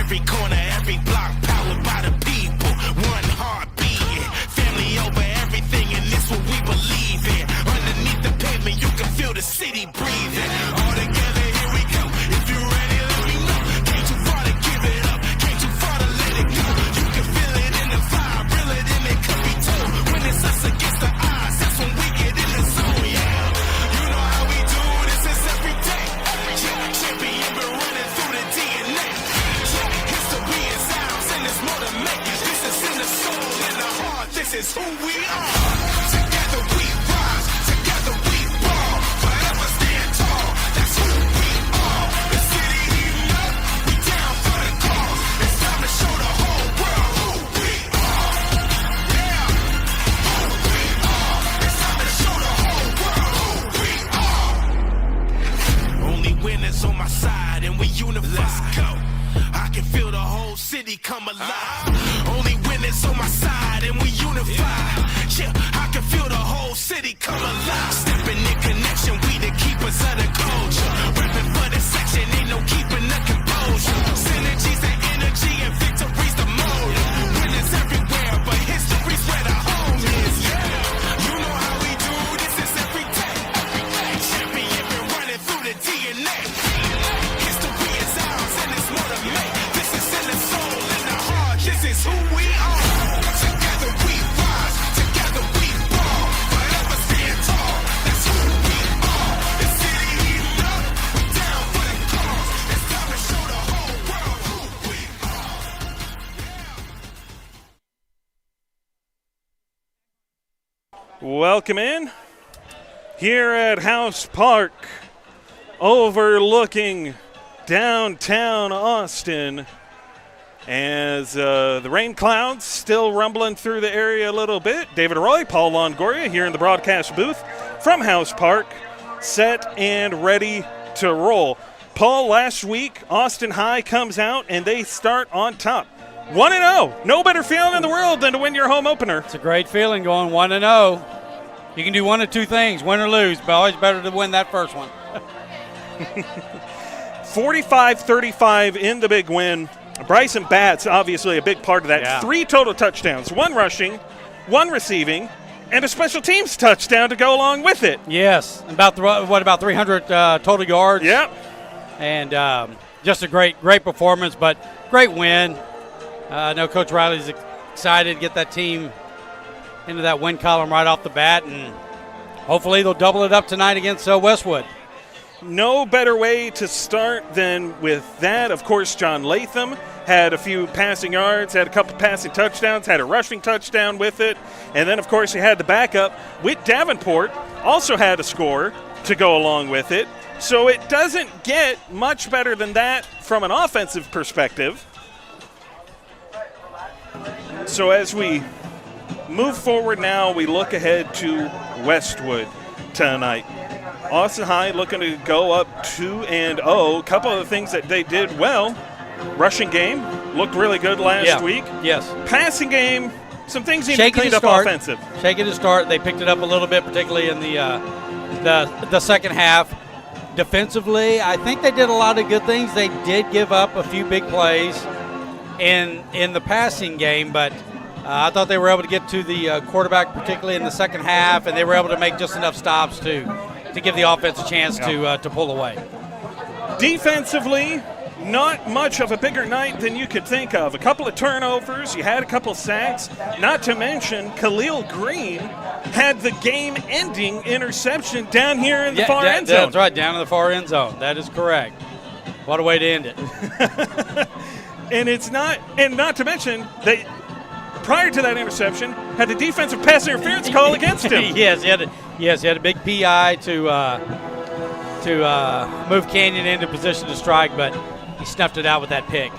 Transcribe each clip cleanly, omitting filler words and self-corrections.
every corner, every block, powered by the people. One heartbeat, family over everything, and this what we believe in. Underneath the pavement, you can feel the city breathing. All together, here we go. If you're ready, let me know. Came too far to give it up, came too far to let it go. You can feel it in the vibe, realer than it could be told. When it's us against the odds, that's when we get in the zone, yeah. You know how we do this, is every day. Yeah, champion been running through the DNA. Yeah, history is ours and there's more to make. This is in the soul and the heart, this is who we are. Together we rise, together we ball. Forever stand tall, that's who we are. The city heating up, we down for the cause. It's time to show the whole world who we are. Yeah, who we are. It's time to show the whole world who we are. Only winners on my side and we unify. Let's go. I can feel the whole city come alive. Only winners on my side and we unify. Yeah, I can feel the whole city come alive. Stepping in connection, we the keepers of the culture. Repping for the section, ain't no keeping the composure. Synergies and energy and victory's the motive. Winners everywhere, but history's where the home is. Yeah, you know how we do this, is every day. Champion been running through the DNA. History is ours and it's more to make. This is in the soul and the heart, this is who we are. Together we rise, together we ball. Forever stand tall, that's who we are. The city heating up, we down for the cause. It's time to show the whole world who we are. Welcome in here at House Park, overlooking downtown Austin, as the rain clouds still rumbling through the area a little bit. David Roy, Paul Longoria here in the broadcast booth from House Park, set and ready to roll. Paul, last week, Austin High comes out and they start on top. 1-0. No better feeling in the world than to win your home opener. It's a great feeling going 1-0. You can do one of two things, win or lose, but always better to win that first one. 45-35 in the big win. Bryson Batts, obviously a big part of that. Yeah. 3 total touchdowns, 1 rushing, 1 receiving, and a special teams touchdown to go along with it. Yes, about 300 total yards. Yep. And just a great performance, but great win. I know Coach Riley's excited to get that team into that win column right off the bat, and hopefully they'll double it up tonight against Westwood. No better way to start than with that. Of course, John Latham had a few passing yards, had a couple passing touchdowns, had a rushing touchdown with it. And then, of course, he had the backup. Whit Davenport also had a score to go along with it. So it doesn't get much better than that from an offensive perspective. So as we move forward now, we look ahead to Westwood tonight. Austin High looking to go up 2-0. A couple of the things that they did well. Rushing game looked really good last week. Yes. Passing game, some things need to be cleaned up offensive. Shaky to start. They picked it up a little bit, particularly in the second half. Defensively, I think they did a lot of good things. They did give up a few big plays in the passing game, but I thought they were able to get to the quarterback, particularly in the second half, and they were able to make just enough stops to give the offense a chance to pull away. Defensively, not much of a bigger night than you could think of. A couple of turnovers, you had a couple sacks, not to mention Khalil Green had the game-ending interception down here in the far end zone. That's right, down in the far end zone. That is correct. What a way to end it. And not to mention, they prior to that interception had the defensive pass interference call against him. Yes, he had a big PI to move Canyon into position to strike, but he snuffed it out with that pick.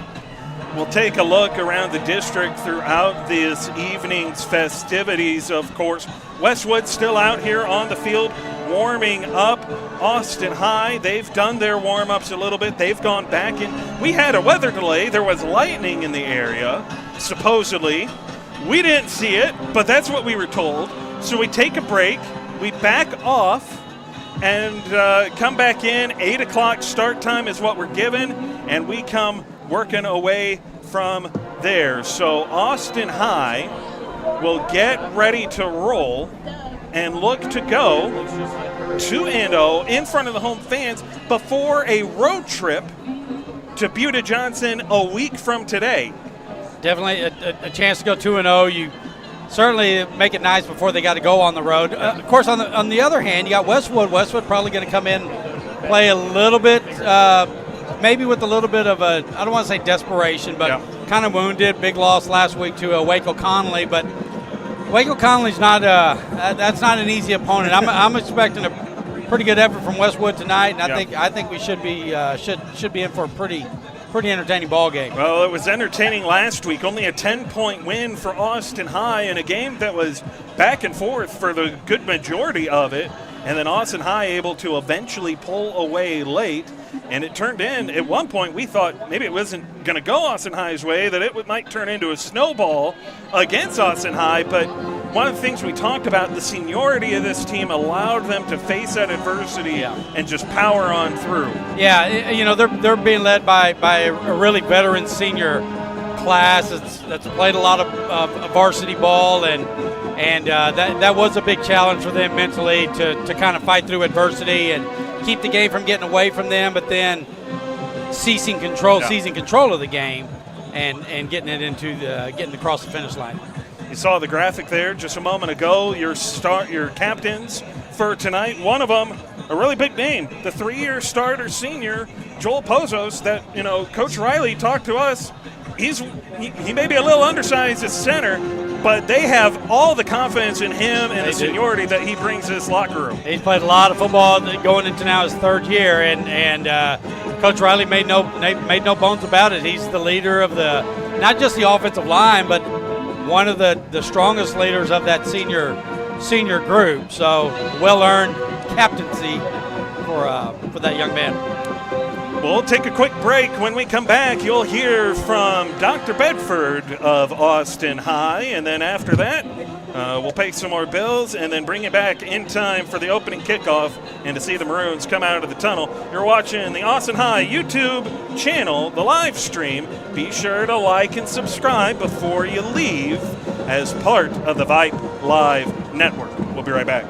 We'll take a look around the district throughout this evening's festivities, of course. Westwood still out here on the field warming up. Austin High, they've done their warm-ups a little bit. They've gone back in. We had a weather delay. There was lightning in the area, supposedly. We didn't see it, but that's what we were told. So we take a break. We back off and come back in. 8 o'clock start time is what we're given, and we come working away from there. So Austin High will get ready to roll and look to go 2-0 in front of the home fans before a road trip to Buda Johnson a week from today. Definitely a chance to go 2-0. You certainly make it nice before they got to go on the road. Of course, on the other hand, you got Westwood. Westwood probably going to come in, play a little bit, maybe with a little bit of a, I don't want to say desperation, but kind of wounded. Big loss last week to Waco Connolly, but Waco Connolly's not that's not an easy opponent. I'm expecting a pretty good effort from Westwood tonight, and I think we should be in for a pretty entertaining ball game. Well, it was entertaining last week. Only a 10-point win for Austin High in a game that was back and forth for the good majority of it. And then Austin High able to eventually pull away late. And it turned in, at one point, we thought maybe it wasn't going to go Austin High's way, that it might turn into a snowball against Austin High. But one of the things we talked about, the seniority of this team allowed them to face that adversity and just power on through. Yeah, you know, they're being led by a really veteran senior class that's played a lot of varsity ball, and that was a big challenge for them mentally to kind of fight through adversity and keep the game from getting away from them, but then seizing control of the game and getting across the finish line. You saw the graphic there just a moment ago. Your captains for tonight, one of them a really big name, the 3-year starter senior Joel Pozos, that Coach Riley talked to us. He may be a little undersized at center, but they have all the confidence in him and the seniority that he brings to this locker room. He's played a lot of football going into now his 3rd year, and Coach Riley made no bones about it. He's the leader of not just the offensive line, but one of the strongest leaders of that senior group. So well-earned captaincy for that young man. We'll take a quick break. When we come back, you'll hear from Dr. Bedford of Austin High, and then after that, we'll pay some more bills and then bring it back in time for the opening kickoff and to see the Maroons come out of the tunnel. You're watching the Austin High YouTube channel, the live stream. Be sure to like and subscribe before you leave as part of the Vipe Live Network. We'll be right back.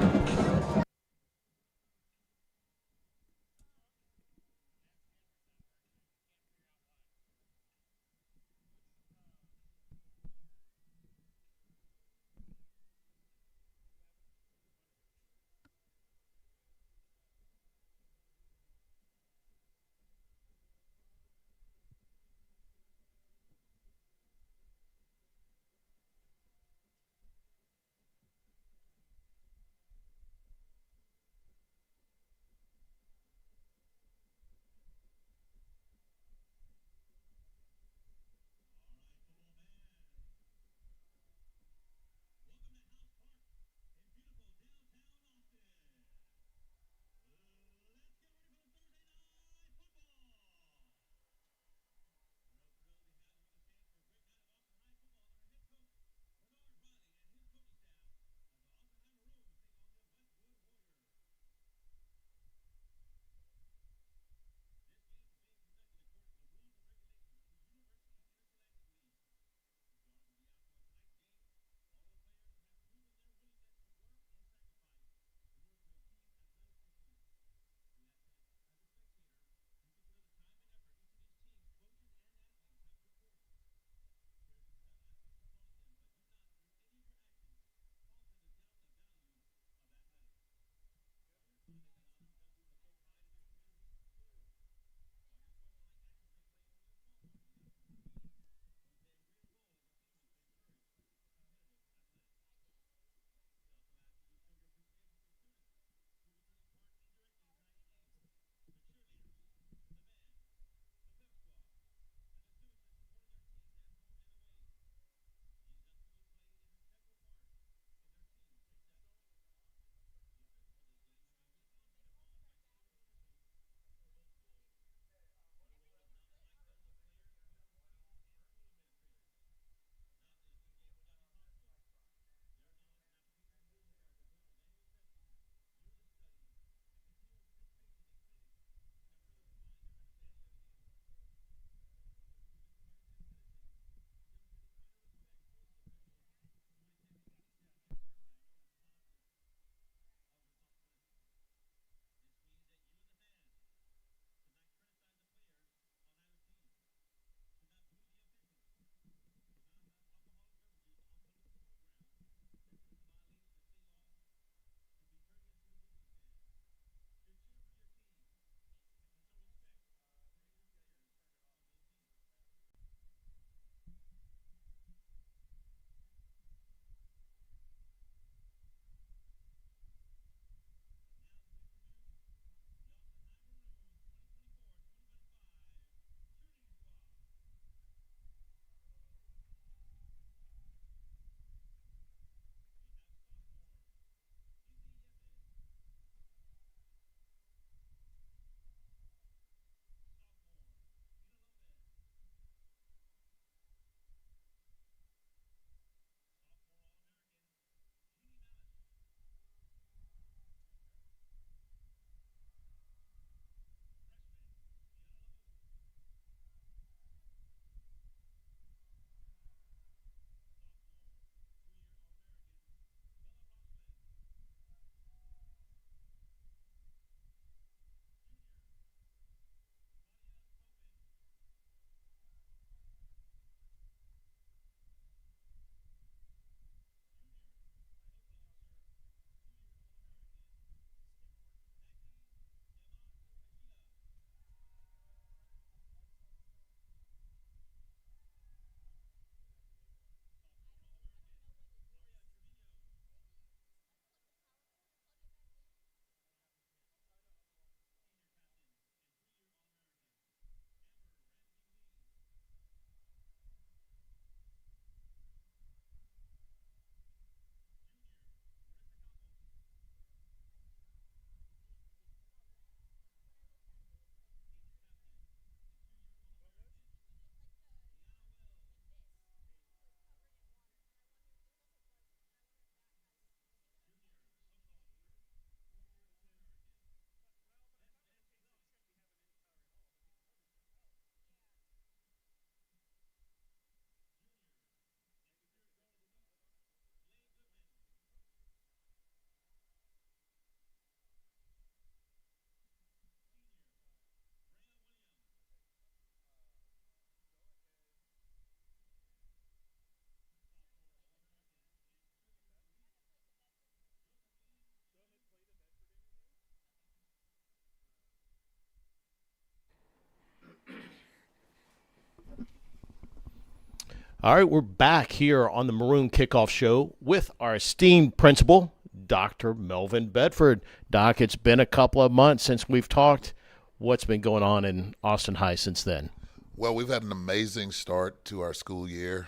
All right, we're back here on the Maroon Kickoff Show with our esteemed principal, Dr. Melvin Bedford. Doc, it's been a couple of months since we've talked. What's been going on in Austin High since then? Well, we've had an amazing start to our school year.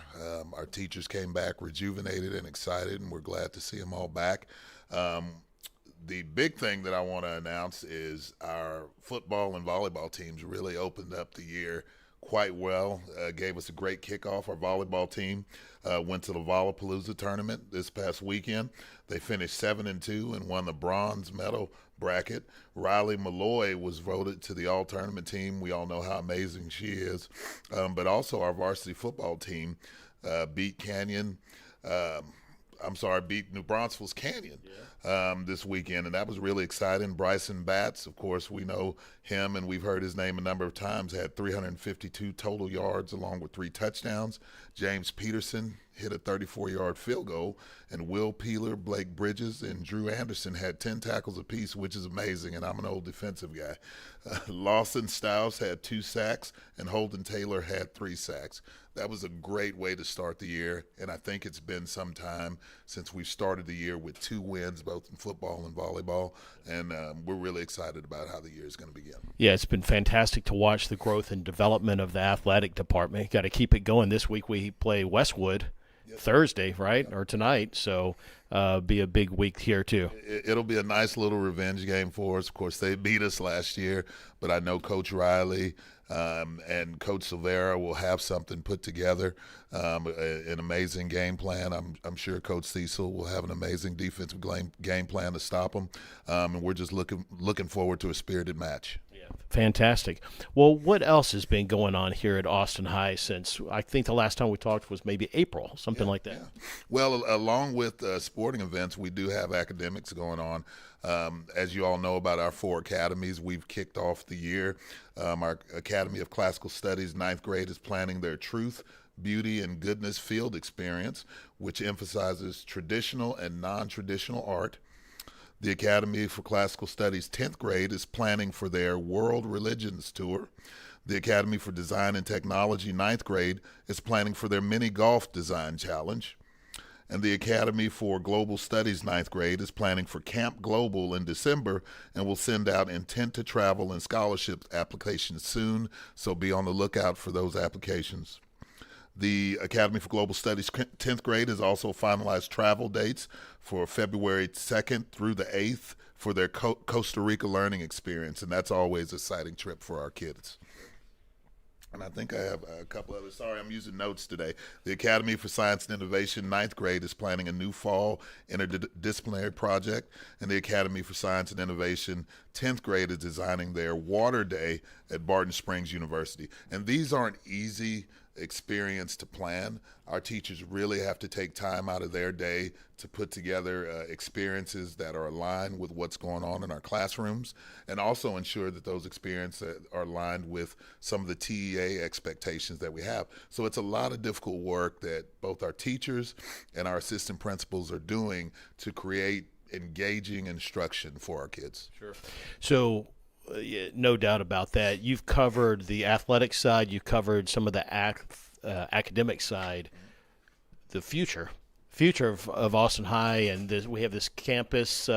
Our teachers came back rejuvenated and excited, and we're glad to see them all back. The big thing that I want to announce is our football and volleyball teams really opened up the year quite well, gave us a great kickoff. Our volleyball team went to the Volleypalooza tournament this past weekend. They finished 7-2 and won the bronze medal bracket. Riley Malloy was voted to the all-tournament team. We all know how amazing she is. But also our varsity football team beat beat New Braunfels Canyon this weekend, and that was really exciting. Bryson Batts, of course, we know him, and we've heard his name a number of times, had 352 total yards along with 3 touchdowns. James Peterson hit a 34-yard field goal, and Will Peeler, Blake Bridges, and Drew Anderson had 10 tackles apiece, which is amazing, and I'm an old defensive guy. Lawson Stiles had 2 sacks, and Holden Taylor had 3 sacks. That was a great way to start the year, and I think it's been some time since we've started the year with 2 wins, both in football and volleyball, and we're really excited about how the year is going to begin. Yeah, it's been fantastic to watch the growth and development of the athletic department. Got to keep it going. This week we play Westwood Thursday, right, or tonight, so be a big week here too. It'll be a nice little revenge game for us. Of course, they beat us last year, but I know Coach Riley and Coach Silvera will have something put together, an amazing game plan. I'm sure Coach Cecil will have an amazing defensive game plan to stop them, and we're just looking forward to a spirited match. Fantastic. Well, what else has been going on here at Austin High since I think the last time we talked was maybe April, something like that? Yeah. Well, along with sporting events, we do have academics going on. As you all know about our 4 academies, we've kicked off the year. Our Academy of Classical Studies 9th grade is planning their Truth, Beauty, and Goodness field experience, which emphasizes traditional and non-traditional art. The Academy for Classical Studies 10th grade is planning for their World Religions Tour. The Academy for Design and Technology 9th grade is planning for their Mini Golf Design Challenge. And the Academy for Global Studies 9th grade is planning for Camp Global in December and will send out intent to travel and scholarship applications soon, so be on the lookout for those applications. The Academy for Global Studies 10th grade has also finalized travel dates for February 2nd through the 8th for their Costa Rica learning experience, and that's always an exciting trip for our kids. And I think I have a couple others. Sorry, I'm using notes today. The Academy for Science and Innovation 9th grade is planning a new fall interdisciplinary project, and the Academy for Science and Innovation 10th grade is designing their Water Day at Barton Springs University. And these aren't easy experience to plan. Our teachers really have to take time out of their day to put together experiences that are aligned with what's going on in our classrooms, and also ensure that those experiences are aligned with some of the TEA expectations that we have. So it's a lot of difficult work that both our teachers and our assistant principals are doing to create engaging instruction for our kids. Sure. So no doubt about that. You've covered the athletic side. You've covered some of the academic side. The future of Austin High, and we have this campus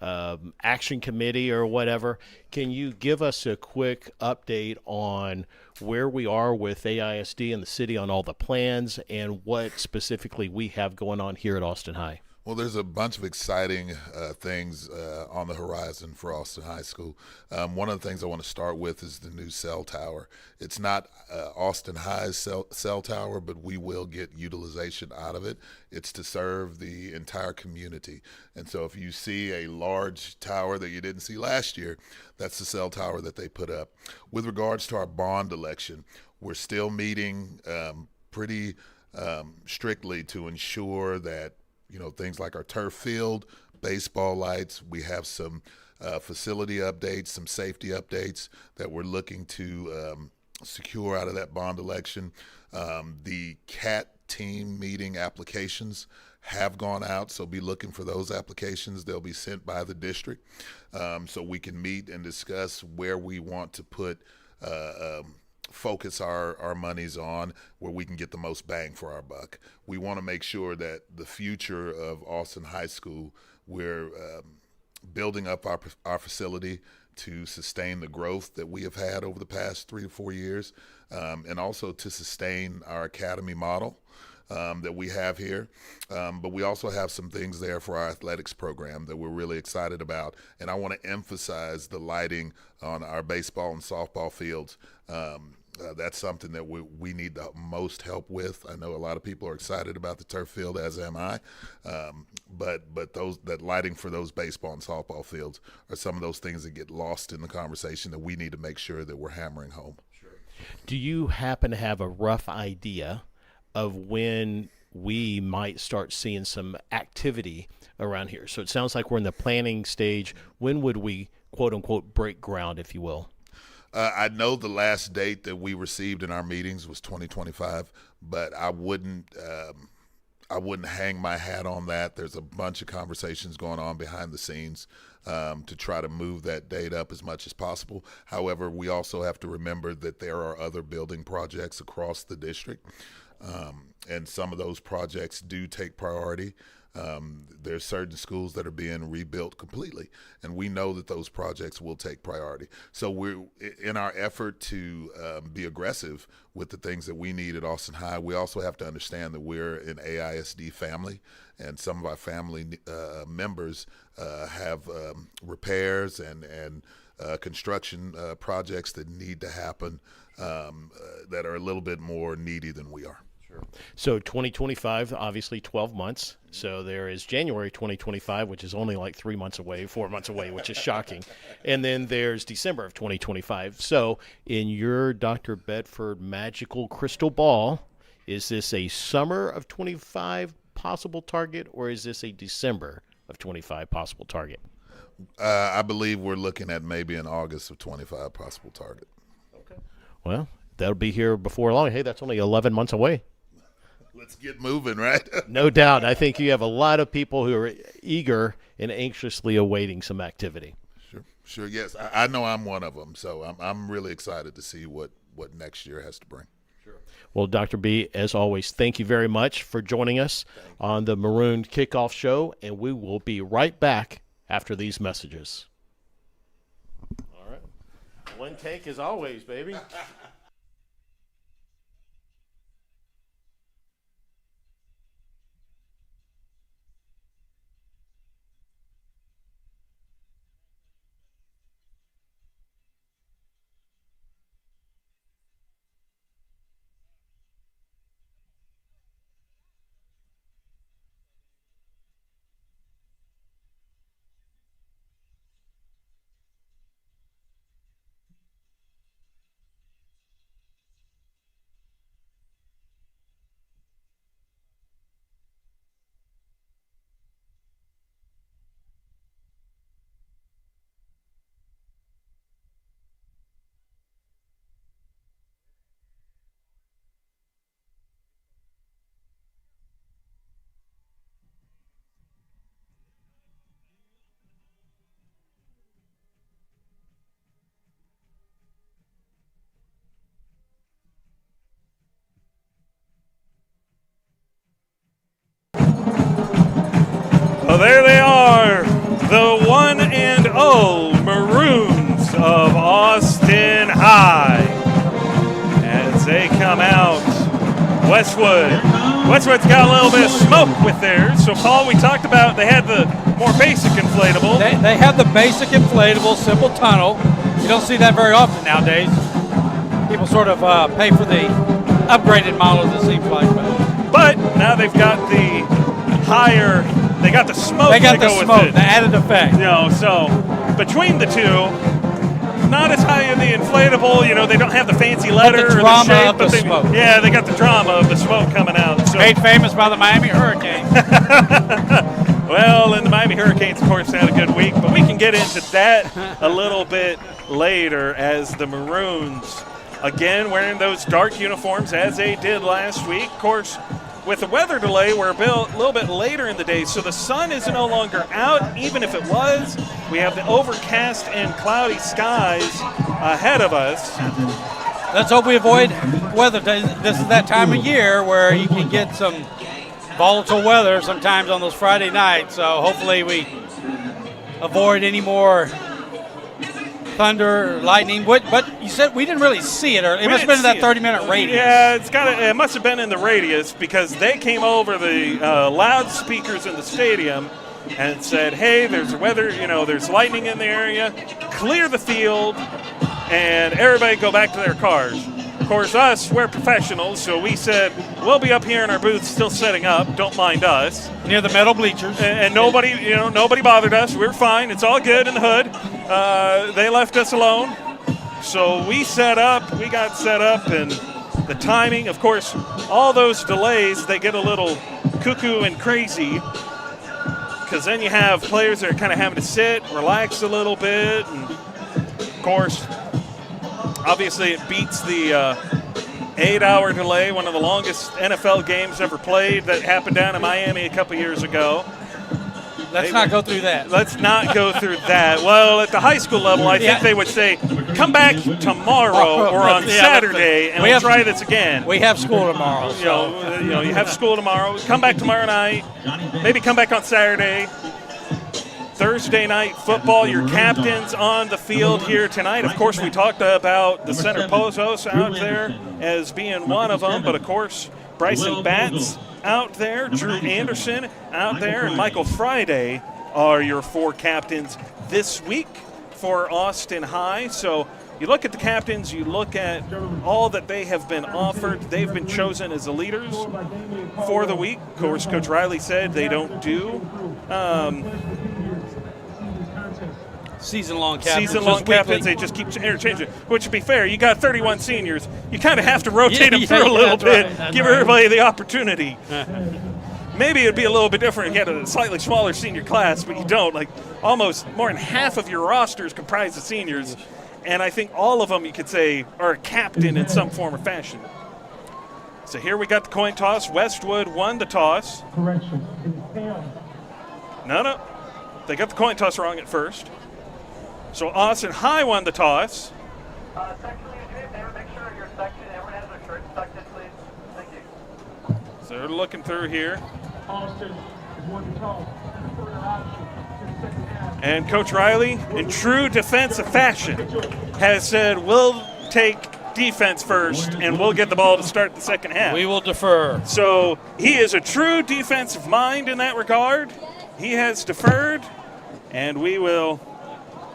action committee or whatever. Can you give us a quick update on where we are with AISD and the city on all the plans and what specifically we have going on here at Austin High? Well, there's a bunch of exciting things on the horizon for Austin High School. One of the things I want to start with is the new cell tower. It's not Austin High's cell tower, but we will get utilization out of it. It's to serve the entire community. And so if you see a large tower that you didn't see last year, that's the cell tower that they put up. With regards to our bond election, we're still meeting pretty strictly to ensure that things like our turf field, baseball lights. We have some facility updates, some safety updates that we're looking to secure out of that bond election. The CAT team meeting applications have gone out, so be looking for those applications. They'll be sent by the district so we can meet and discuss where we want to put focus our monies on where we can get the most bang for our buck. We want to make sure that the future of Austin High School, we're building up our facility to sustain the growth that we have had over the past 3 to 4 years, and also to sustain our academy model that we have here. But we also have some things there for our athletics program that we're really excited about. And I want to emphasize the lighting on our baseball and softball fields. That's something that we need the most help with. I know a lot of people are excited about the turf field, as am I. But that lighting for those baseball and softball fields are some of those things that get lost in the conversation that we need to make sure that we're hammering home. Sure. Do you happen to have a rough idea of when we might start seeing some activity around here? So it sounds like we're in the planning stage. When would we, quote unquote, break ground, if you will? I know the last date that we received in our meetings was 2025, but I wouldn't hang my hat on that. There's a bunch of conversations going on behind the scenes to try to move that date up as much as possible. However, we also have to remember that there are other building projects across the district, and some of those projects do take priority. There's certain schools that are being rebuilt completely, and we know that those projects will take priority. So we're in our effort to be aggressive with the things that we need at Austin High. We also have to understand that we're an AISD family, and some of our family members have repairs and construction projects that need to happen that are a little bit more needy than we are. Sure. So 2025, obviously 12 months. So there is January 2025, which is only like 4 months away, which is shocking. And then there's December of 2025. So in your Dr. Bedford magical crystal ball, is this a summer of 25 possible target, or is this a December of 25 possible target? I believe we're looking at maybe an August of 25 possible target. Okay. Well, that'll be here before long. Hey, that's only 11 months away. Let's get moving, right? No doubt. I think you have a lot of people who are eager and anxiously awaiting some activity. Sure. Yes, I know I'm one of them. So I'm really excited to see what next year has to bring. Sure. Well, Dr. B, as always, thank you very much for joining us on the Maroon Kickoff Show, and we will be right back after these messages. All right. One take as always, baby. Well, there they are, the 1-0 Maroons of Austin High. As they come out, Westwood's got a little bit of smoke with theirs. So, Paul, we talked about they had the more basic inflatable. They have the basic inflatable, simple tunnel. You don't see that very often nowadays. People sort of pay for the upgraded models, it seems like. But now they've got the higher. They got the smoke. They got to the go smoke, with it. the added effect. So between the two, not as high in the inflatable. They don't have the fancy letter the or drama the shape, of the but smoke. Yeah, they got the drama of the smoke coming out. So. Made famous by the Miami Hurricanes. Well, and the Miami Hurricanes, of course, had a good week, but we can get into that a little bit later as the Maroons, again, wearing those dark uniforms as they did last week. Of course, with the weather delay, we're a little bit later in the day, so the sun is no longer out. Even if it was, we have the overcast and cloudy skies ahead of us. Let's hope we avoid weather. This is that time of year where you can get some volatile weather sometimes on those Friday nights. So hopefully we avoid any more thunder, lightning. But you said we didn't really see it. Or it must have been in that 30-minute radius. Yeah, it must have been in the radius because they came over the loudspeakers in the stadium and said, hey, there's weather, there's lightning in the area. Clear the field. And everybody go back to their cars. Of course, we're professionals, so we said, we'll be up here in our booth still setting up. Don't mind us. Near the metal bleachers. And nobody bothered us. We were fine. It's all good in the hood. They left us alone. So we got set up, and the timing, of course, all those delays, they get a little cuckoo and crazy because then you have players that are kind of having to sit, relax a little bit, and of course, obviously, it beats the 8-hour delay, one of the longest NFL games ever played that happened down in Miami a couple years ago. Let's not go through that. Let's not go through that. Well, at the high school level, I think they would say, come back tomorrow or on Saturday, and we'll try this again. We have school tomorrow. So. You have school tomorrow. Come back tomorrow night. Maybe come back on Saturday. Thursday night football, your captains on the field here tonight. Of course, we talked about the center Pozos out there as being one of them, but of course, Bryson Batts out there, Drew Anderson out there, and Michael Friday are your 4 captains this week for Austin High. So you look at the captains, you look at all that they have been offered. They've been chosen as the leaders for the week. Of course, Coach Riley said they don't do season-long captains. Captains, they just keep interchanging. Which, to be fair, you got 31 seniors. You kind of have to rotate them through a little bit, give everybody the opportunity. Maybe it'd be a little bit different if you had a slightly smaller senior class, but you don't. Like, almost more than half of your roster is comprised of seniors, and I think all of them, you could say, are a captain in some form or fashion. So here we got the coin toss. Westwood won the toss. Correction. No. They got the coin toss wrong at first. So Austin High won the toss. Section leadership, make sure your section, everyone has their shirt tucked in, please. Thank you. So they're looking through here. Austin is one to toss. And Coach Riley, in true defensive fashion, has said, we'll take defense first and we'll get the ball to start the second half. We will defer. So he is a true defensive mind in that regard. He has deferred, and we will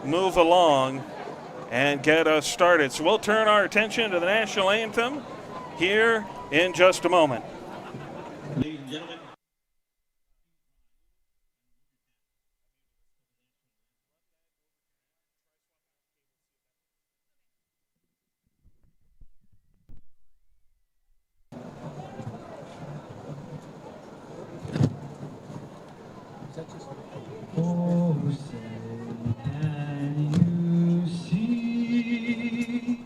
move along and get us started. So we'll turn our attention to the national anthem here in just a moment. Ladies and gentlemen. Oh, say can you see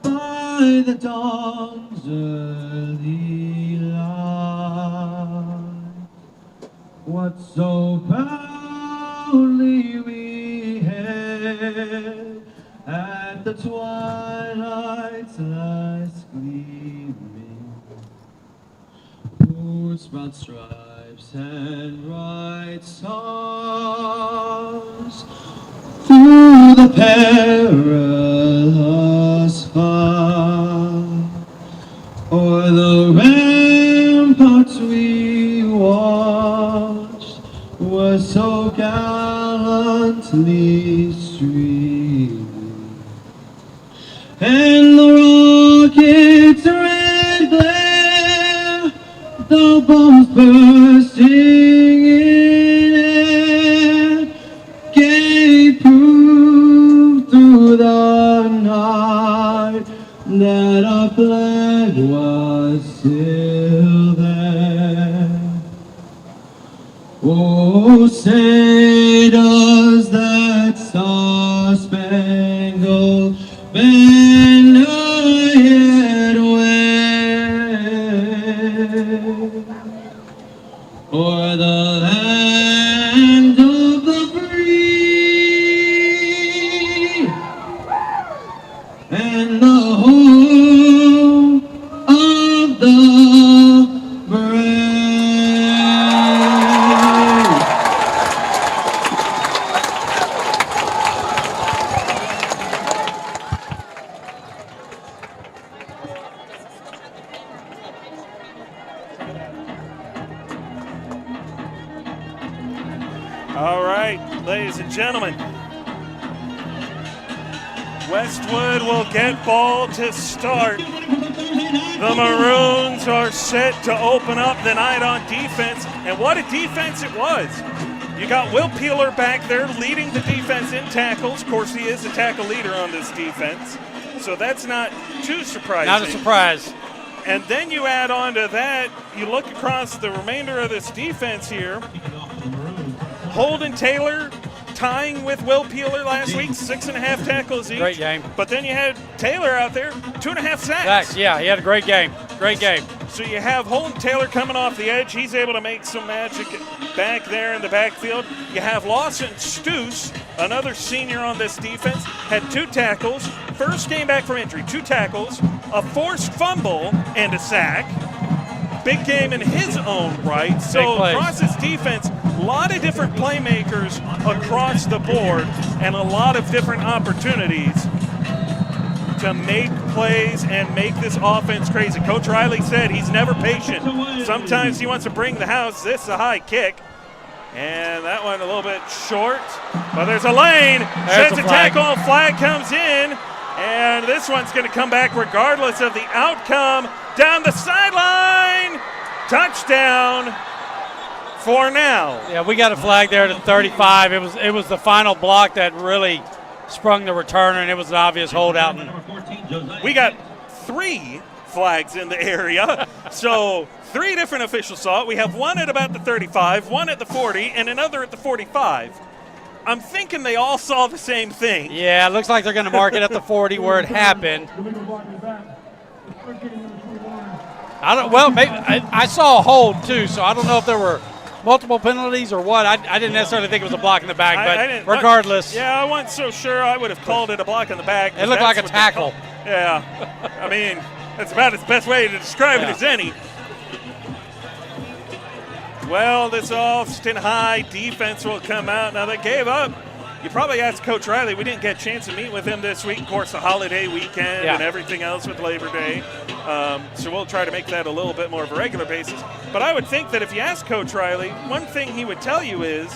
by the dawn's early light what so proudly we hailed at the twilight's last gleaming, whose broad stripes and bright stars through the perilous fight o'er the ramparts we watched were so gallantly streaming, and the rocket's red glare, the bombs bursting in air, gave proof through the night that our flag was still there. Oh, say does that star-spangled banner yet wave o'er the land of the free and the All right, ladies and gentlemen. Westwood will get ball to start. The Maroons are set to open up the night on defense, and what a defense it was. You got Will Peeler back there leading the defense in tackles. Of course, he is the tackle leader on this defense, so that's not too surprising. Not a surprise. And then you add on to that, you look across the remainder of this defense here. Holden Taylor tying with Will Peeler last week, 6.5 tackles each. Great game. But then you had Taylor out there, 2.5 sacks. Yeah, he had a great game. Great game. So you have Holden Taylor coming off the edge. He's able to make some magic back there in the backfield. You have Lawson Stoos, another senior on this defense, had 2 tackles. First game back from injury, 2 tackles, a forced fumble, and a sack. Big game in his own right. So across his defense, a lot of different playmakers across the board and a lot of different opportunities to make plays and make this offense crazy. Coach Riley said he's never patient. Sometimes he wants to bring the house. This is a high kick. And that one a little bit short. But there's a lane. Sets a tackle. Flag comes in. And this one's going to come back regardless of the outcome. Down the sideline. Touchdown for now. Yeah, we got a flag there to 35. It was the final block that really sprung the returner, and it was an obvious holdout. We got 3 flags in the area. So 3 different officials saw it. We have one at about the 35, one at the 40, and another at the 45. I'm thinking they all saw the same thing. Yeah, it looks like they're going to mark it at the 40 where it happened. Maybe I saw a hold too, so I don't know if there were multiple penalties or what. I didn't necessarily think it was a block in the back, but regardless. I wasn't so sure. I would have called it a block in the back. It looked like a tackle. Yeah. I mean, that's about its best way to describe it as any. Well, this Austin High defense will come out. Now, they gave up. You probably asked Coach Riley. We didn't get a chance to meet with him this week. Of course, the holiday weekend and everything else with Labor Day. So we'll try to make that a little bit more of a regular basis. But I would think that if you ask Coach Riley, one thing he would tell you is,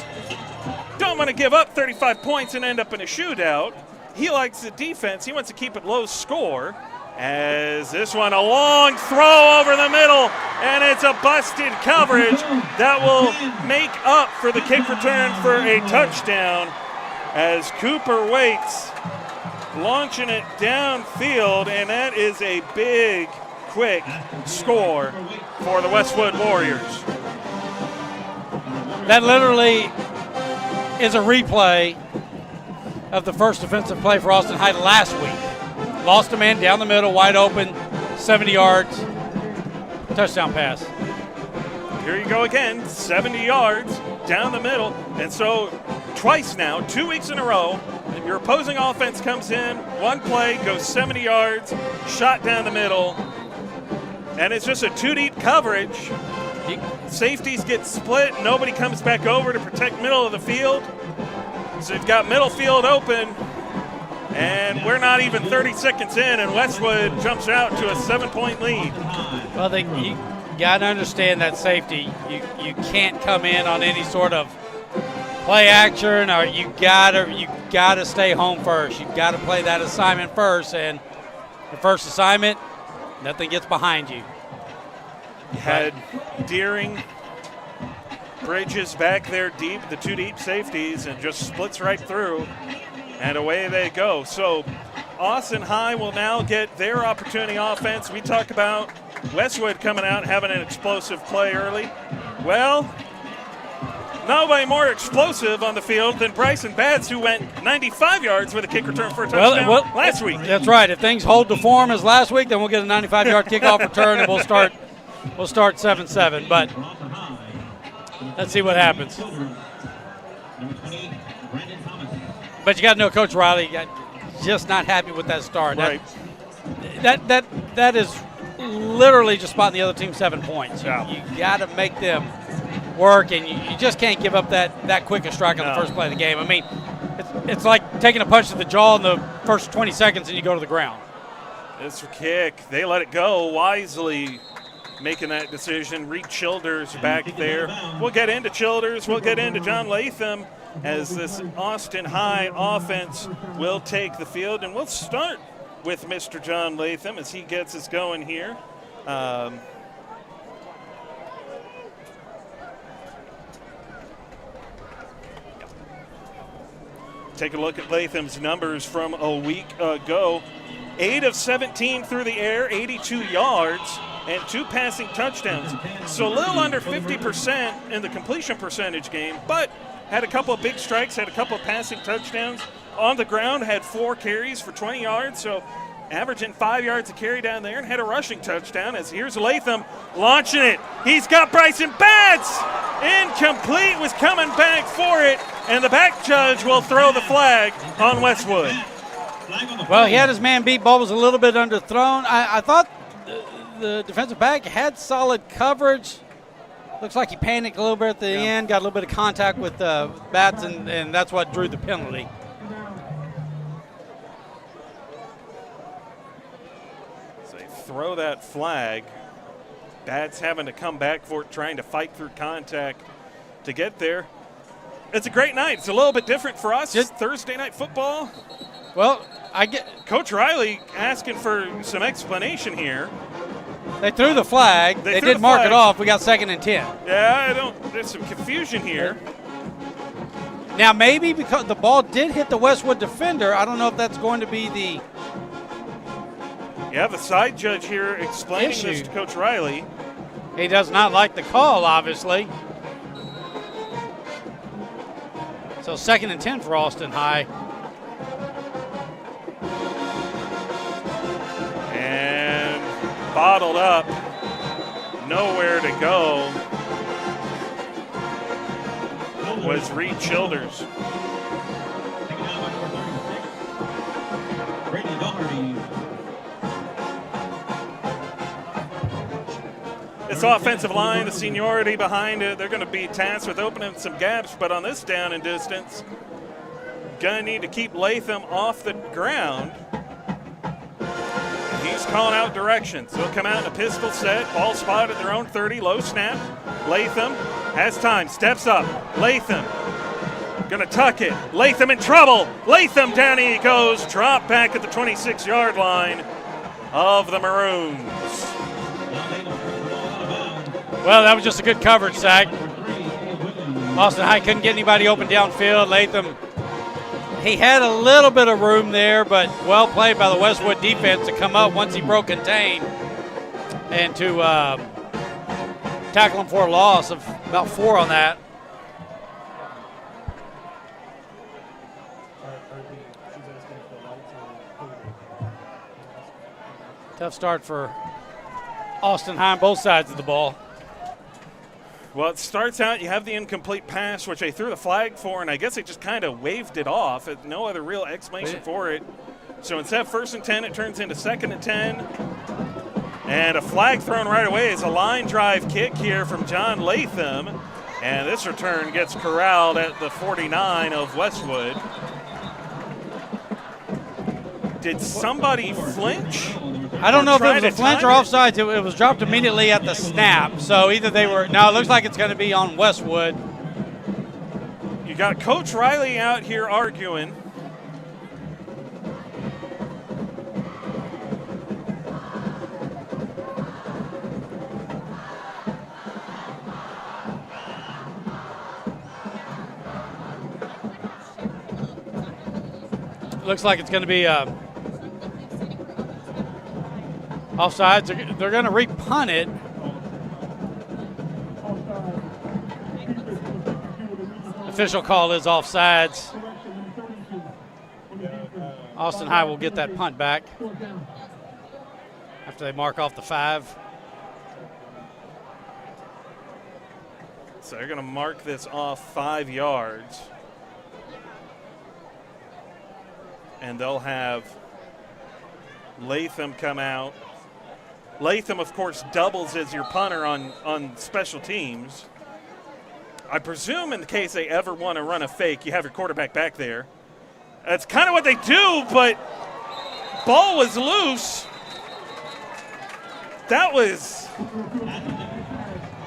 don't want to give up 35 points and end up in a shootout. He likes the defense. He wants to keep it low score. As this one, a long throw over the middle, and it's a busted coverage that will make up for the kick return for a touchdown as Cooper waits, launching it downfield, and that is a big, quick score for the Westwood Warriors. That literally is a replay of the first defensive play for Austin High last week. Lost a man down the middle, wide open, 70 yards, touchdown pass. Here you go again, 70 yards down the middle. And so twice now, 2 weeks in a row, your opposing offense comes in, one play, goes 70 yards, shot down the middle, and it's just a 2-deep coverage. Safeties get split, nobody comes back over to protect middle of the field. So you've got middle field open. And we're not even 30 seconds in, and Westwood jumps out to a 7-point lead. Well, you got to understand that safety. You can't come in on any sort of play action, or you gotta stay home first. You got to play that assignment first, and the first assignment, nothing gets behind you. You had Deering, Bridges back there deep, the 2 deep safeties, and just splits right through. And away they go. So Austin High will now get their opportunity offense. We talk about Westwood coming out and having an explosive play early. Well, nobody more explosive on the field than Bryson Bads, who went 95 yards with a kick return for a touchdown last week. That's right. If things hold the form as last week, then we'll get a 95-yard kickoff return, and we'll start 7-7. But let's see what happens. But you got to know Coach Riley just not happy with that start. Right. That is literally just spotting the other team 7 points. Yeah. You got to make them work, and you just can't give up that quick a strike on the first play of the game. I mean, it's like taking a punch to the jaw in the first 20 seconds and you go to the ground. This kick, they let it go wisely, making that decision. Reed Childers back there. We'll get into Childers. We'll get into John Latham as this Austin High offense will take the field. And we'll start with Mr. John Latham as he gets us going here. Take a look at Latham's numbers from a week ago. 8 of 17 through the air, 82 yards, and 2 passing touchdowns. So a little under 50% in the completion percentage game, but had a couple of big strikes, had a couple of passing touchdowns. On the ground, had 4 carries for 20 yards, so averaging 5 yards a carry down there, and had a rushing touchdown. As here's Latham launching it. He's got Bryson Batts. Incomplete, was coming back for it, and the back judge will throw the flag on Westwood. Well, he had his man beat. Ball was a little bit underthrown. I thought the defensive back had solid coverage. Looks like he panicked a little bit at the end, got a little bit of contact with Batts, and that's what drew the penalty. So they throw that flag. Batts having to come back for it, trying to fight through contact to get there. It's a great night. It's a little bit different for us. It's Thursday night football. Well, Coach Riley asking for some explanation here. They threw the flag. They did mark it off. We got 2nd and 10. Yeah, there's some confusion here. Now, maybe because the ball did hit the Westwood defender, I don't know if that's going to be the the side judge here explaining this to Coach Riley. He does not like the call, obviously. So 2nd and 10 for Austin High. And bottled up, nowhere to go, was Reed Childers. This offensive line, the seniority behind it, they're going to be tasked with opening some gaps, but on this down and distance, going to need to keep Latham off the ground. He's calling out directions. He'll come out in a pistol set, ball spotted at their own 30, low snap. Latham has time, steps up. Latham going to tuck it. Latham in trouble. Latham down he goes, drop back at the 26-yard line of the Maroons. Well, that was just a good coverage, Zach. Austin High couldn't get anybody open downfield. Latham, he had a little bit of room there, but well played by the Westwood defense to come up once he broke contain and to tackle him for a loss of about 4 on that. Tough start for Austin High on both sides of the ball. Well, it starts out, you have the incomplete pass, which they threw the flag for, and I guess they just kind of waved it off. No other real explanation for it. So instead of 1st and 10, it turns into 2nd and 10. And a flag thrown right away is a line drive kick here from John Latham. And this return gets corralled at the 49 of Westwood. Did somebody flinch? I don't know if it was a flinch or offsides. It was dropped immediately at the snap. So either they were – no, it looks like it's going to be on Westwood. You got Coach Riley out here arguing. Looks like it's going to be offsides. They're going to repunt it. Official call is offsides. Austin High will get that punt back after they mark off the 5. So they're going to mark this off 5 yards. And they'll have Latham come out. Latham, of course, doubles as your punter on special teams. I presume in the case they ever want to run a fake, you have your quarterback back there. That's kind of what they do, but ball was loose. That was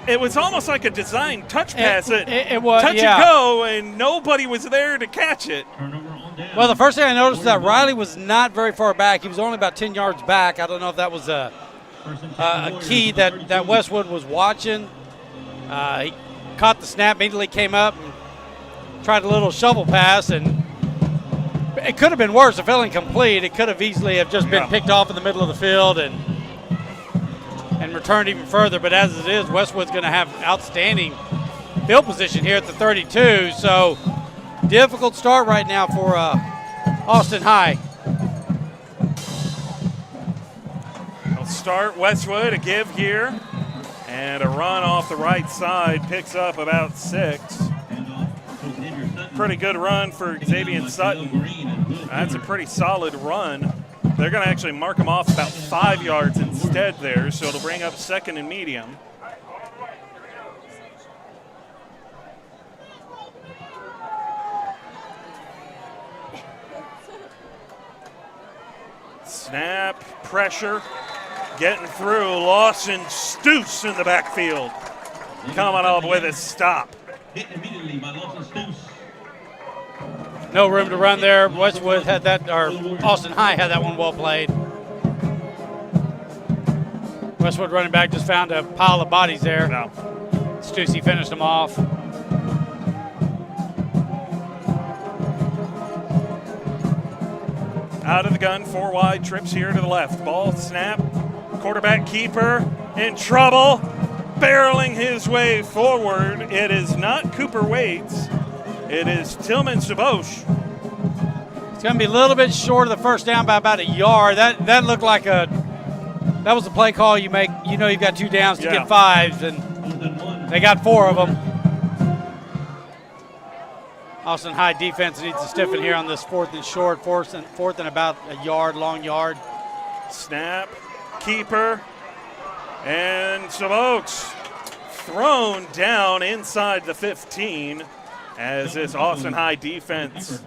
it was almost like a designed touch pass. It was, touch yeah. and go, and nobody was there to catch it. Turnover on down. Well, the first thing I noticed is that Riley was not very far back. He was only about 10 yards back. I don't know if that was a key that Westwood was watching. He caught the snap, immediately came up and tried a little shovel pass, and it could have been worse. If it fell incomplete, it could have easily have just been picked off in the middle of the field and returned even further. But as it is, Westwood's going to have outstanding field position here at the 32. So difficult start right now for Austin High. They'll start Westwood, a give here, and a run off the right side picks up about 6. Pretty good run for Xavier Sutton. That's a pretty solid run. They're going to actually mark him off about 5 yards instead there, so it'll bring up 2nd and medium. Snap, pressure, getting through. Lawson Stoos in the backfield. Coming up with a stop. Hit immediately by Lawson Stoos. No room to run there. Westwood had that, or Austin High had that one well played. Westwood running back just found a pile of bodies there. No. Stussy finished them off. Out of the gun, 4 wide, trips here to the left. Ball snap, quarterback keeper in trouble, barreling his way forward. It is not Cooper Waits. It is Tillman Sabosh. It's going to be a little bit short of the first down by about a yard. That looked like that was the play call you make. You know you've got 2 downs to get 5s, and they got 4 of them. Austin High defense needs to stiffen here on this 4th and short, 4th and about a yard, long yard. Snap, keeper, and Sabosh thrown down inside the 15 as this Austin High defense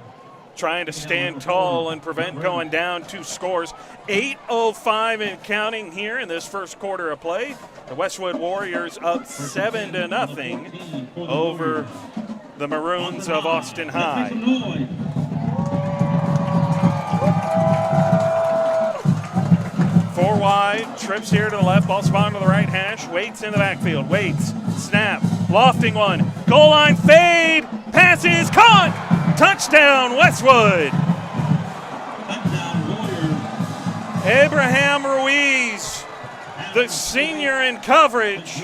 trying to stand tall and prevent going down 2 scores. 8:05 and counting here in this first quarter of play. The Westwood Warriors up 7-0 over the Maroons of Austin High. 4 wide, trips here to the left, ball spawned to the right hash. Waits in the backfield. Waits, snap, lofting one, goal line fade, pass is caught, touchdown Westwood. Abraham Ruiz, the senior in coverage,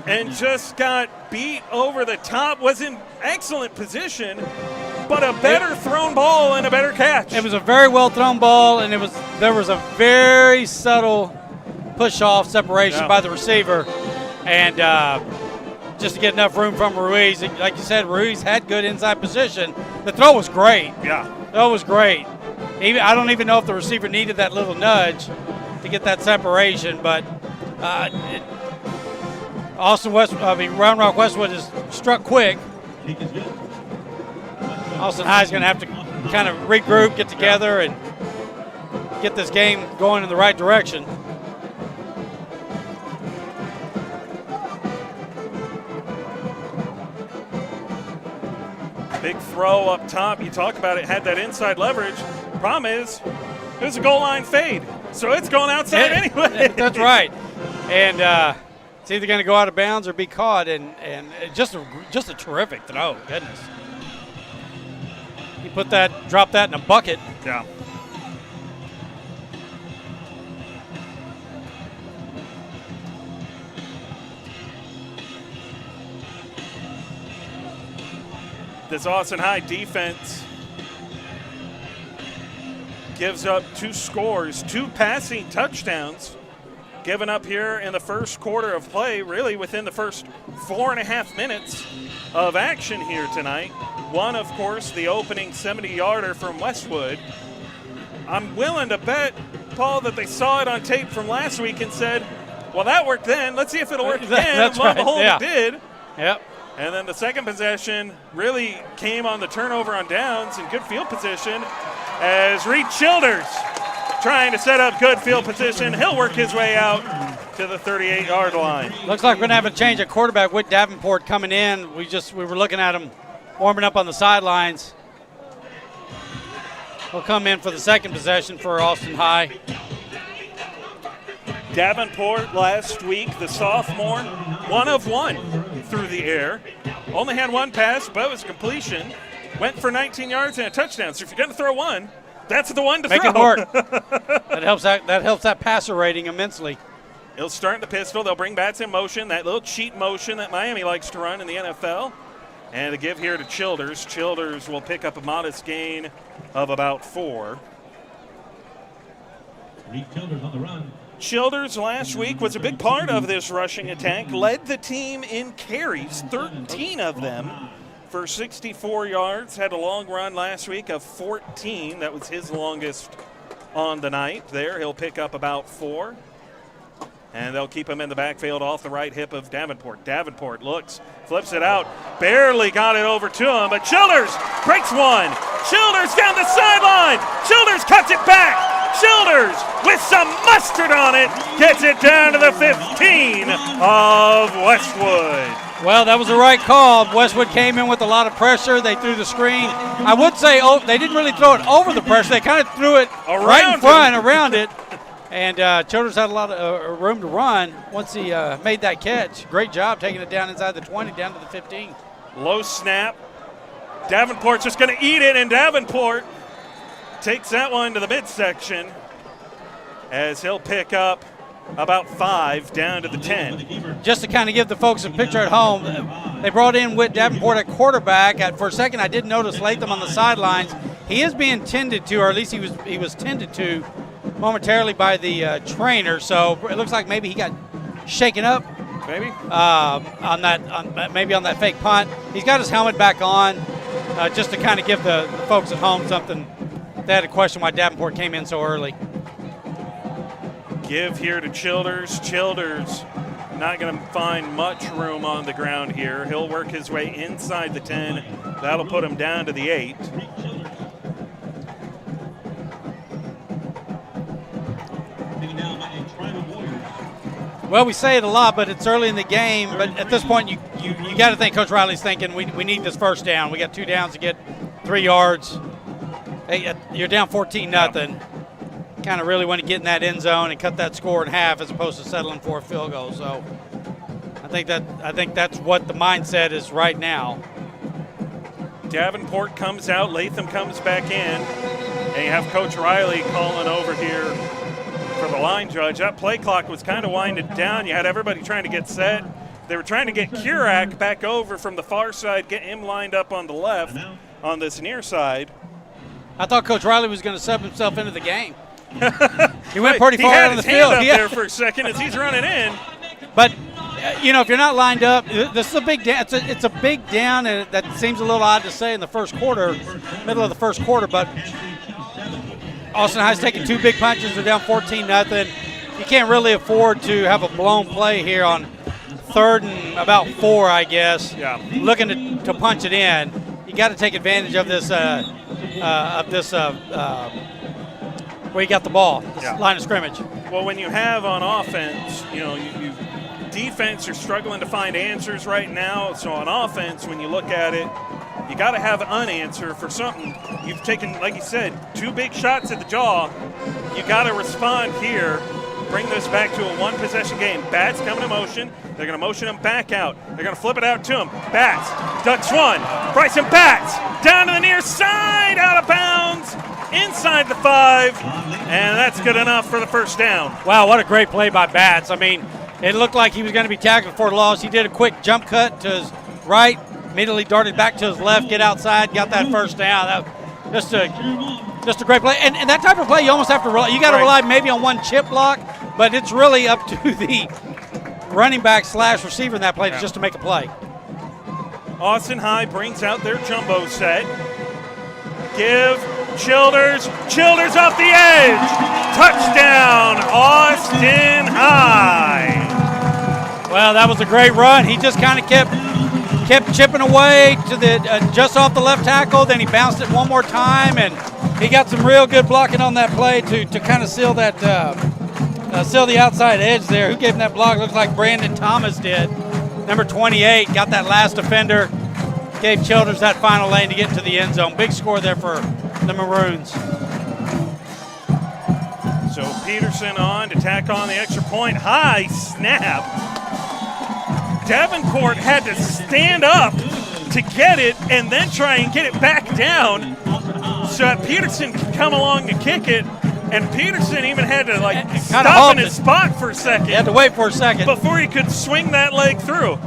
and just got beat over the top. Was in excellent position, but a better thrown ball and a better catch. It was a very well thrown ball, and there was a very subtle push-off separation by the receiver, and just to get enough room from Ruiz. Like you said, Ruiz had good inside position. The throw was great. Yeah. That was great. I don't even know if the receiver needed that little nudge to get that separation, but Round Rock Westwood is struck quick. Austin High is going to have to kind of regroup, get together, and get this game going in the right direction. Big throw up top. You talk about it, had that inside leverage. Problem is, it was a goal line fade, so it's going outside anyway. That's right. And it's either going to go out of bounds or be caught, and just a terrific throw. Goodness. He dropped that in a bucket. Yeah. This Austin High defense gives up 2 scores, 2 passing touchdowns given up here in the first quarter of play, really within the first 4.5 minutes of action here tonight. One, of course, the opening 70-yarder from Westwood. I'm willing to bet, Paul, that they saw it on tape from last week and said, well, that worked then. Let's see if it'll work again. That's right. It did. Yep. And then the second possession really came on the turnover on downs and good field position as Reed Childers trying to set up good field position. He'll work his way out to the 38-yard line. Looks like we're going to have a change of quarterback with Davenport coming in. We were looking at him warming up on the sidelines. He'll come in for the second possession for Austin High. Davenport last week, the sophomore, 1 of 1 through the air. Only had one pass, but it was completion. Went for 19 yards and a touchdown. So if you're going to throw one, that's the one to Make throw. it work. That helps that passer rating immensely. He'll start in the pistol. They'll bring bats in motion, that little cheat motion that Miami likes to run in the NFL. And a give here to Childers. Childers will pick up a modest gain of about 4. Reed Childers on the run. Childers last week was a big part of this rushing attack, led the team in carries, 13 of them for 64 yards, had a long run last week of 14. That was his longest on the night there. He'll pick up about 4. And they'll keep him in the backfield off the right hip of Davenport. Davenport looks, flips it out, barely got it over to him, but Childers breaks one. Childers down the sideline. Childers cuts it back. Childers with some mustard on it gets it down to the 15 of Westwood. Well, that was the right call. Westwood came in with a lot of pressure. They threw the screen. I would say they didn't really throw it over the pressure. They kind of threw it right in front, around it. And Childers had a lot of room to run once he made that catch. Great job taking it down inside the 20, down to the 15. Low snap. Davenport's just going to eat it, and Davenport takes that one to the midsection as he'll pick up about 5 down to the 10. Just to kind of give the folks a picture at home, they brought in Whit Davenport at quarterback. For a second, I did notice Latham on the sidelines. He is being tended to, or at least he was tended to momentarily by the trainer. So it looks like maybe he got shaken up. Maybe on that fake punt. He's got his helmet back on, just to kind of give the folks at home something. They had a question why Davenport came in so early. Give here to Childers. Childers not going to find much room on the ground here. He'll work his way inside the 10. That'll put him down to the 8. Well, we say it a lot, but it's early in the game. But at this point, you got to think Coach Riley's thinking we need this first down. We got 2 downs to get 3 yards. Hey, you're down 14-0. Kind of really want to get in that end zone and cut that score in half as opposed to settling for a field goal. So I think that's what the mindset is right now. Davenport comes out, Latham comes back in, and you have Coach Riley calling over here for the line judge. That play clock was kind of winding down. You had everybody trying to get set. They were trying to get Kurak back over from the far side, get him lined up on the left on this near side. I thought Coach Riley was going to sub himself into the game. He went pretty far out on the field. He had his hand up there for a second as he's running in. But, if you're not lined up, this is a big down. It's a big down, and that seems a little odd to say in the first quarter, middle of the first quarter. But Austin High's taking 2 big punches. They're down 14-0. You can't really afford to have a blown play here on 3rd and about 4, I guess. Yeah. Looking to punch it in. You got to take advantage of this where you got the ball, line of scrimmage. Well, when you have on offense, you defense, you're struggling to find answers right now. So on offense, when you look at it, you got to have an answer for something. You've taken, like you said, 2 big shots at the jaw. You got to respond here. Bring this back to a 1-possession game. Bats coming to motion. They're going to motion him back out. They're going to flip it out to him. Bats ducks one. Bryson Bats down to the near side, out of bounds, inside the 5, and that's good enough for the first down. Wow, what a great play by Bats. I mean, it looked like he was going to be tackled for a loss. He did a quick jump cut to his right, immediately darted back to his left, get outside, got that first down. Just a great play. And that type of play, you almost have to rely. You got to rely maybe on one chip block, but it's really up to the running back / receiver in that play just to make a play. Austin High brings out their jumbo set. Give Childers off the edge. Touchdown, Austin High. Well, that was a great run. He just kind of kept chipping away to the just off the left tackle. Then he bounced it one more time, and He got some real good blocking on that play to kind of seal that seal the outside edge there. Who gave him that block? Looks like Brandon Thomas did. Number 28 got that last defender. Gave Childers that final lane to get into the end zone. Big score there for the Maroons. So Peterson on to tack on the extra point. High snap. Davenport had to stand up to get it and then try and get it back down so that Peterson could come along to kick it. And Peterson even had to stop in his spot for a second. He had to wait for a second before he could swing that leg through.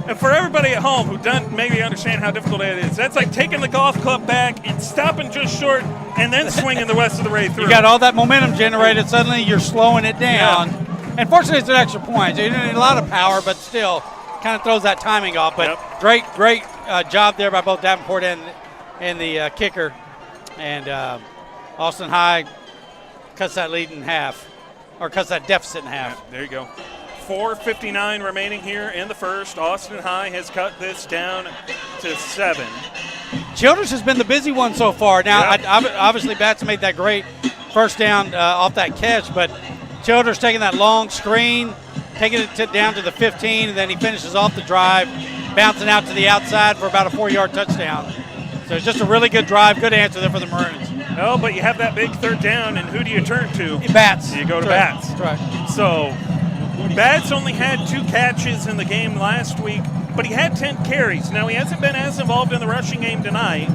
And for everybody at home who doesn't maybe understand how difficult it is, that's like taking the golf club back and stopping just short and then swinging the rest of the way through. You got all that momentum generated. Suddenly you're slowing it down. Yeah. And fortunately, it's an extra point. You don't need a lot of power, but still kind of throws that timing off. But great job there by both Davenport and the kicker. And Austin High cuts that lead in half, or cuts that deficit in half. Yeah, there you go. 4:59 remaining here in the first. Austin High has cut this down to 7. Childers has been the busy one so far. Now, obviously, Batts made that great first down off that catch, but Childers taking that long screen, taking it down to the 15, and then he finishes off the drive, bouncing out to the outside for about a 4-yard touchdown. So it's just a really good drive, good answer there for the Maroons. Oh, but you have that big third down, and who do you turn to? Batts. You go to Batts. That's right. So Batts only had 2 catches in the game last week, but he had 10 carries. Now, he hasn't been as involved in the rushing game tonight,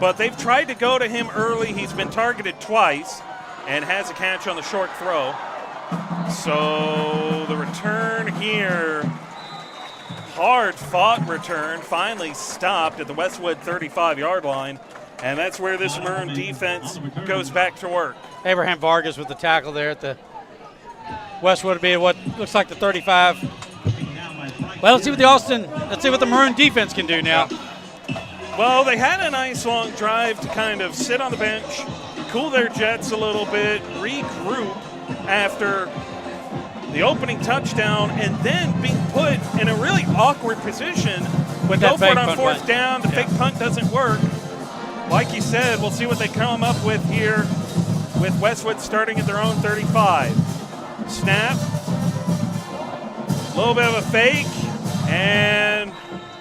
but they've tried to go to him early. He's been targeted twice and has a catch on the short throw. So the return here, hard-fought return, finally stopped at the Westwood 35-yard line, and that's where this Maroon defense goes back to work. Abraham Vargas with the tackle there at the Westwood would be what looks like the 35. Well, let's see what the Maroon defense can do now. Well, they had a nice long drive to kind of sit on the bench, cool their jets a little bit, regroup after the opening touchdown, and then being put in a really awkward position. Go for it on 4th down. The fake punt doesn't work. Like you said, we'll see what they come up with here with Westwood starting at their own 35. Snap. A little bit of a fake, and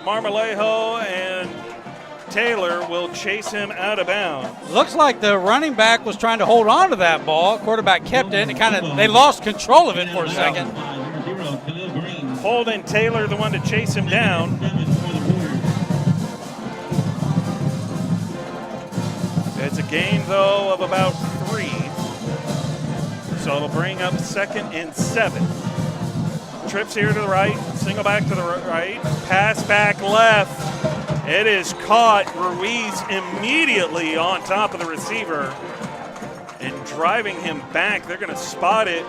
Marmolejo and Taylor will chase him out of bounds. Looks like the running back was trying to hold on to that ball. Quarterback kept it, and they lost control of it for a second. Holden Taylor, the one to chase him down. It's a gain, though, of about 3. So it'll bring up 2nd and 7. Trips here to the right, single back to the right, pass back left. It is caught. Ruiz immediately on top of the receiver and driving him back. They're going to spot it.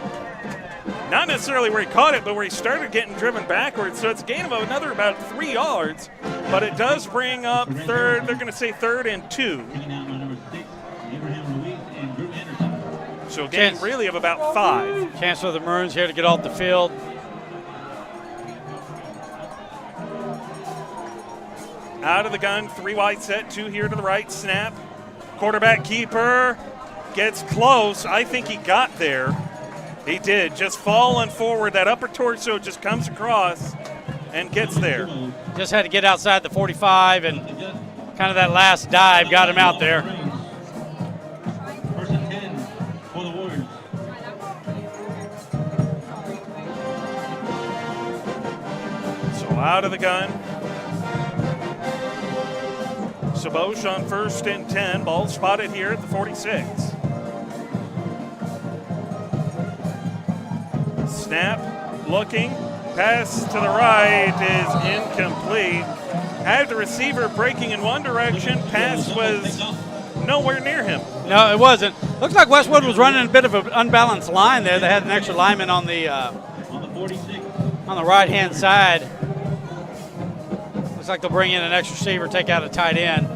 Not necessarily where he caught it, but where he started getting driven backwards. So it's a gain of another about 3 yards, but it does bring up 3rd. They're going to say 3rd and 2. So a gain really of about 5. Chance for the Maroons here to get off the field. Out of the gun, 3 wide set, 2 here to the right, snap. Quarterback keeper gets close. I think he got there. He did, just falling forward. That upper torso just comes across and gets there. Just had to get outside the 45, and kind of that last dive got him out there. First and 10 for the Warriors. So out of the gun. Sabosh on 1st and 10. Ball spotted here at the 46. Snap, looking, pass to the right is incomplete. Had the receiver breaking in one direction, pass was nowhere near him. No, it wasn't. Looks like Westwood was running a bit of an unbalanced line there. They had an extra lineman on the 46. on the right-hand side. Looks like they'll bring in an extra receiver, take out a tight end.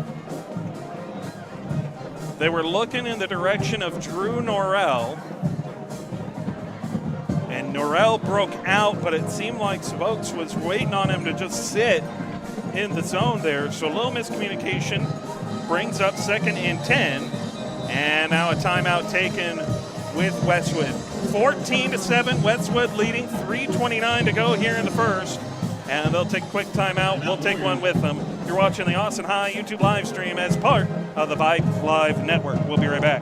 They were looking in the direction of Drew Norrell. And Norrell broke out, but it seemed like Spokes was waiting on him to just sit in the zone there. So a little miscommunication brings up 2nd and 10 And now a timeout taken with Westwood. 14-7, Westwood leading, 3:29 to go here in the first. And they'll take a quick timeout. We'll take one with them. You're watching the Austin High YouTube live stream as part of the Vibe Live Network. We'll be right back.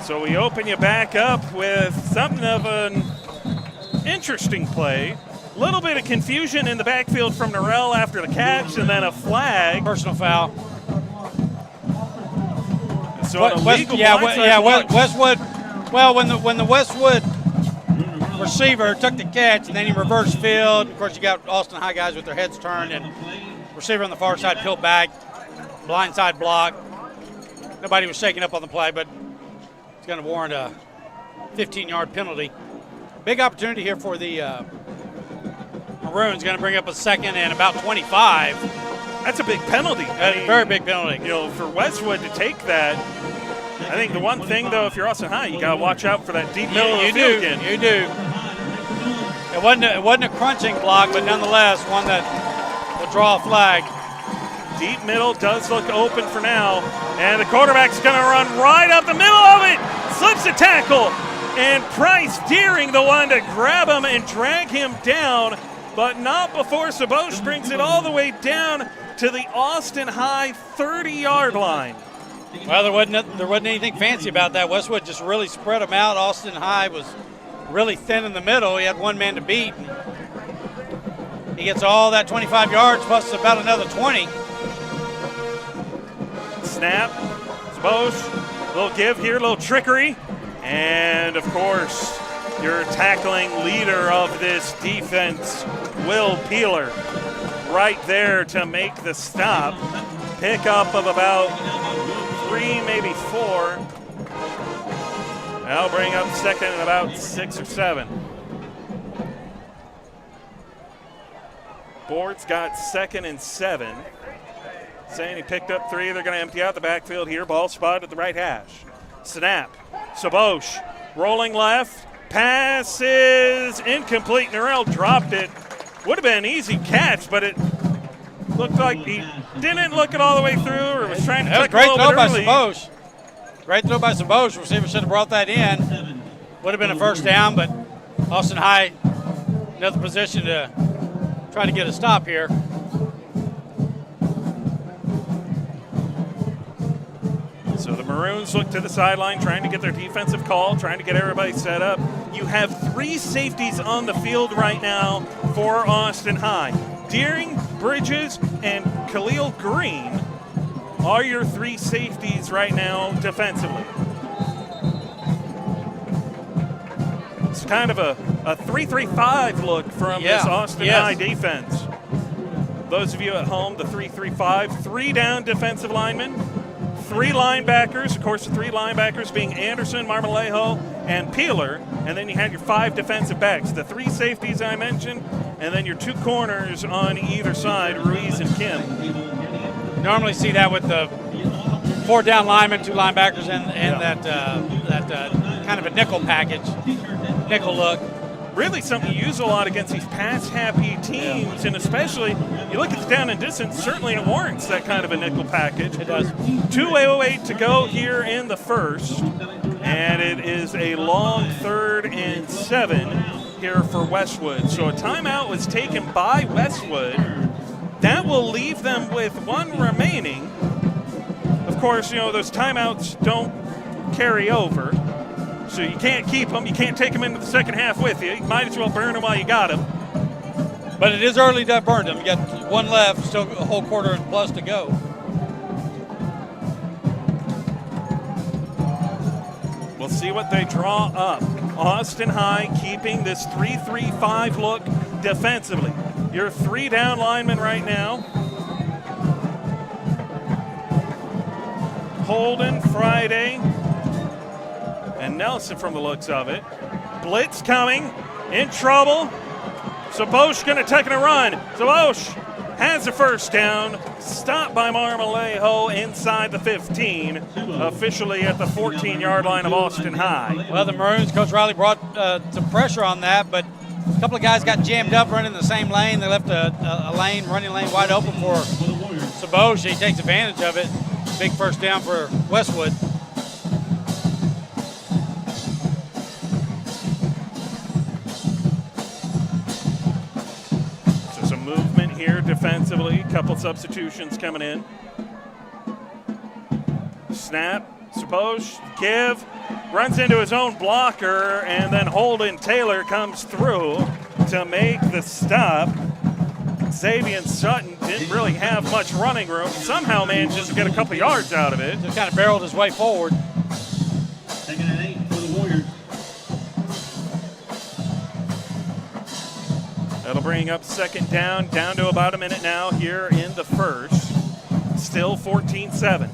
So we open you back up with something of an interesting play. A little bit of confusion in the backfield from Norrell after the catch, and then a flag. Personal foul. So Westwood. Well, when the Westwood receiver took the catch and then he reversed field, of course you got Austin High guys with their heads turned, and receiver on the far side peeled back, blindside block. Nobody was shaking up on the play, but it's going to warrant a 15-yard penalty. Big opportunity here for the Maroons. Going to bring up a second and about 25. That's a big penalty. That's a very big penalty. You know, for Westwood to take that, I think the one thing, though, if you're Austin High, you got to watch out for that deep middle of the field again. You do. It wasn't a crunching block, but nonetheless, one that will draw a flag. Deep middle does look open for now, and the quarterback's going to run right up the middle of it. Slips the tackle, and Price Deering the one to grab him and drag him down, but not before Sabosh brings it all the way down to the Austin High 30-yard line. Well, there wasn't anything fancy about that. Westwood just really spread them out. Austin High was really thin in the middle. He had one man to beat. He gets all that 25 yards plus about another 20. Snap, Sabosh, little give here, little trickery, and of course, your tackling leader of this defense, Will Peeler, right there to make the stop. Pickup of about 3, maybe 4. That'll bring up second and about 6 or 7. Board's got second and 7. Saying he picked up 3. They're going to empty out the backfield here. Ball spotted at the right hash. Snap. Sabosh rolling left. Pass is incomplete. Norrell dropped it. Would have been an easy catch, but it looked like he didn't look it all the way through or was trying to That was tuck a little bit early. Great throw by Sabosh. Great throw by Sabosh. Receiver should have brought that in. Would have been a first down, but Austin High, another position to try to get a stop here. So the Maroons look to the sideline, trying to get their defensive call, trying to get everybody set up. You have 3 safeties on the field right now for Austin High. Deering, Bridges, and Khalil Green are your 3 safeties right now defensively. It's kind of a 3-3-5 look from this Austin High defense. Those of you at home, the 3-3-5, 3 down defensive linemen. 3 linebackers, of course, the 3 linebackers being Anderson, Marmolejo, and Peeler. And then you had your 5 defensive backs, the 3 safeties I mentioned, and then your 2 corners on either side, Ruiz and Kim. Normally see that with the 4 down linemen, 2 linebackers, and that kind of a nickel package, nickel look. Really something you use a lot against these pass-happy teams, and especially, you look at the down and distance, certainly it warrants that kind of a nickel package. It does. 2:08 to go here in the first, and it is a long 3rd and 7 here for Westwood. So a timeout was taken by Westwood. That will leave them with 1 remaining. Of course, you know, those timeouts don't carry over. So you can't keep them. You can't take them into the second half with you. You might as well burn them while you got them. But it is early to burn them. You got one left, still a whole quarter plus to go. We'll see what they draw up. Austin High keeping this 3-3-5 look defensively. Your 3 down linemen right now. Holden, Friday, and Nelson from the looks of it. Blitz coming, in trouble. Sabosh going to take a run. Sabosh has a first down. Stopped by Marmolejo inside the 15, officially at the 14-yard line of Austin High. Well, the Maroons, Coach Riley brought some pressure on that, but a couple of guys got jammed up running the same lane. They left a running lane wide open for Sabosh. He takes advantage of it. Big first down for Westwood. So some movement here defensively. A couple substitutions coming in. Snap. Sabosh. Give. Runs into his own blocker, and then Holden Taylor comes through to make the stop. Xavier Sutton didn't really have much running room. Somehow manages to get a couple yards out of it. Just kind of barreled his way forward. Second and 8 for the Warriors. That'll bring up second down to about a minute now here in the first. Still 14-7.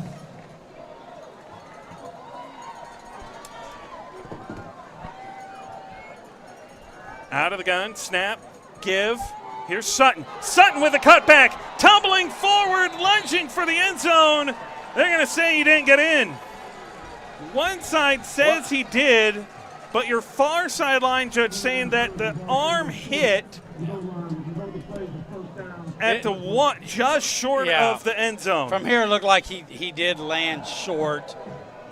Out of the gun, snap, give. Here's Sutton. Sutton with a cutback, tumbling forward, lunging for the end zone. They're going to say he didn't get in. One side says he did, but your far sideline judge saying that the arm hit at the one, just short of the end zone. From here, it looked like he did land short.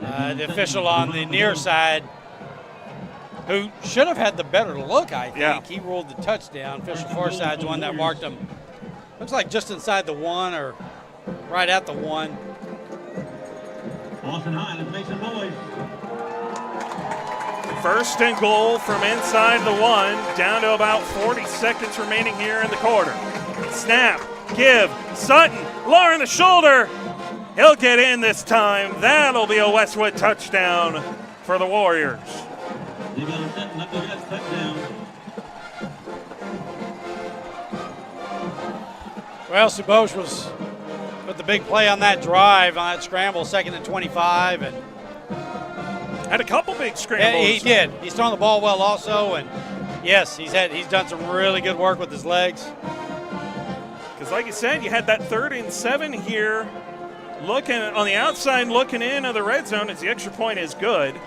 The official on the near side, who should have had the better look, I think. He ruled the touchdown. Official far side's one that marked him. Looks like just inside the 1 or right at the 1. Austin High, let's make some noise. First and goal from inside the 1, down to about 40 seconds remaining here in the quarter. Snap, give, Sutton, lowering the shoulder. He'll get in this time. That'll be a Westwood touchdown for the Warriors. They got him set, left the Jets, touchdown. Well, Sabosh was with the big play on that drive, on that scramble, 2nd and 25, and had a couple big scrambles. Yeah, he did. He's thrown the ball well also, and yes, he's done some really good work with his legs. Because like you said, you had that 3rd and 7 here, looking on the outside, looking in of the red zone as the extra point is good.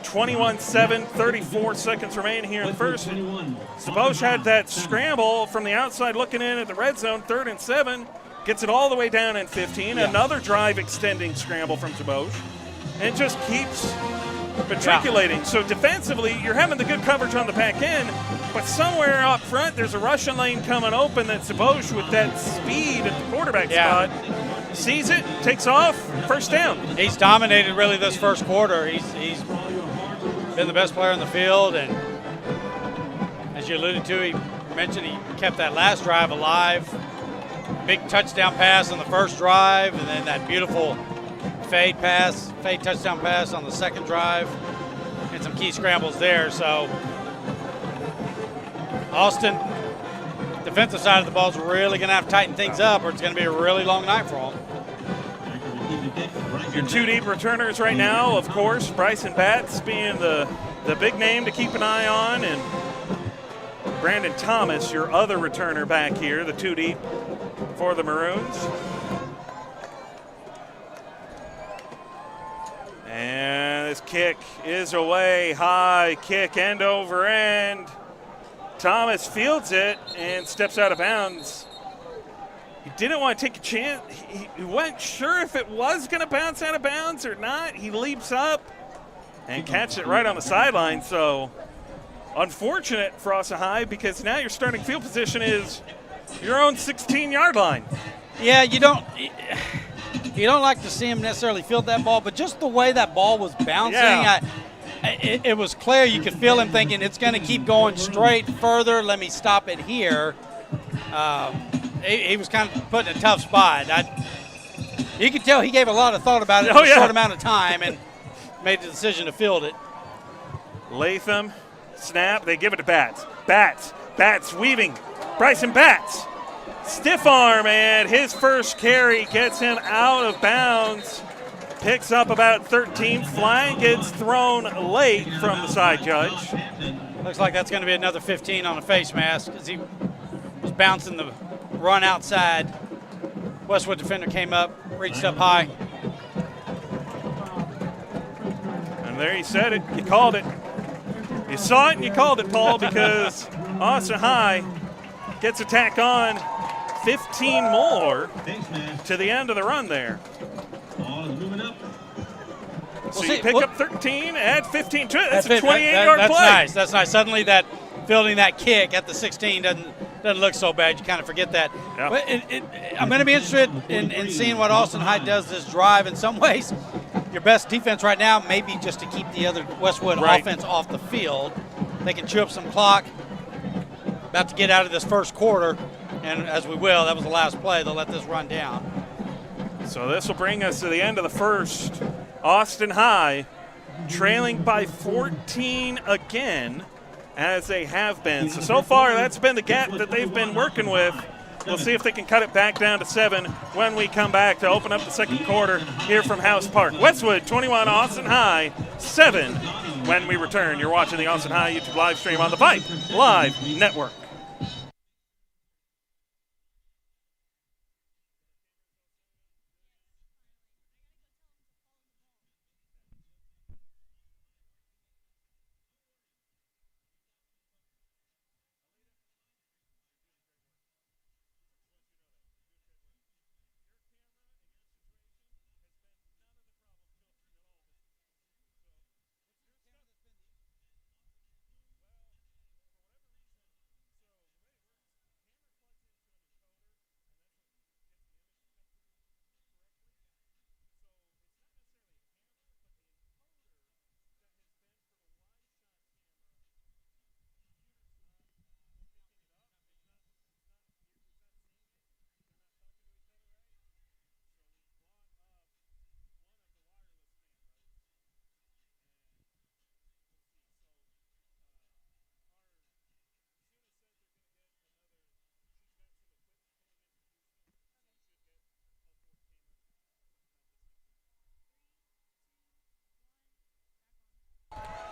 21-7, 34 seconds remaining here in the first. Sabosh had that scramble from the outside looking in at the red zone, 3rd and 7, gets it all the way down in 15. Yeah. Another drive extending scramble from Sabosh. And it just keeps matriculating. Yeah. So defensively, you're having the good coverage on the back end, but somewhere up front, there's a Russian lane coming open that Sabosh with that speed at the quarterback spot sees it, takes off, first down. He's dominated really this first quarter. He's been the best player on the field, and as you alluded to, he mentioned he kept that last drive alive. Big touchdown pass on the first drive, and then that beautiful fade touchdown pass on the second drive, and some key scrambles there. So Austin, defensive side of the ball is really going to have to tighten things up, or it's going to be a really long night for them. Your 2 deep returners right now, of course, Bryson Batts being the big name to keep an eye on, and Brandon Thomas, your other returner back here, the 2 deep for the Maroons. And this kick is away, high kick, end over end. Thomas fields it and steps out of bounds. He didn't want to take a chance. He wasn't sure if it was going to bounce out of bounds or not. He leaps up and catches it right on the sideline. So unfortunate for Austin High, because now your starting field position is your own 16-yard line. Yeah, you don't. You don't like to see him necessarily field that ball, but just the way that ball was bouncing, it was clear. You could feel him thinking it's going to keep going straight further. Let me stop it here. He was kind of put in a tough spot. You could tell he gave a lot of thought about it in a short amount of time and made the decision to field it. Latham, snap, they give it to Batts. Batts weaving. Bryson Batts. Stiff arm, and his first carry gets him out of bounds. Picks up about 13. Flag gets thrown late from the side judge. Looks like that's going to be another 15 on a face mask as he was bouncing the run outside. Westwood defender came up, reached up high. And there you said it. You called it. You saw it and you called it, Paul, because Austin High gets a tack on 15 more to the end of the run there. Ball is moving up. So you pick up 13, add 15 to it. That's a 28-yard play. Nice. That's nice. Suddenly that fielding that kick at the 16 doesn't look so bad. You kind of forget that. Yeah. But I'm going to be interested in seeing what Austin High does this drive. In some ways, your best defense right now may be just to keep the other Westwood offense off the field. They can chew up some clock. About to get out of this first quarter, and as we will, that was the last play. They'll let this run down. So this will bring us to the end of the first. Austin High trailing by 14 again, as they have been. So far, that's been the gap that they've been working with. We'll see if they can cut it back down to 7 when we come back to open up the second quarter here from House Park. Westwood 21, Austin High 7 when we return. You're watching the Austin High YouTube live stream on the Pipe Live Network.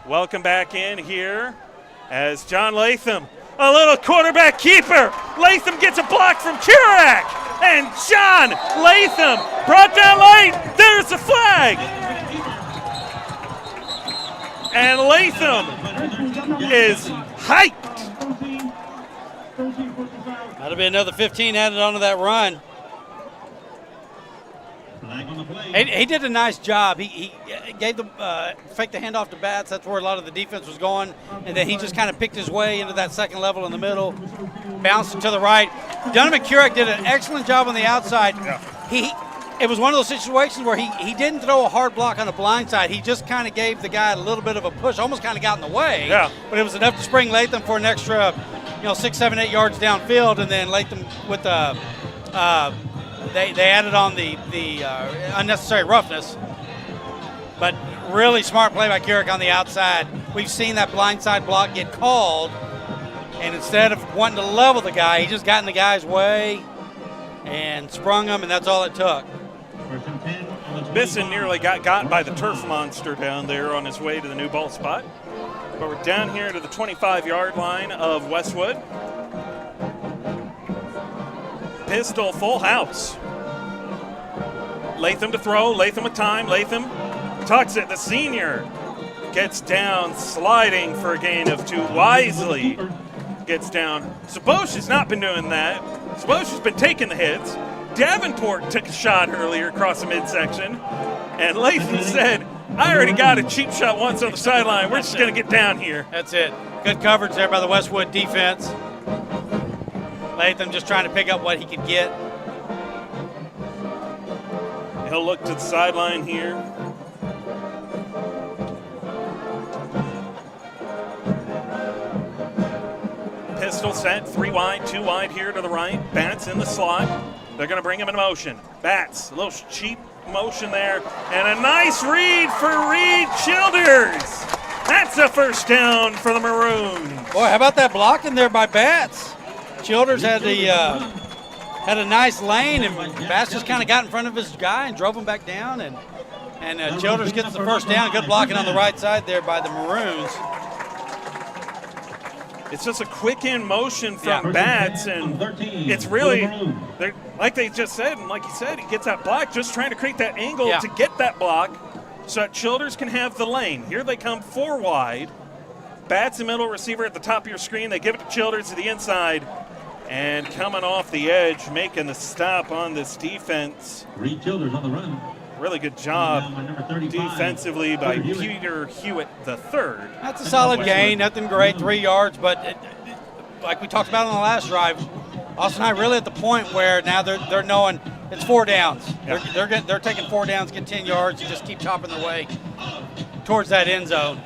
Welcome back in here as John Latham, a little quarterback keeper. Latham gets a block from Chirac, and John Latham brought down late. There's the flag. And Latham is hyped. That'll be another 15 added onto that run. He did a nice job. He gave the faked the handoff to Batts. That's where a lot of the defense was going, and then he just kind of picked his way into that second level in the middle, bounced it to the right. Donovan Kurek did an excellent job on the outside. Yeah. It was one of those situations where he didn't throw a hard block on the blind side. He just kind of gave the guy a little bit of a push, almost kind of got in the way. Yeah. But it was enough to spring Latham for an extra, 6, 7, 8 yards downfield, and then Latham with the They added on the unnecessary roughness, but really smart play by Kurek on the outside. We've seen that blindside block get called, and instead of wanting to level the guy, he just got in the guy's way and sprung him, and that's all it took. Bisson nearly got by the turf monster down there on his way to the new ball spot. But we're down here to the 25-yard line of Westwood. Pistol full house. Latham to throw. Latham with time. Latham tucks it. The senior gets down, sliding for a gain of 2. Wisely gets down. Sabosh has not been doing that. Sabosh has been taking the hits. Davenport took a shot earlier across the midsection. And Latham said, I already got a cheap shot once on the sideline. We're just going to get down here. That's it. Good coverage there by the Westwood defense. Latham just trying to pick up what he could get. He'll look to the sideline here. Pistol set, 3 wide, 2 wide here to the right. Bats in the slot. They're going to bring him in motion. Bats, a little cheap motion there. And a nice read for Reed Childers. That's a first down for the Maroons. Boy, how about that blocking there by Bats? Childers had a nice lane, and Bats just kind of got in front of his guy and drove him back down. And Childers gets the first down. Good blocking on the right side there by the Maroons. It's just a quick in motion from Bats, and it's really, like they just said, and like you said, he gets that block, just trying to create that angle to get that block so that Childers can have the lane. Here they come 4 wide. Bats the middle, receiver at the top of your screen. They give it to Childers to the inside, and coming off the edge, making the stop on this defense. Reed Childers on the run. Really good job defensively by Peter Hewitt III. That's a solid gain, nothing great, 3 yards, but like we talked about on the last drive, Austin High really at the point where now they're knowing it's 4 downs. Yeah. They're taking 4 downs, get 10 yards, and just keep chopping their way towards that end zone.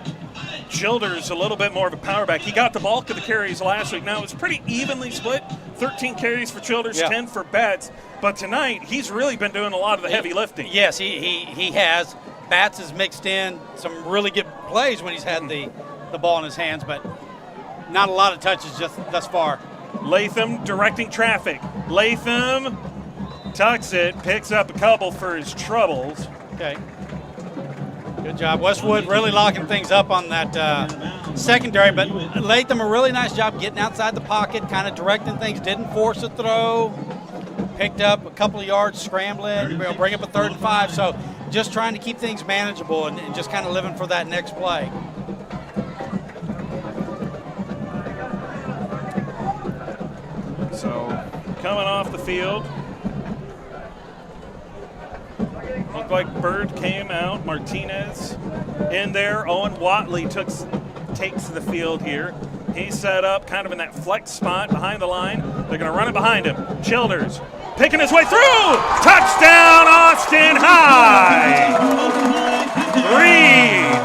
Childers a little bit more of a power back. He got the bulk of the carries last week. Now it was pretty evenly split. 13 carries for Childers, 10 for Bats. But tonight he's really been doing a lot of the heavy lifting. Yes, he has. Bats has mixed in some really good plays when he's had the ball in his hands, but not a lot of touches just thus far. Latham directing traffic. Latham tucks it, picks up a couple for his troubles. Okay. Good job. Westwood really locking things up on that secondary, but Latham a really nice job getting outside the pocket, kind of directing things, didn't force a throw, picked up a couple of yards scrambling, bring up a 3rd and 5. So just trying to keep things manageable and just kind of living for that next play. So coming off the field, looked like Bird came out, Martinez in there. Owen Watley takes the field here. He's set up kind of in that flex spot behind the line. They're going to run it behind him. Childers picking his way through. Touchdown, Austin High. Reed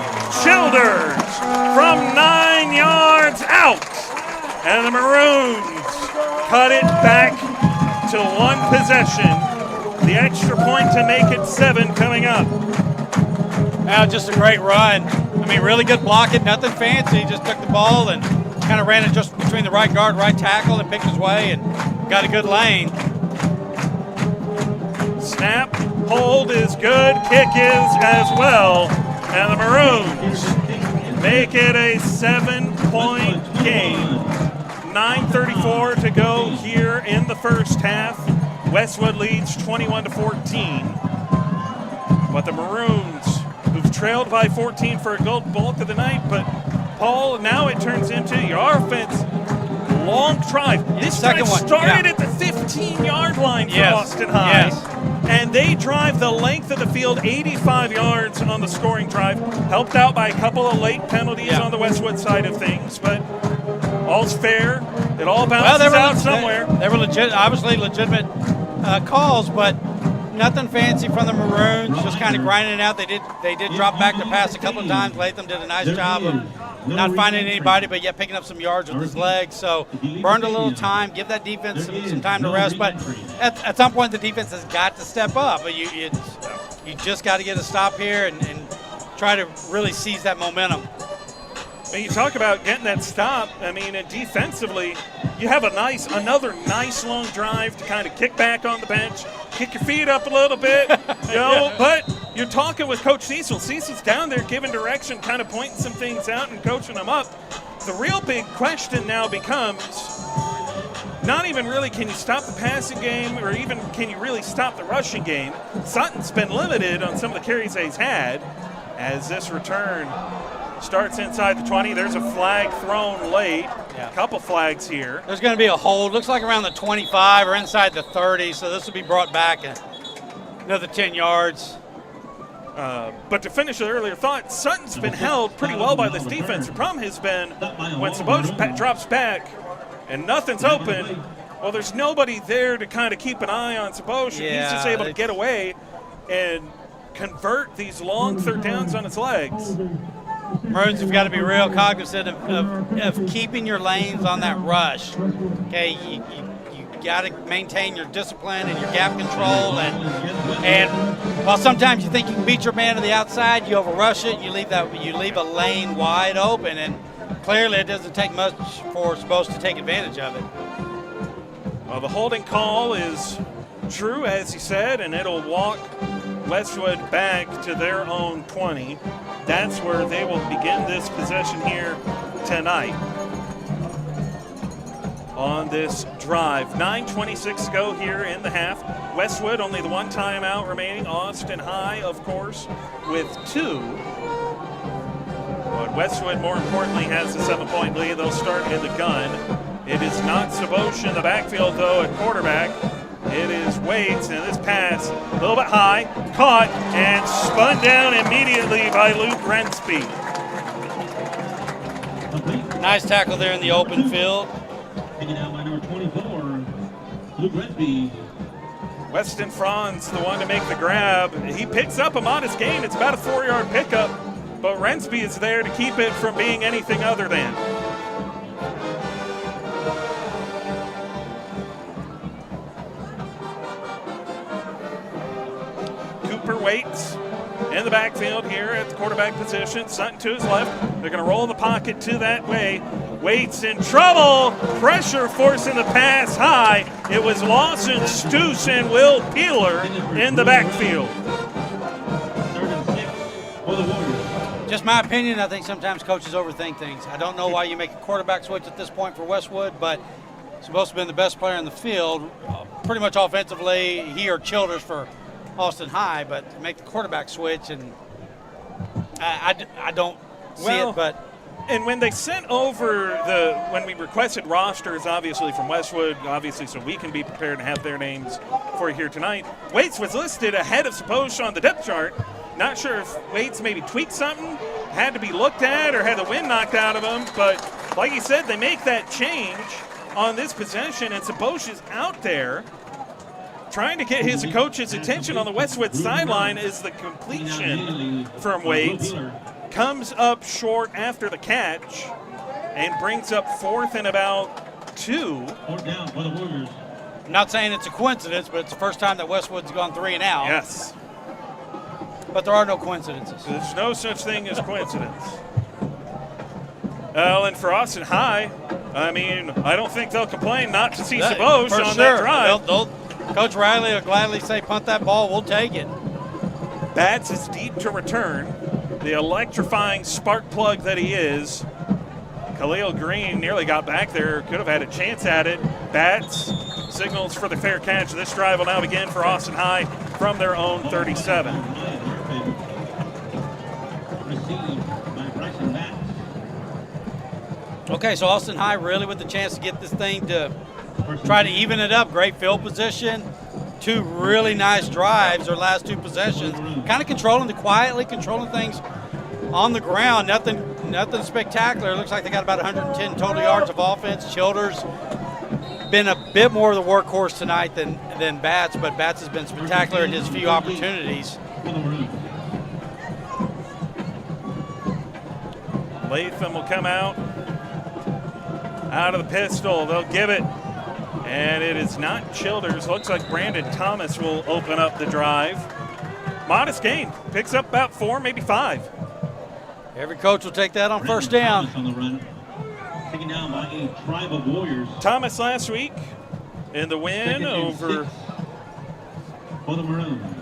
Childers from 9 yards out. And the Maroons cut it back to 1 possession. The extra point to make it 7 coming up. Wow, just a great run. I mean, really good blocking, nothing fancy. He just took the ball and kind of ran it just between the right guard, right tackle, and picked his way and got a good lane. Snap, hold is good, kick is as well. And the Maroons make it a 7-point game. 9:34 to go here in the first half. Westwood leads 21-14. But the Maroons, who've trailed by 14 for a good bulk of the night, but Paul, now it turns into your offense. Long drive. This drive started at the 15-yard line for Austin High. Yes. And they drive the length of the field, 85 yards on the scoring drive. Helped out by a couple of late penalties on the Westwood side of things, but all's fair. It all bounces out somewhere. They were obviously legitimate calls, but nothing fancy from the Maroons. Just kind of grinding it out. They did drop back to pass a couple of times. Latham did a nice job of not finding anybody, but yet picking up some yards with his legs. So burned a little time. Give that defense some time to rest. But at some point, the defense has got to step up. But you just got to get a stop here and try to really seize that momentum. And you talk about getting that stop. I mean, and defensively, you have another nice long drive to kind of kick back on the bench, kick your feet up a little bit, But you're talking with Coach Cecil. Cecil's down there giving direction, kind of pointing some things out and coaching them up. The real big question now becomes not even really can you stop the passing game or even can you really stop the rushing game. Sutton's been limited on some of the carries that he's had as this return starts inside the 20. There's a flag thrown late. A couple flags here. There's going to be a hold. Looks like around the 25 or inside the 30. So this will be brought back another 10 yards. But to finish the earlier thought, Sutton's been held pretty well by this defense. The problem has been when Sabotage drops back and nothing's open, well, there's nobody there to kind of keep an eye on Sabotage. He's just able to get away. and convert these long third downs on its legs. Maroons have got to be real cognizant of keeping your lanes on that rush. Okay, you got to maintain your discipline and your gap control, and while sometimes you think you can beat your man to the outside, you overrush it, you leave a lane wide open, and clearly it doesn't take much for supposed to take advantage of it. Well, the holding call is true, as he said, and it'll walk Westwood back to their own 20. That's where they will begin this possession here tonight on this drive. 9:26 to go here in the half. Westwood only the one timeout remaining. Austin High, of course, with 2. But Westwood, more importantly, has the 7-point lead. They'll start in the gun. It is not Sabosh in the backfield, though, at quarterback. It is Waits, and this pass a little bit high, caught, and spun down immediately by Luke Rensby. Nice tackle there in the open field. Taken out by number 24, Luke Rensby. Weston Franz, the one to make the grab. He picks up a modest gain. It's about a 4-yard pickup, but Rensby is there to keep it from being anything other than. Waits in the backfield here at the quarterback position. Sutton to his left. They're going to roll the pocket to that way. Waits in trouble. Pressure forcing the pass high. It was Lawson Stoos and Will Peeler in the backfield. 3rd and 6 for the Warriors. Just my opinion, I think sometimes coaches overthink things. I don't know why you make a quarterback switch at this point for Westwood, but he's supposed to have been the best player in the field. Pretty much offensively, he or Childers for Austin High, but to make the quarterback switch, and I don't see it, but. And when they sent over when we requested rosters, obviously from Westwood, obviously so we can be prepared to have their names for here tonight, Waits was listed ahead of Sabosh on the depth chart. Not sure if Waits maybe tweaked something, had to be looked at, or had the wind knocked out of him, but like he said, they make that change on this possession, and Sabosh is out there trying to get his coach's attention on the Westwood sideline. Is the completion from Waits. Comes up short after the catch and brings up 4th and about 2. 4th down for the Warriors. I'm not saying it's a coincidence, but it's the first time that Westwood's gone 3 and out. Yes. But there are no coincidences. There's no such thing as coincidence. Well, and for Austin High, I mean, I don't think they'll complain not to see Sabosh on that drive. Coach Riley will gladly say, punt that ball, we'll take it. Batts is deep to return. The electrifying spark plug that he is. Khalil Green nearly got back there, could have had a chance at it. Batts signals for the fair catch. This drive will now begin for Austin High from their own 37. Okay, so Austin High really with the chance to get this thing to try to even it up. Great field position. 2 really nice drives, their last 2 possessions. Kind of quietly controlling things on the ground. Nothing spectacular. It looks like they got about 110 total yards of offense. Childers been a bit more of the workhorse tonight than Batts, but Batts has been spectacular in his few opportunities. Latham will come out of the pistol. They'll give it. And it is not Childers. Looks like Brandon Thomas will open up the drive. Modest gain. Picks up about 4, maybe 5. Every coach will take that on first down. On the run. Taken down by a tribe of Warriors. Thomas last week in the win over for the Maroons.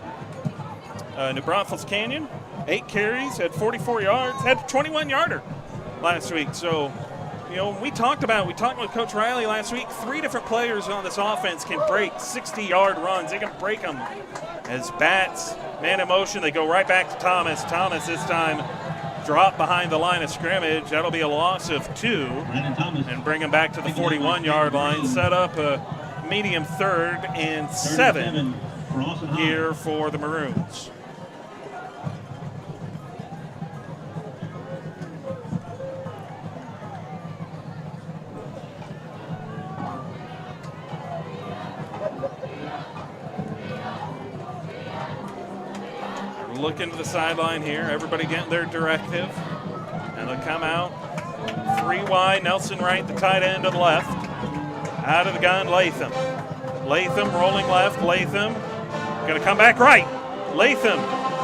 New Braunfels Canyon. 8 carries, had 44 yards, had a 21-yarder last week. So, you know, when we talked with Coach Riley last week, 3 different players on this offense can break 60-yard runs. They can break them. As Batts, man in motion, they go right back to Thomas. Thomas this time dropped behind the line of scrimmage. That'll be a loss of 2 and bring him back to the 41-yard line. Set up a medium 3rd and 7 here for the Maroons. looking to the sideline here. Everybody getting their directive. And they'll come out. 3 wide. Nelson Wright, the tight end to the left. Out of the gun, Latham. Latham rolling left. Latham going to come back right. Latham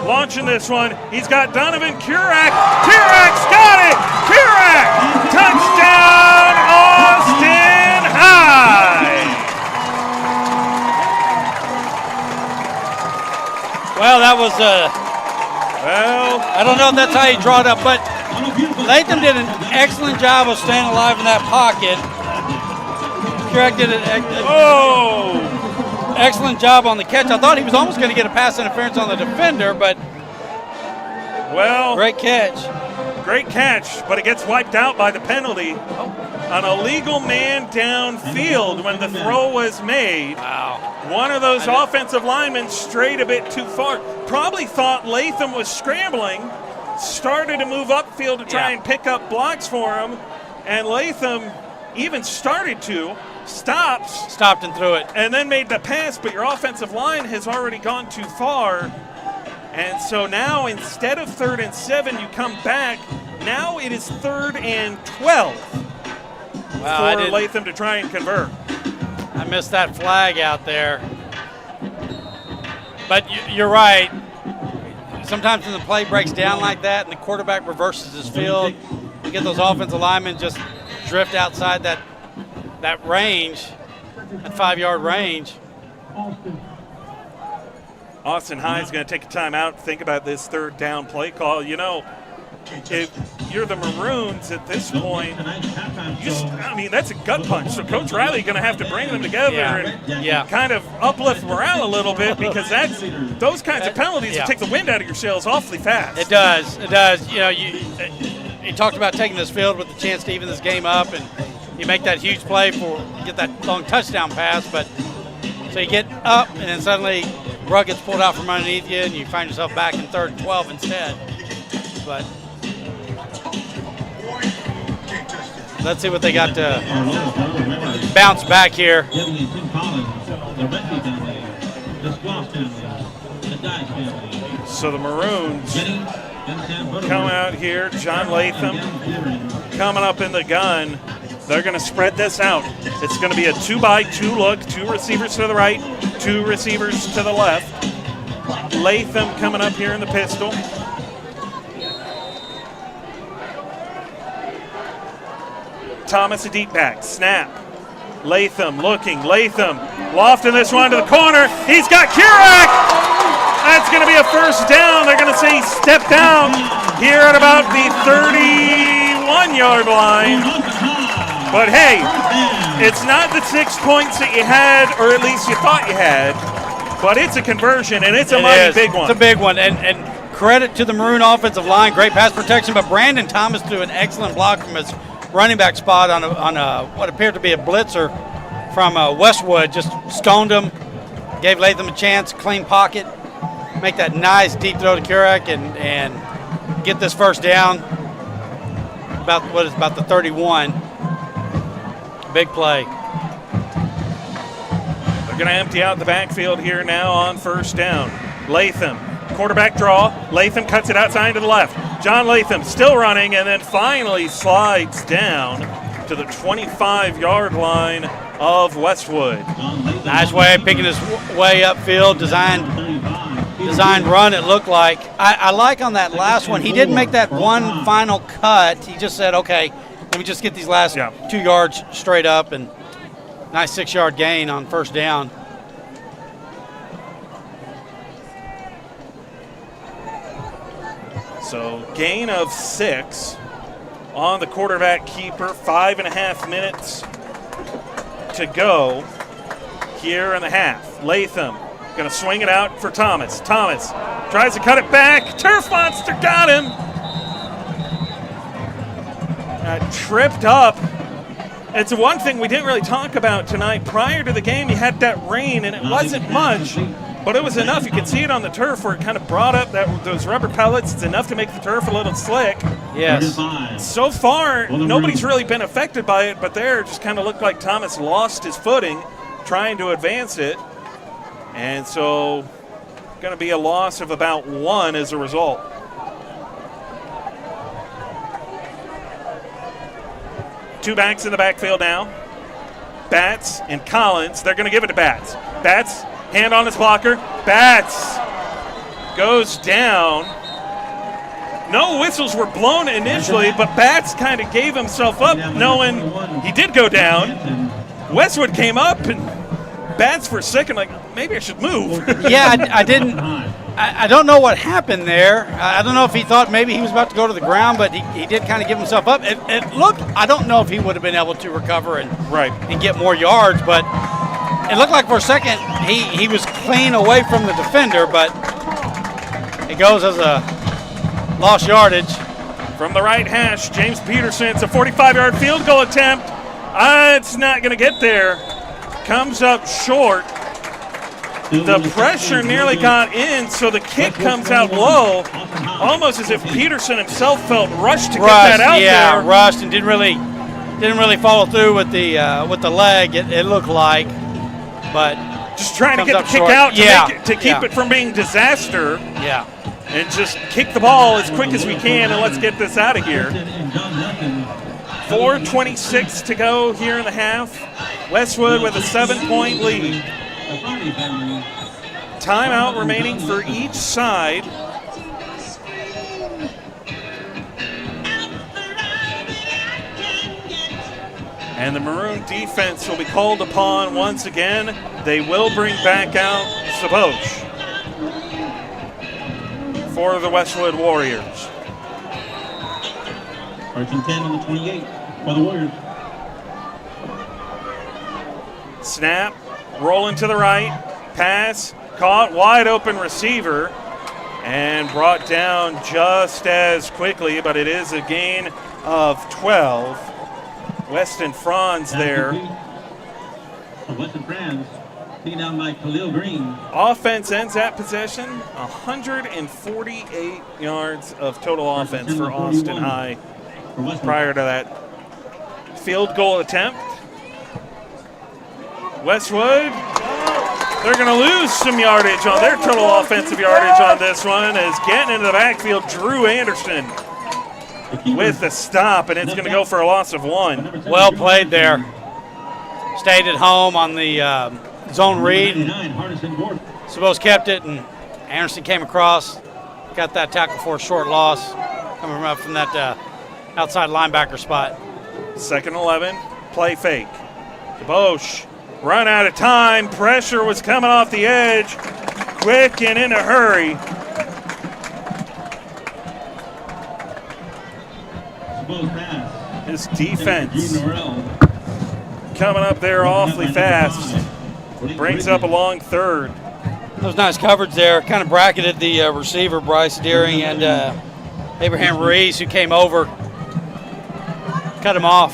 launching this one. He's got Donovan Kurak. Kurak's got it. Kurak! Touchdown, Austin High! Well, that was I don't know if that's how you draw it up, but Latham did an excellent job of staying alive in that pocket. Kurak did an excellent job on the catch. I thought he was almost going to get a pass interference on the defender, but great catch. Great catch, but it gets wiped out by the penalty. An illegal man downfield when the throw was made. Wow. One of those offensive linemen strayed a bit too far. Probably thought Latham was scrambling, started to move upfield to try and pick up blocks for him, and Latham even started to, stopped and threw it, and then made the pass, but your offensive line has already gone too far. And so now instead of 3rd and 7, you come back. Now it is 3rd and 12 for Latham to try and convert. I missed that flag out there. But you're right. Sometimes when the play breaks down like that and the quarterback reverses his field, you get those offensive linemen just drift outside that range, that 5-yard range. Austin High is going to take a timeout, think about this 3rd down play call. You know, if you're the Maroons at this point, that's a gut punch. So Coach Riley going to have to bring them together and kind of uplift morale a little bit, because those kinds of penalties will take the wind out of your sails awfully fast. It does. You know, you talked about taking this field with the chance to even this game up, and you make that huge play get that long touchdown pass, but so you get up and then suddenly rug gets pulled out from underneath you and you find yourself back in 3rd and 12 instead. But let's see what they got to bounce back here. So the Maroons come out here. John Latham coming up in the gun. They're going to spread this out. It's going to be a 2-by-2 look. 2 receivers to the right, 2 receivers to the left. Latham coming up here in the pistol. Thomas a deep back. Snap. Latham looking. Latham lofting this one to the corner. He's got Kurak. That's going to be a 1st down. They're going to say he stepped down here at about the 31-yard line. But hey, it's not the 6 points that you had, or at least you thought you had, but it's a conversion, and it's a mighty big one. It's a big one, and credit to the Maroon offensive line, great pass protection, but Brandon Thomas threw an excellent block from his running back spot on what appeared to be a blitzer from Westwood. Just stoned him, gave Latham a chance, clean pocket, make that nice deep throw to Kurak and get this 1st down about the 31. Big play. They're going to empty out the backfield here now on 1st down. Latham, quarterback draw. Latham cuts it outside to the left. John Latham still running, and then finally slides down to the 25-yard line of Westwood. Nice way of picking his way upfield, designed run it looked like. I like on that last one, he didn't make that one final cut. He just said, okay, let me just get these last 2 yards straight up, and nice 6-yard gain on 1st down. So gain of 6 on the quarterback keeper. 5.5 minutes to go here in the half. Latham going to swing it out for Thomas. Thomas tries to cut it back. Turf Monster got him. Tripped up. It's one thing we didn't really talk about tonight. Prior to the game, you had that rain, and it wasn't much, but it was enough. You could see it on the turf where it kind of brought up those rubber pellets. It's enough to make the turf a little slick. Yes. So far, nobody's really been affected by it, but there it just kind of looked like Thomas lost his footing trying to advance it. And so Going to be a loss of about 1 as a result. Two backs in the backfield now. Batts and Collins. They're going to give it to Batts. Batts, hand on his blocker. Batts goes down. No whistles were blown initially, but Batts kind of gave himself up knowing he did go down. Westwood came up, and Batts for a second, like, maybe I should move. Yeah, I didn't. I don't know what happened there. I don't know if he thought maybe he was about to go to the ground, but he did kind of give himself up. It looked, I don't know if he would have been able to recover and get more yards, but it looked like for a second he was clean away from the defender, but it goes as a lost yardage. From the right hash, James Peterson, it's a 45-yard field goal attempt. It's not going to get there. Comes up short. The pressure nearly got in, so the kick comes out low, almost as if Peterson himself felt rushed to get that out there. Yeah, rushed and didn't really follow through with the leg. It looked like, but just trying to get the kick short. out to keep it from being disaster. Yeah, and just kick the ball as quick as we can, and let's get this out of here. 4:26 to go here in the half. Westwood with a 7-point lead. Timeout remaining for each side. And the Maroon defense will be called upon once again. They will bring back out Saboche for the Westwood Warriors. First and 10 on the 28 for the Warriors. Snap, rolling to the right, pass, caught, wide open receiver, and brought down just as quickly, but it is a gain of 12. Weston Franz there. Weston Franz, taken down by Khalil Green. Offense ends that possession, 148 yards of total offense for Austin High prior to that field goal attempt. Westwood, they're going to lose some yardage on their total offensive yardage on this one, as getting into the backfield, Drew Anderson with the stop, and it's going to go for a loss of 1. Well played there. Stayed at home on the zone read. Suppose kept it, and Anderson came across, got that tackle for a short loss, coming up from that outside linebacker spot. 2nd and 11, play fake. DeBosch, run out of time. Pressure was coming off the edge, quick and in a hurry. His defense coming up there awfully fast. Brings up a long third. That was nice coverage there. Kind of bracketed the receiver, Bryce Deering, and Abraham Ruiz, who came over. Cut him off.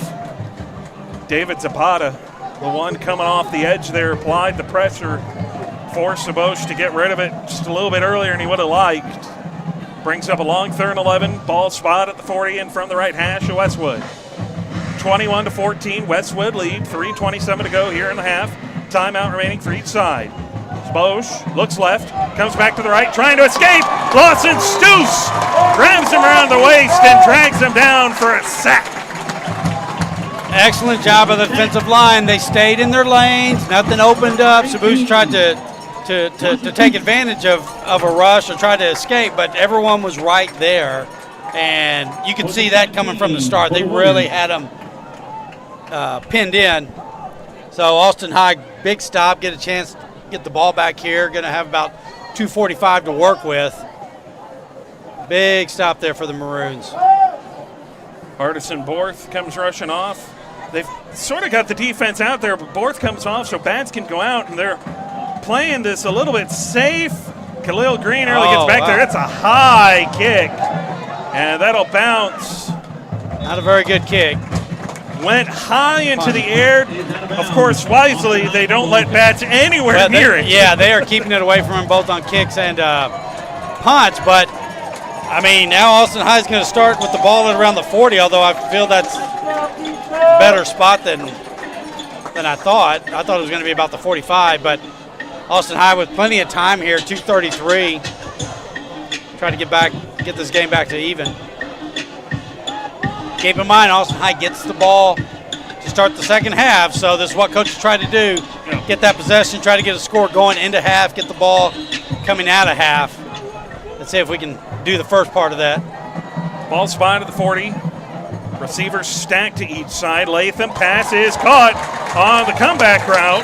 David Zapata, the one coming off the edge there, applied the pressure, forced Saboche to get rid of it just a little bit earlier than he would have liked. Brings up a long 3rd and 11, ball spot at the 40 and from the right hash of Westwood. 21-14, Westwood lead, 3:27 to go here in the half. Timeout remaining for each side. Saboche looks left, comes back to the right, trying to escape. Lawson Stoos grabs him around the waist and drags him down for a sack. Excellent job of the defensive line. They stayed in their lanes. Nothing opened up. Saboche tried to take advantage of a rush or try to escape, but everyone was right there. And you can see that coming from the start. They really had them pinned in. So Austin High, big stop, get a chance to get the ball back here. Going to have about 2:45 to work with. Big stop there for the Maroons. Hardison Borth comes rushing off. They've sort of got the defense out there, but Borth comes off so Batts can go out, and they're playing this a little bit safe. Khalil Green early gets back there. It's a high kick, and that'll bounce. Not a very good kick. Went high into the air. Of course, wisely, they don't let Batts anywhere near it. Yeah, they are keeping it away from him both on kicks and punts, but I mean, now Austin High is going to start with the ball at around the 40, although I feel that's a better spot than I thought. I thought it was going to be about the 45, but Austin High with plenty of time here, 2:33. Try to get this game back to even. Keep in mind, Austin High gets the ball to start the second half, so this is what coaches try to do. Yeah. Get that possession, try to get a score going into half, get the ball coming out of half. Let's see if we can do the first part of that. Ball spot at the 40. Receivers stacked to each side. Latham pass is caught on the comeback route.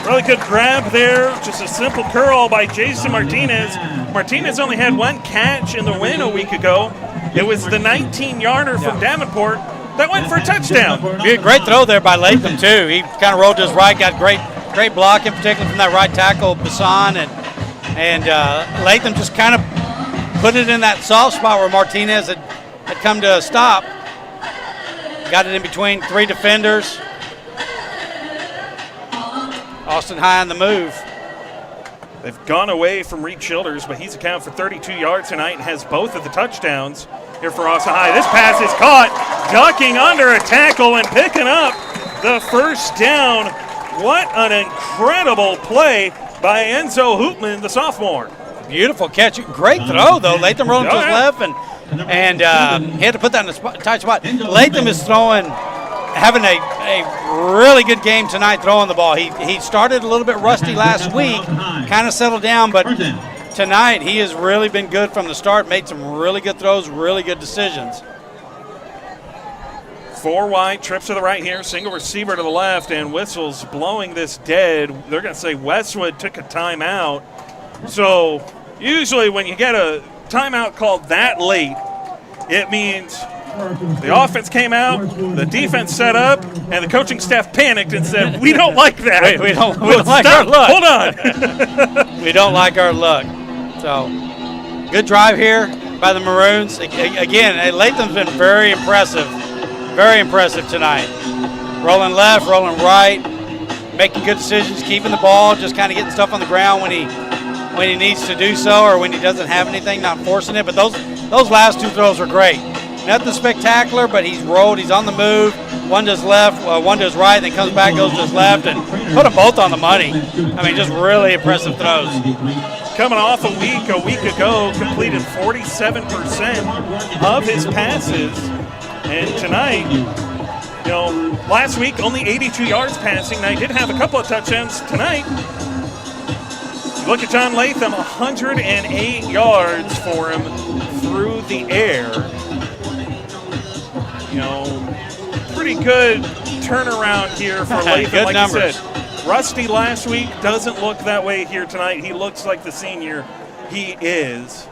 Really good grab there. Just a simple curl by Jason Martinez. Martinez only had one catch in the win a week ago. It was the 19-yarder from Davenport that went for a touchdown. Great throw there by Latham, too. He kind of rolled to his right, got great blocking, particularly from that right tackle, Bassan. And Latham just kind of put it in that soft spot where Martinez had come to a stop. Got it in between 3 defenders. Austin High on the move. They've gone away from Reed Childers, but he's accounted for 32 yards tonight and has both of the touchdowns here for Austin High. This pass is caught, ducking under a tackle and picking up the first down. What an incredible play by Enzo Hoopman, the sophomore. Beautiful catch. Great throw, though. Latham rolling to his left, and he had to put that in a tight spot. Latham is having a really good game tonight throwing the ball. He started a little bit rusty last week, kind of settled down, but tonight he has really been good from the start, made some really good throws, really good decisions. 4 wide, trips to the right here, single receiver to the left, and whistles blowing this dead. They're going to say Westwood took a timeout. So usually when you get a timeout called that late, it means the offense came out, the defense set up, and the coaching staff panicked and said, we don't like that. We don't like our luck. Hold on. We don't like our luck. So good drive here by the Maroons. Again, Latham's been very impressive tonight. Rolling left, rolling right, making good decisions, keeping the ball, just kind of getting stuff on the ground when he needs to do so, or when he doesn't have anything, not forcing it. But those last 2 throws are great. Nothing spectacular, but he's rolled, he's on the move. One to his left, one to his right, then comes back, goes to his left, and put them both on the money. I mean, just really impressive throws. Coming off a week ago, completed 47% of his passes. And tonight, last week only 82 yards passing. Now he did have a couple of touchdowns tonight. Look at John Latham, 108 yards for him through the air. Pretty good turnaround here for Latham. Good like numbers. I said, rusty last week, doesn't look that way here tonight. He looks like the senior he is.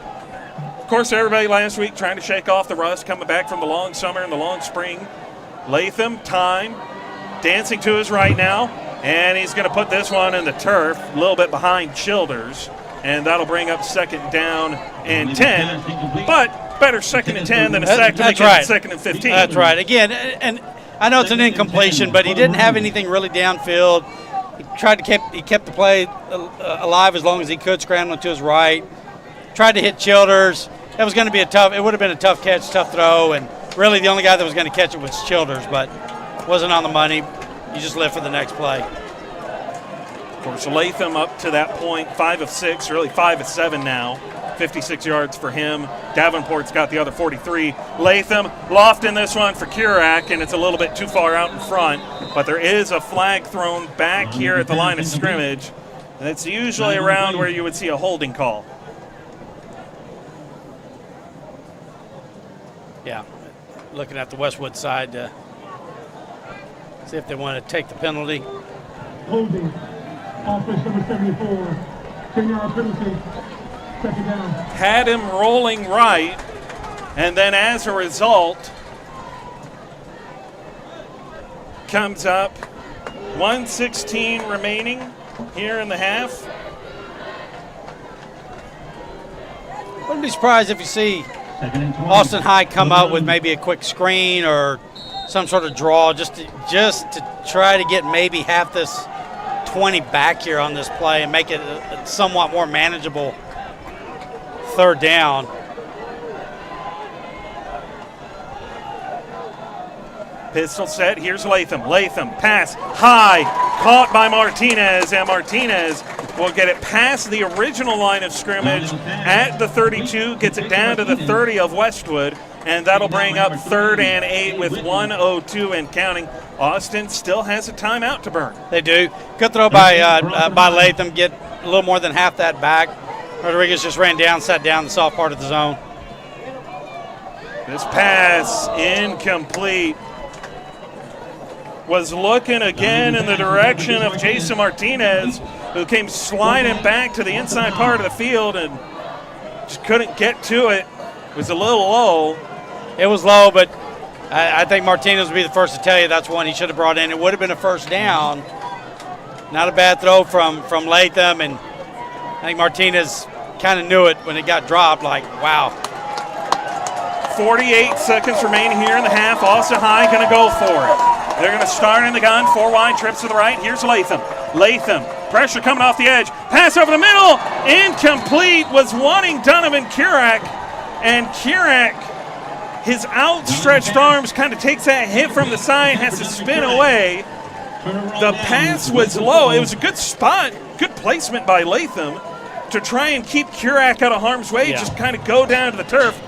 Of course, everybody last week trying to shake off the rust, coming back from the long summer and the long spring. Latham, time, dancing to his right now, and he's going to put this one in the turf, a little bit behind Childers, and that'll bring up 2nd down and 10. But better 2nd and 10 than a sack to make it 2nd and 15. That's right. Again, and I know it's an incompletion, but he didn't have anything really downfield. He kept the play alive as long as he could, scrambling to his right. Tried to hit Childers. It would have been a tough catch, tough throw, and really the only guy that was going to catch it was Childers, but wasn't on the money. You just live for the next play. Of course, Latham up to that point, 5 of 6, really 5 of 7 now. 56 yards for him. Davenport's got the other 43. Latham lofting this one for Kurak, and it's a little bit too far out in front, but there is a flag thrown back here at the line of scrimmage. That's usually around where you would see a holding call. Yeah, looking at the Westwood side to see if they want to take the penalty. Holding. Offense number 74. 10-yard penalty. 2nd down. Had him rolling right, and then as a result, comes up 1:16 remaining here in the half. Wouldn't be surprised if you see Austin High come out with maybe a quick screen or some sort of draw just to try to get maybe half this 20 back here on this play and make it a somewhat more manageable 3rd down. Pistol set, here's Latham. Latham, pass, high, caught by Martinez, and Martinez will get it past the original line of scrimmage at the 32, gets it down to the 30 of Westwood, and that'll bring up 3rd and 8 with 1:02 and counting. Austin still has a timeout to burn. They do. Good throw by Latham, get a little more than half that back. Rodriguez just ran down, sat down in the soft part of the zone. This pass incomplete. Was looking again in the direction of Jason Martinez, who came sliding back to the inside part of the field and just couldn't get to it. It was a little low. It was low, but I think Martinez would be the first to tell you that's one he should have brought in. It would have been a first down. Not a bad throw from Latham, and I think Martinez kind of knew it when it got dropped, like, wow. 48 seconds remaining here in the half. Austin High going to go for it. They're going to start in the gun, 4 wide, trips to the right. Here's Latham. Latham, pressure coming off the edge. Pass over the middle, incomplete, was wanting Donovan Kirak. And Kirak, his outstretched arms kind of takes that hit from the side, has to spin away. The pass was low. It was a good spot, good placement by Latham to try and keep Kirak out of harm's way, just kind of go down to the turf.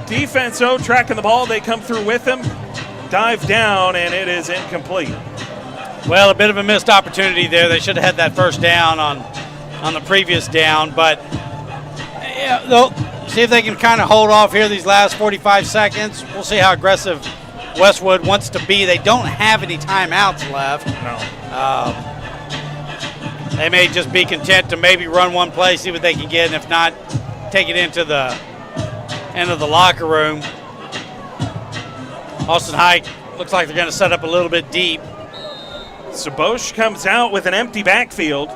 Defense, though, tracking the ball. They come through with him. Dive down, and it is incomplete. Well, a bit of a missed opportunity there. They should have had that first down on the previous down, but they'll see if they can kind of hold off here these last 45 seconds. We'll see how aggressive Westwood wants to be. They don't have any timeouts left. No. They may just be content to maybe run one play, see what they can get, and if not, take it into the end of the locker room. Austin High looks like they're going to set up a little bit deep. Sabosh comes out with an empty backfield.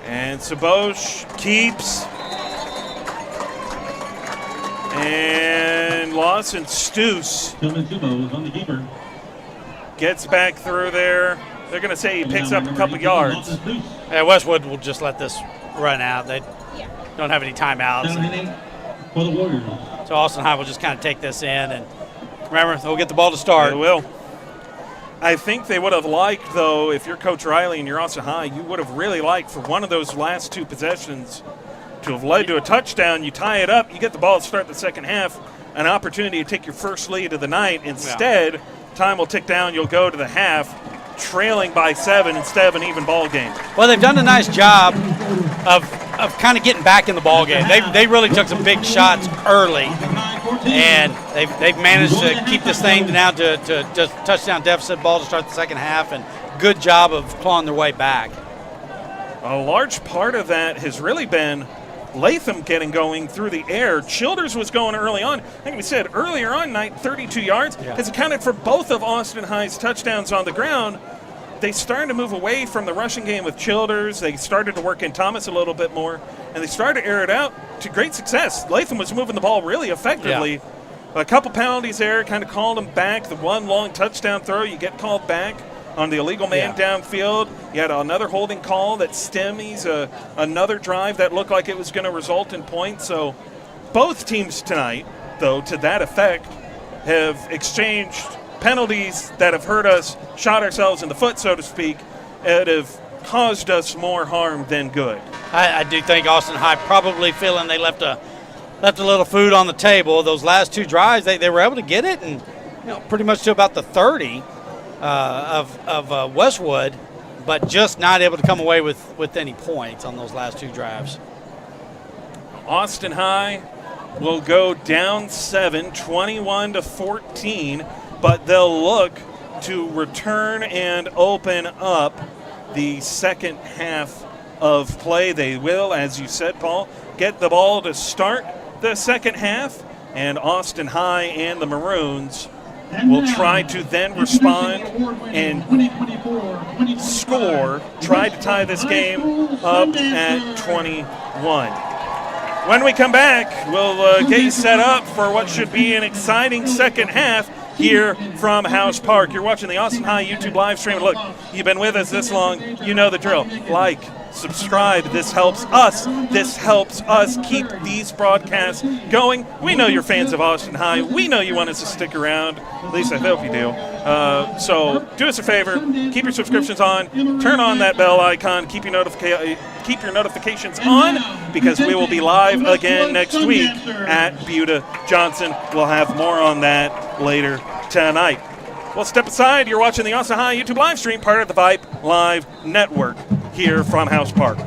And Sabosh keeps. And Lawson Stoos gets back through there. They're going to say he picks up a couple yards. Westwood will just let this run out. They don't have any timeouts. So Austin High will just kind of take this in, and remember, they'll get the ball to start. They will. I think they would have liked, though, if you're Coach Riley and you're Austin High, you would have really liked for one of those last 2 possessions to have led to a touchdown. You tie it up, you get the ball to start the second half, an opportunity to take your first lead of the night. Instead, time will tick down, you'll go to the half, trailing by 7 instead of an even ball game. Well, they've done a nice job of kind of getting back in the ball game. They really took some big shots early, and they've managed to keep this thing now to touchdown deficit ball to start the second half, and good job of clawing their way back. A large part of that has really been Latham getting going through the air. Childers was going early on. I think we said earlier on night, 32 yards. Has accounted for both of Austin High's touchdowns on the ground. They started to move away from the rushing game with Childers. They started to work in Thomas a little bit more, and they started to air it out to great success. Latham was moving the ball really effectively. A couple penalties there kind of called him back. The one long touchdown throw, you get called back on the illegal man downfield. You had another holding call that stymies another drive that looked like it was going to result in points. So both teams tonight, though, to that effect, have exchanged penalties that have hurt us, shot ourselves in the foot, so to speak, and have caused us more harm than good. I do think Austin High probably feeling they left a little food on the table. Those last 2 drives, they were able to get it, and pretty much to about the 30 of Westwood, but just not able to come away with any points on those last 2 drives. Austin High will go down 7, 21-14, but they'll look to return and open up the second half of play. They will, as you said, Paul, get the ball to start the second half, and Austin High and the Maroons will try to then respond and score, try to tie this game up at 21. When we come back, we'll get you set up for what should be an exciting second half here from House Park. You're watching the Austin High YouTube live stream. Look, you've been with us this long. You know the drill. Like, subscribe. This helps us. This helps us keep these broadcasts going. We know you're fans of Austin High. We know you want us to stick around. At least I hope you do. So do us a favor. Keep your subscriptions on. Turn on that bell icon. Keep your notifications on, because we will be live again next week at Buda Johnson. We'll have more on that later tonight. Well, step aside. You're watching the Austin High YouTube live stream, part of the Vibe Live Network here from House Park.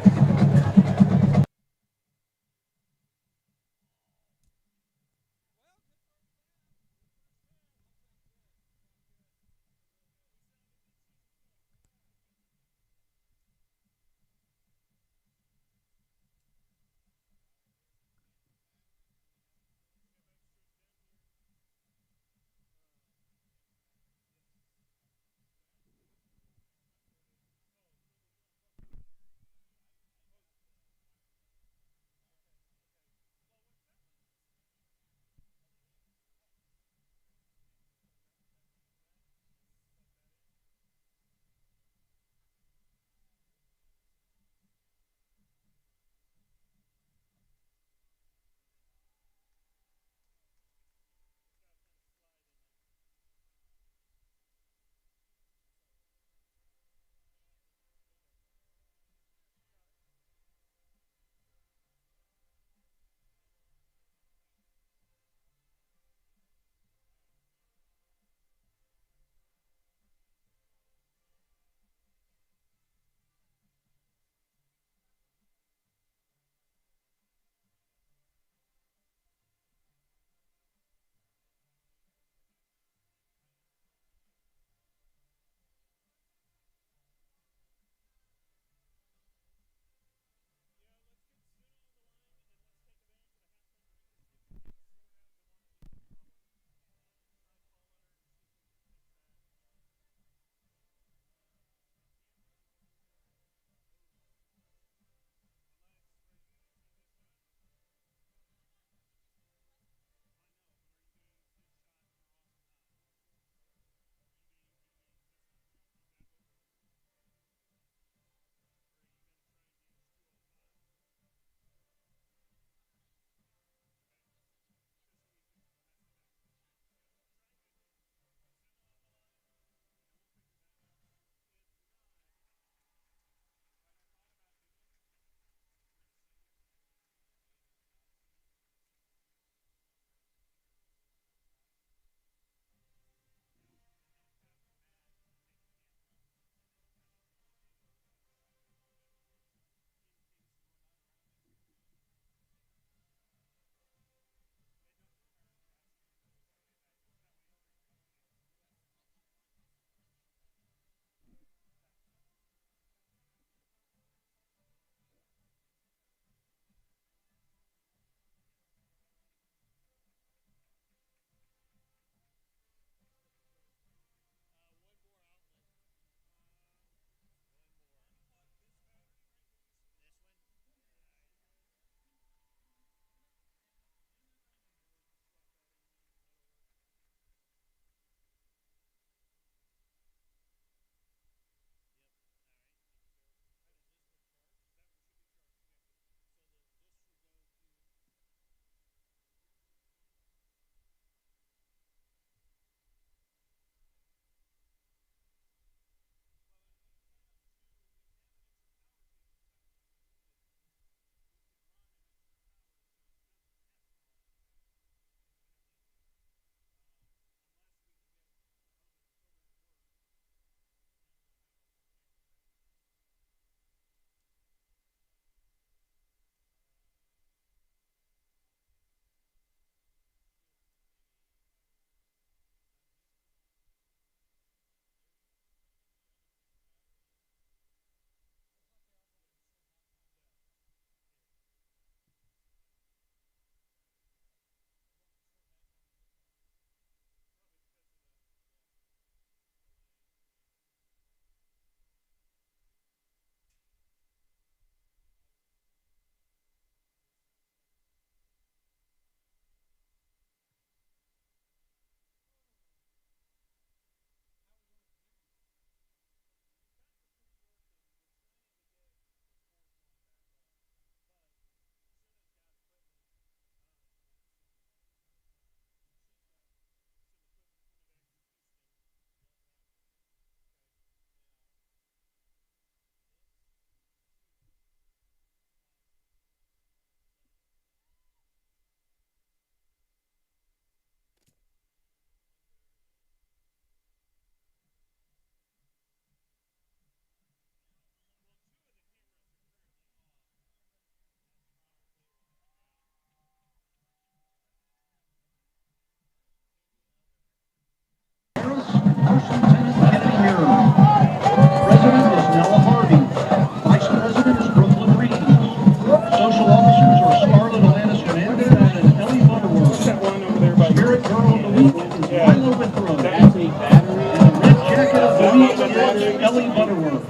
Monroe. And the red jacket of the week is Ellie Butterworth.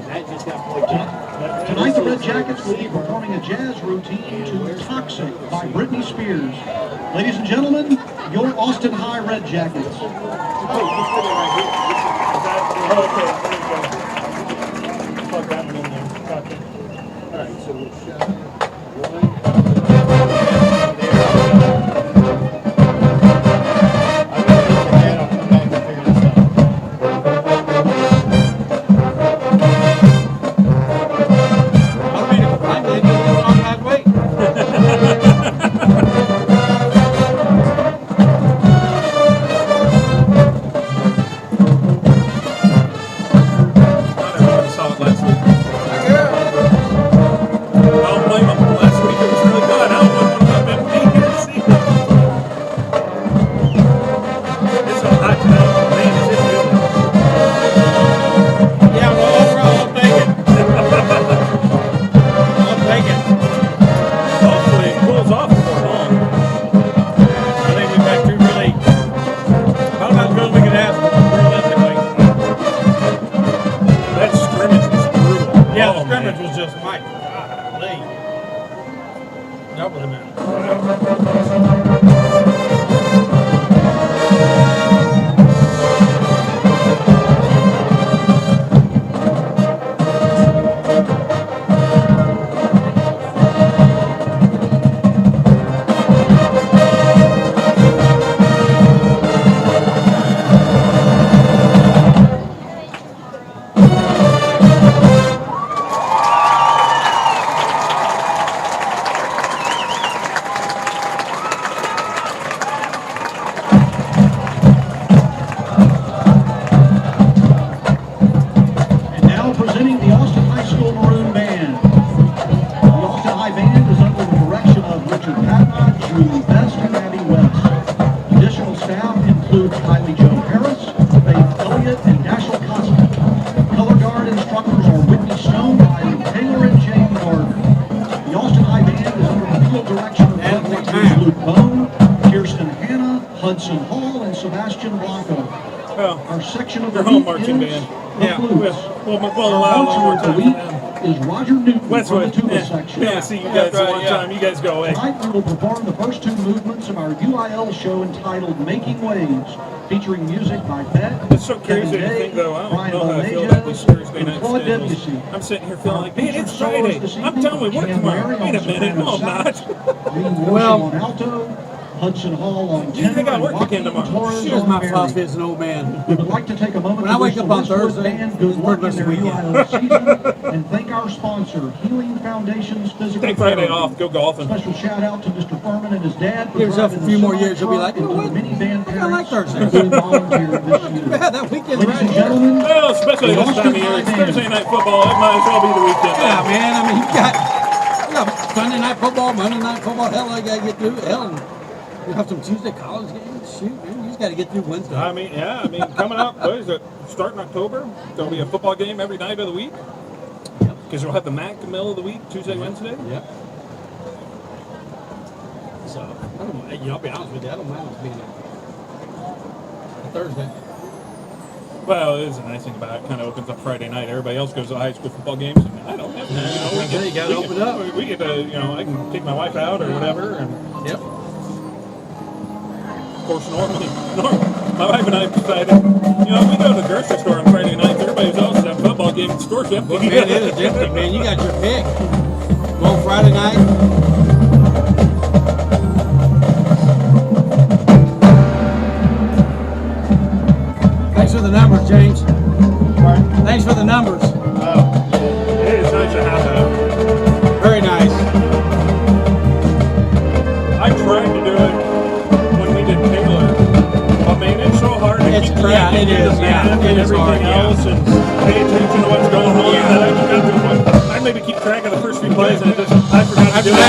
Tonight the Red Jackets will be performing a jazz routine to Toxic by Britney Spears. Ladies and gentlemen, your Austin High Red Jackets. Section of the home marching band. Yeah, we'll allow one more time for them. Is Roger Newton Westwood. from the tuba section. Yeah, see you guys one time. You guys go away. Tonight we will perform the first two movements of our UIL show entitled Making Waves, featuring music by Bette, It's so crazy to think, though. I don't know how I feel about these Thursday night schedules. I'm sitting here feeling like, man, it's Friday. I'm done with work tomorrow. Wait a minute. No, I'm not. Well, on alto, Hudson Hall on You think I tenor, work and again tomorrow? Torres Here's on my Mary. philosophy as an old man. We would like to take a moment When I to wake wish up the on Westwood Thursday, band good it's luck pretty in much their the weekend. UIL season, and thank our sponsor, Healing Foundation's Physical Take Friday Therapy. off. Go golfing. Special shout out to Mr. Furman and his dad. Give yourself a few more years, you'll be like, you know what? Minivan I like Thursdays. being volunteered this year. Yeah, that weekend's Ladies right and here. gentlemen, Well, especially this time of year. It's Thursday night football. It might as well be the weekend. Yeah, man. I mean, you got Sunday night football, Monday night football. Hell, I got to get through. Hell, you have some Tuesday college games. Shoot, man, you just got to get through Wednesday. I mean, coming up, what is it? Starting October, there'll be a football game every night of the week. Because we'll have the MAC the middle of the week, Tuesday, Wednesday. Yep. So, I don't mind. I'll be honest with you. I don't mind it being a Thursday. Well, it is a nice thing about it. Kind of opens up Friday night. Everybody else goes to high school football games, and I don't have to. You gotta open up. We get to, I can take my wife out or whatever. And Yep. of course, normally, my wife and I decided, we go to the grocery store on Friday nights. Everybody else has a football game. The store's empty. Well, man, it is empty, man. You got your pick. Go Friday night. Thanks for the numbers, James. Thanks for the numbers. It is nice to have that. Very nice. I tried to do it when we did Taylor. I mean, it's so hard to keep track it of is, the math it and is everything hard, else and pay attention to what's going on. Yeah. And I just got to the point, I maybe keep track of the first few plays and I forgot to do it.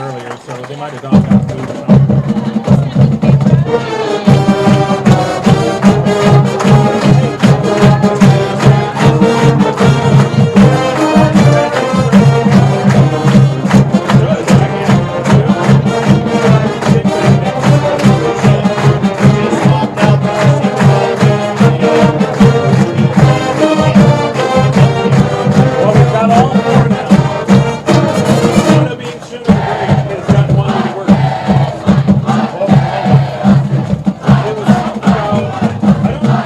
earlier, so they might have done that move or something. Well, we've got all four now. One of being soon has got one to work.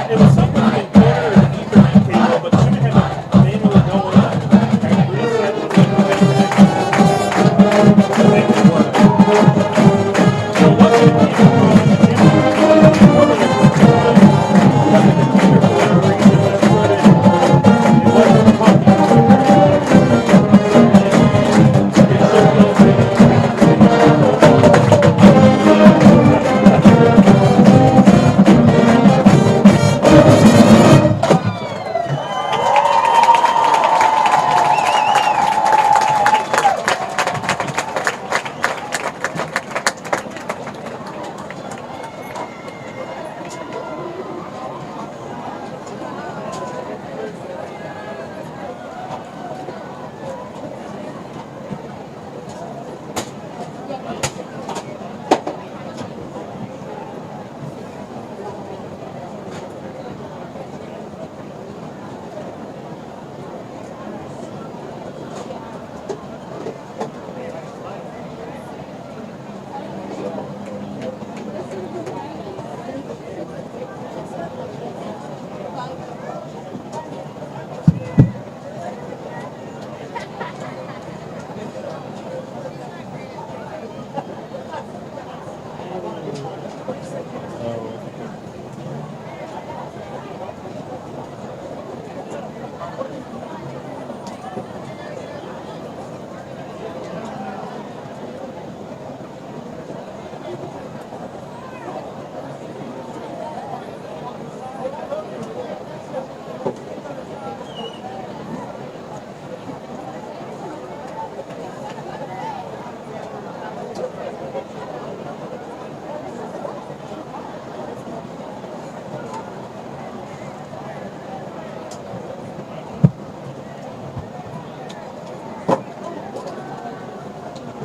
It was something with the encoder or the Ethernet cable, but Shuna had to manually go in and reset the Ethernet connection to make it work. So it wasn't a keyboard problem. It wasn't a computer for whatever reason, that's what it wasn't talking.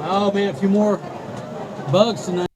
Oh man, a few more bugs tonight.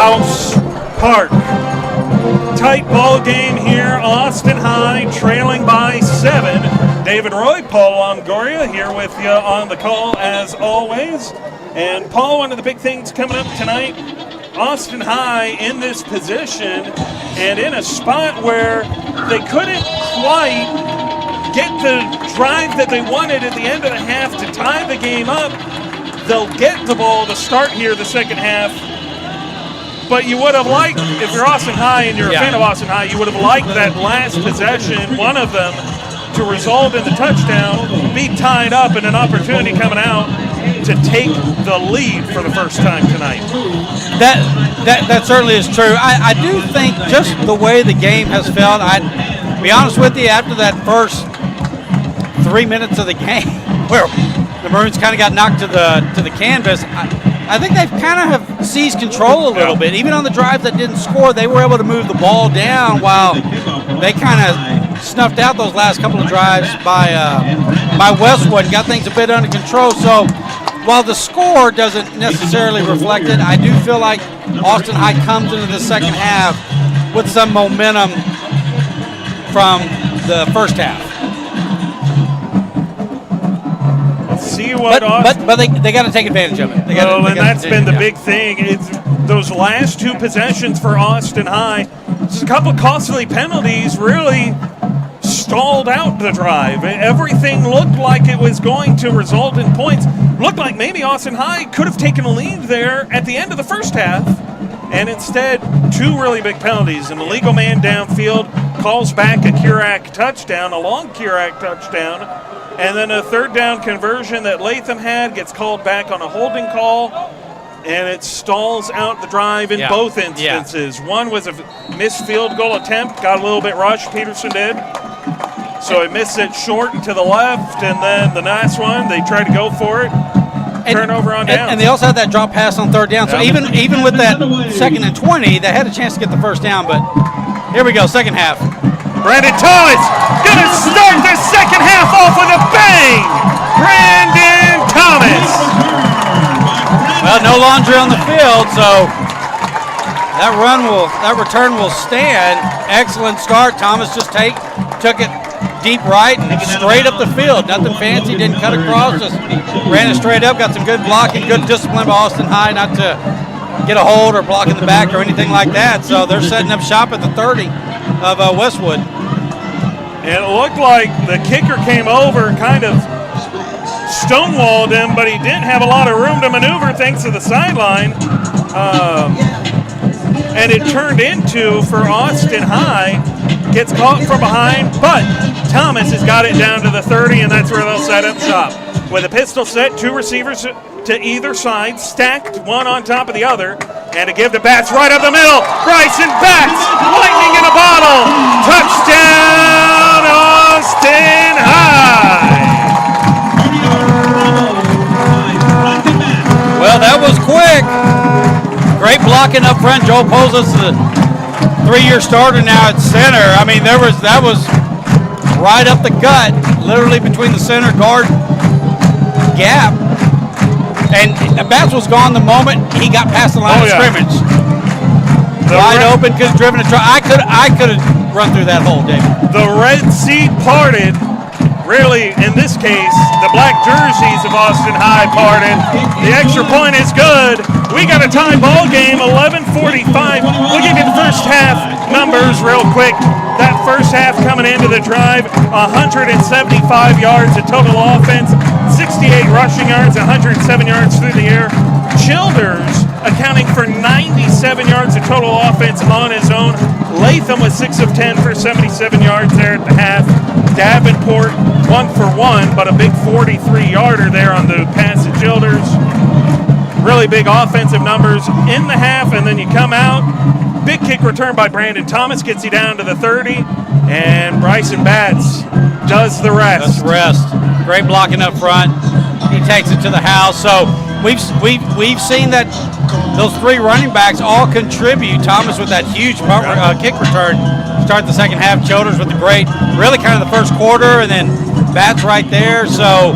House Park. Tight ball game here. Austin High trailing by 7. David Roy, Paul Longoria here with you on the call as always. And Paul, one of the big things coming up tonight, Austin High in this position and in a spot where they couldn't quite get the drive that they wanted at the end of the half to tie the game up. They'll get the ball to start here the second half. But you would have liked, if you're Austin High and you're a fan of Austin High, you would have liked that last possession, one of them, to result in the touchdown, be tied up, and an opportunity coming out to take the lead for the first time tonight. That certainly is true. I do think just the way the game has felt, I'd be honest with you, after that first 3 minutes of the game where the Maroons kind of got knocked to the canvas, I think they've kind of have seized control a little bit. Even on the drive that didn't score, they were able to move the ball down while they kind of snuffed out those last couple of drives by Westwood and got things a bit under control. So while the score doesn't necessarily reflect it, I do feel like Austin High comes into the second half with some momentum from the first half. See what but they got to take advantage of it. And that's been the big thing. It's those last two possessions for Austin High. Just a couple of costly penalties really stalled out the drive. Everything looked like it was going to result in points. Looked like maybe Austin High could have taken a lead there at the end of the first half. And instead, two really big penalties. An illegal man downfield calls back a Curac touchdown, a long Curac touchdown. And then a third down conversion that Latham had gets called back on a holding call, and it stalls out the drive in both instances. One was a missed field goal attempt, got a little bit rushed, Peterson did. So he missed it short and to the left, and then the last one, they tried to go for it. Turnover on downs. And they also had that drop pass on third down. So even with that 2nd and 20, they had a chance to get the first down, but here we go, second half. Brandon Thomas going to start the second half off with a bang. Brandon Thomas. Well, no laundry on the field, so that return will stand. Excellent start. Thomas just took it deep right and straight up the field. Nothing fancy, didn't cut across, just ran it straight up. Got some good blocking, good discipline by Austin High not to get a hold or block in the back or anything like that. So they're setting up shop at the 30 of Westwood. And it looked like the kicker came over, kind of stonewalled him, but he didn't have a lot of room to maneuver thanks to the sideline. And it turned into, for Austin High, gets caught from behind, but Thomas has got it down to the 30, and that's where they'll set up shop. With a pistol set, two receivers to either side, stacked one on top of the other, and to give to Batts right up the middle. Bryson Batts, lightning in a bottle. Touchdown, Austin High. Well, that was quick. Great blocking up front. Joel Pozos, the 3-year starter now at center. I mean, that was right up the gut, literally between the center guard gap. And Batts was gone the moment he got past the line of scrimmage. Wide open, could have driven a try. I could have run through that hole, David. The Red Sea parted. Really, in this case, the black jerseys of Austin High parted. The extra point is good. We got a tie ball game, 11:45. We'll give you the first half numbers real quick. That first half coming into the drive, 175 yards of total offense, 68 rushing yards, 107 yards through the air. Childers accounting for 97 yards of total offense on his own. Latham was 6 of 10 for 77 yards there at the half. Davenport 1 for 1, but a big 43-yarder there on the pass to Childers. Really big offensive numbers in the half, and then you come out. Big kick return by Brandon Thomas gets you down to the 30, and Bryson Batts does the rest. Great blocking up front. He takes it to the house. So we've seen that those three running backs all contribute. Thomas with that huge kick return. Start the second half. Childers with the great, really kind of the first quarter, and then Batts right there. So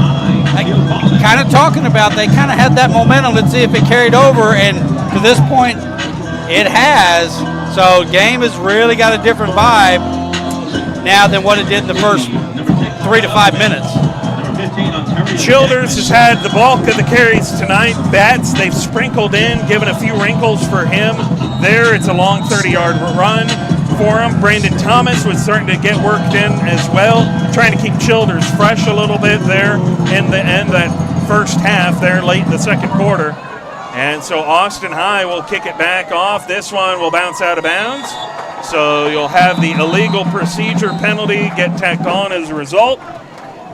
kind of talking about they kind of had that momentum. Let's see if it carried over. And to this point It has. So game has really got a different vibe now than what it did in the first 3 to 5 minutes. Childers has had the bulk of the carries tonight. Bats, they've sprinkled in, given a few wrinkles for him. There, it's a long 30-yard run for him. Brandon Thomas was starting to get worked in as well, trying to keep Childers fresh a little bit there in the end, that first half there late in the second quarter. And so Austin High will kick it back off. This one will bounce out of bounds. So you'll have the illegal procedure penalty get tacked on as a result.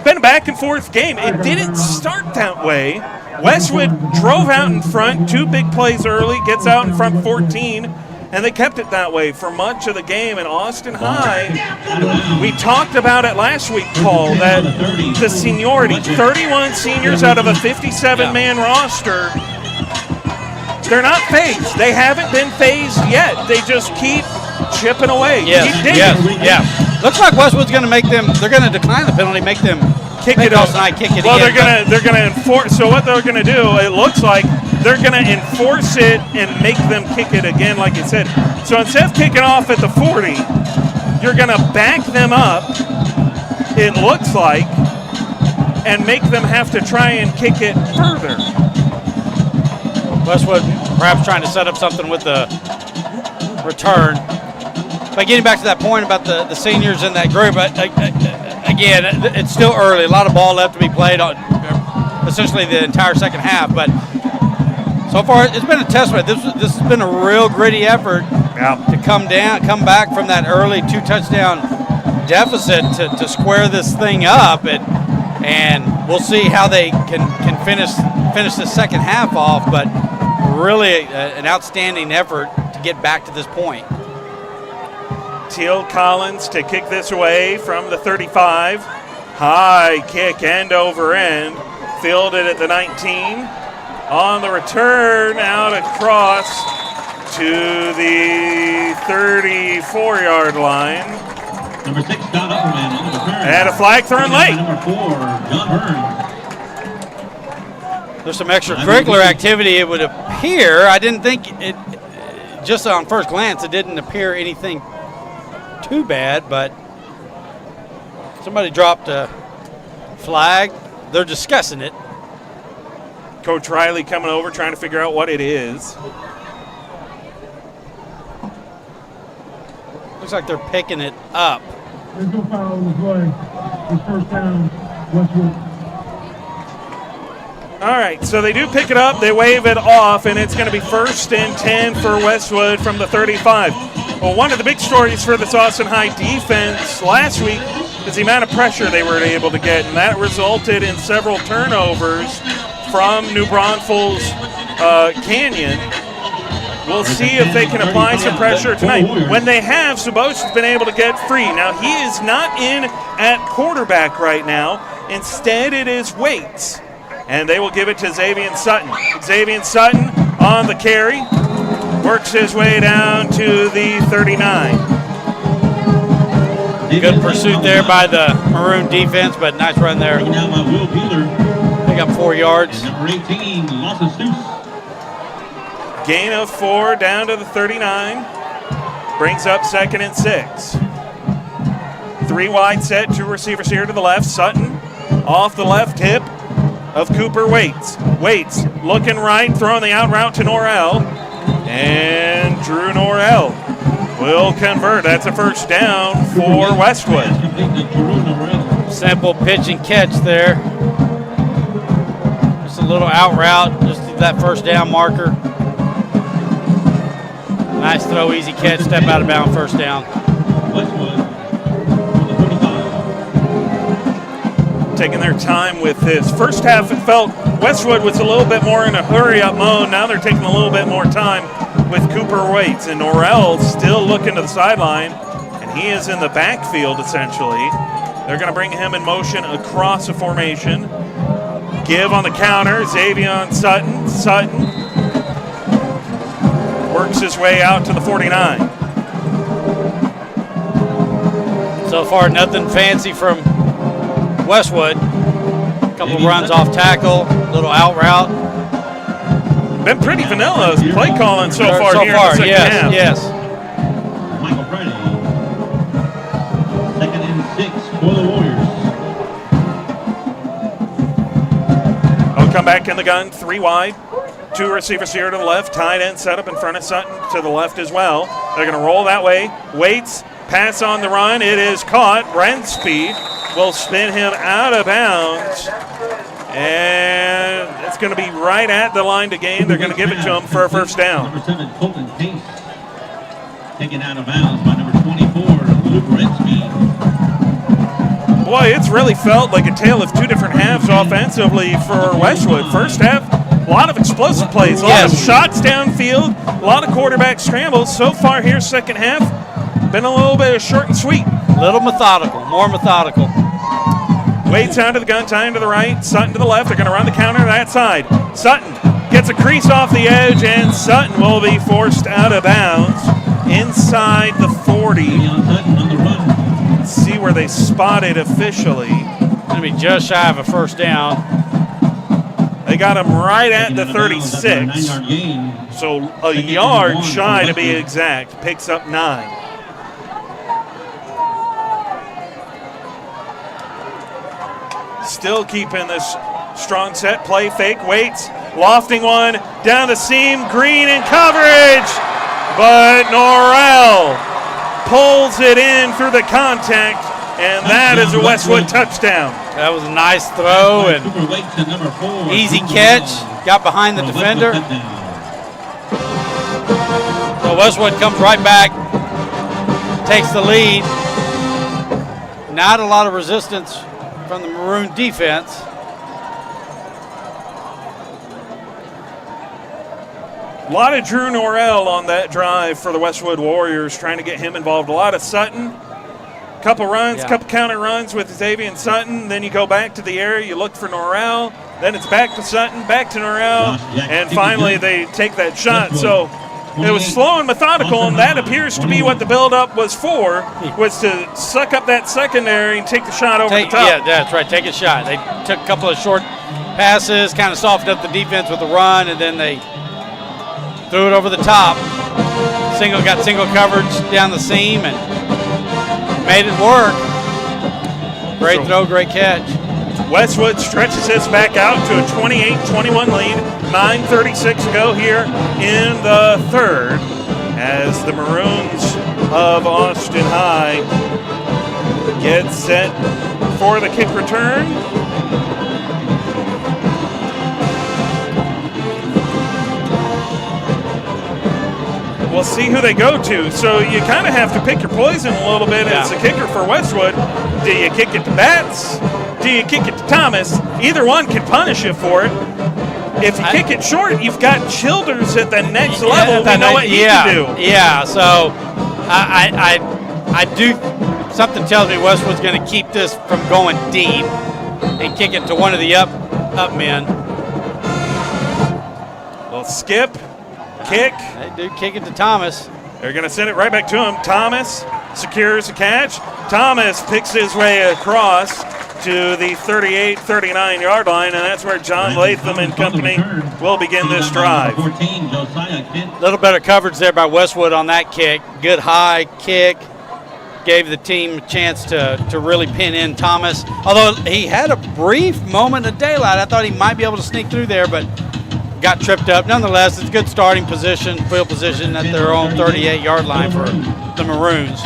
Been a back and forth game. It didn't start that way. Westwood drove out in front, 2 big plays early, gets out in front 14, and they kept it that way for much of the game. And Austin High, we talked about it last week, Paul, that the seniority, 31 seniors out of a 57-man roster, they're not phased. They haven't been phased yet. They just keep chipping away. Yes, keep digging. yeah. Looks like Westwood's going to make them. They're going to decline the penalty, make them kick it off. Kick it. Well, they're gonna enforce. So what they're going to do? It looks like they're going to enforce it and make them kick it again, like you said. So instead of kicking off at the 40, you're going to back them up. It looks like, and make them have to try and kick it further. Westwood perhaps trying to set up something with the return. But getting back to that point about the seniors in that group, again, it's still early. A lot of ball left to be played on essentially the entire second half. But so far, it's been a testament. This has been a real gritty effort to come back from that early 2-touchdown deficit to square this thing up. And we'll see how they can finish the second half off. But really an outstanding effort to get back to this point. Teal Collins to kick this away from the 35. High kick end over end. Fielded at the 19. On the return, out across to the 34-yard line. Number 6, Scott Upperman on the return. And a flag thrown late. Number 4, John Hearn. There's some extracurricular activity, it would appear. I didn't think it, just on first glance, it didn't appear anything too bad, but somebody dropped a flag. They're discussing it. Coach Riley coming over, trying to figure out what it is. Looks like they're picking it up. There's no foul on the play. It's first down, Westwood. All right, so they do pick it up, they wave it off, and it's going to be 1st and 10 for Westwood from the 35. Well, one of the big stories for this Austin High defense last week is the amount of pressure they were able to get, and that resulted in several turnovers from New Braunfels Canyon. We'll see if they can apply some pressure tonight. When they have, Subos has been able to get free. Now, he is not in at quarterback right now. Instead, it is Waits. And they will give it to Xavier Sutton. Xavier Sutton on the carry. Works his way down to the 39. Good pursuit there by the Maroon defense, but nice run there. Now by Will Peeler. Pick up 4 yards. Number 18, Lawson Stoops. Gain of 4 down to the 39. Brings up 2nd and 6. 3 wide set, 2 receivers here to the left. Sutton off the left hip of Cooper Waits. Waits looking right, throwing the out route to Norrell. And Drew Norrell will convert. That's a first down for Westwood. Simple pitch and catch there. Just a little out route, just that first down marker. Nice throw, easy catch, step out of bounds, first down. Westwood. Taking their time with this. First half, it felt Westwood was a little bit more in a hurry-up mode. Now they're taking a little bit more time with Cooper Waits. And Norrell still looking to the sideline, and he is in the backfield, essentially. They're going to bring him in motion across the formation. Give on the counter, Xavier Sutton. Sutton works his way out to the 49. So far, nothing fancy from Westwood. A couple runs off tackle, little out route. been pretty vanilla play calling so far here in the second half. Yes. Michael Friday. 2nd and 6 for the Warriors. They'll come back in the gun, 3 wide. 2 receivers here to the left. Tight end set up in front of Sutton to the left as well. They're going to roll that way. Waits, pass on the run. It is caught. Renspeed will spin him out of bounds. And it's going to be right at the line to gain. They're going to give it to him for a first down. Number 7, Colton Pace. Taken out of bounds by number 24, Luke Renspeed. Boy, it's really felt like a tale of 2 different halves offensively for Westwood. First half, a lot of explosive plays, a lot of shots downfield, a lot of quarterback scrambles. So far here, second half, been a little bit of short and sweet. A little methodical, more methodical. Waits out of the gun, tying to the right, Sutton to the left. They're going to run the counter to that side. Sutton gets a crease off the edge, and Sutton will be forced out of bounds inside the 40. Let's see where they spot it officially. Going to be just shy of a first down. They got him right at the 36. So a yard shy to be exact. Picks up 9. Still keeping this strong set. Play fake. Waits. Lofting one. Down the seam. Green in coverage. But Norrell pulls it in through the contact. And that is a Westwood touchdown. That was a nice throw and easy catch. Got behind the defender. So Westwood comes right back, takes the lead. Not a lot of resistance from the Maroon defense. A lot of Drew Norrell on that drive for the Westwood Warriors, trying to get him involved. A lot of Sutton. Couple runs, couple counter runs with Xavier Sutton. Then you go back to the area, you look for Norrell. Then it's back to Sutton, back to Norrell, and finally they take that shot. So it was slow and methodical, and that appears to be what the build-up was for, was to suck up that secondary and take the shot over the top. Yeah, that's right, take a shot. They took a couple of short passes, kind of softened up the defense with the run, and then they threw it over the top. Got single coverage down the seam, and made it work. Great throw, great catch. Westwood stretches this back out to a 28-21 lead. 9:36 to go here in the third as the Maroons of Austin High get set for the kick return. We'll see who they go to. So you kind of have to pick your poison a little bit as a kicker for Westwood. Do you kick it to Batts? Do you kick it to Thomas? Either one can punish you for it. If you kick it short, you've got Childers at the next level. We know what he can do. Yeah, so I do. Something tells me Westwood's going to keep this from going deep and kick it to one of the up men. Well, skip. Kick. They do kick it to Thomas. They're going to send it right back to him. Thomas secures the catch. Thomas picks his way across to the 38-39 yard line, and that's where John Latham and company will begin this drive. A little better coverage there by Westwood on that kick. Good high kick. Gave the team a chance to really pin in Thomas. Although he had a brief moment of daylight. I thought he might be able to sneak through there, but got tripped up. Nonetheless, it's a good starting position, field position at their own 38-yard line for the Maroons.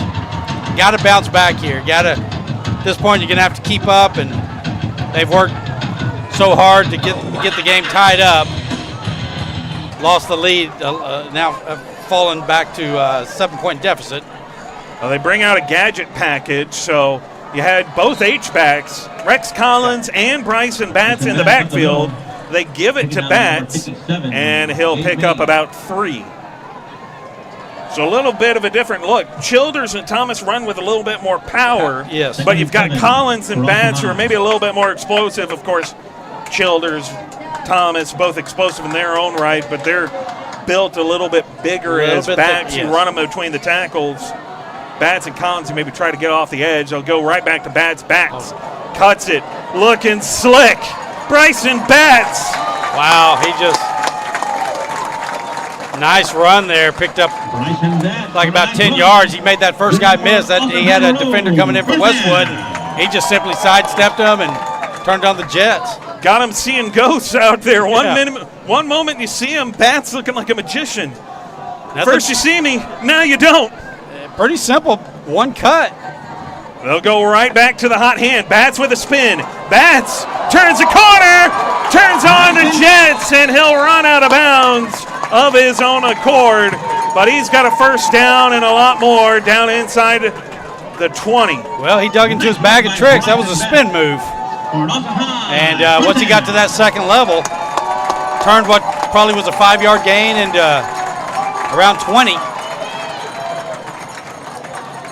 Got to bounce back here. At this point, you're going to have to keep up, and they've worked so hard to get the game tied up. Lost the lead, now fallen back to a 7-point deficit. Well, they bring out a gadget package, so you had both H-backs, Rex Collins and Bryson Batts in the backfield. They give it to Batts, and he'll pick up about 3. So a little bit of a different look. Childers and Thomas run with a little bit more power. Yes. But you've got Collins and Batts who are maybe a little bit more explosive. Of course, Childers, Thomas, both explosive in their own right, but they're built a little bit bigger as backs who run them between the tackles. Batts and Collins who maybe try to get off the edge. They'll go right back to Batts. Batts cuts it, looking slick. Bryson Batts. Wow, he just Nice run there. Picked up like about 10 yards. He made that first guy miss. He had a defender coming in from Westwood. He just simply sidestepped him and turned on the Jets. Got him seeing ghosts out there. One moment you see him, Bats looking like a magician. First you see me, now you don't. Pretty simple. One cut. They'll go right back to the hot hand. Bats with a spin. Bats turns the corner, turns on the Jets, and he'll run out of bounds of his own accord. But he's got a first down and a lot more down inside the 20. Well, he dug into his bag of tricks. That was a spin move. And once he got to that second level, turned what probably was a 5-yard gain and around 20.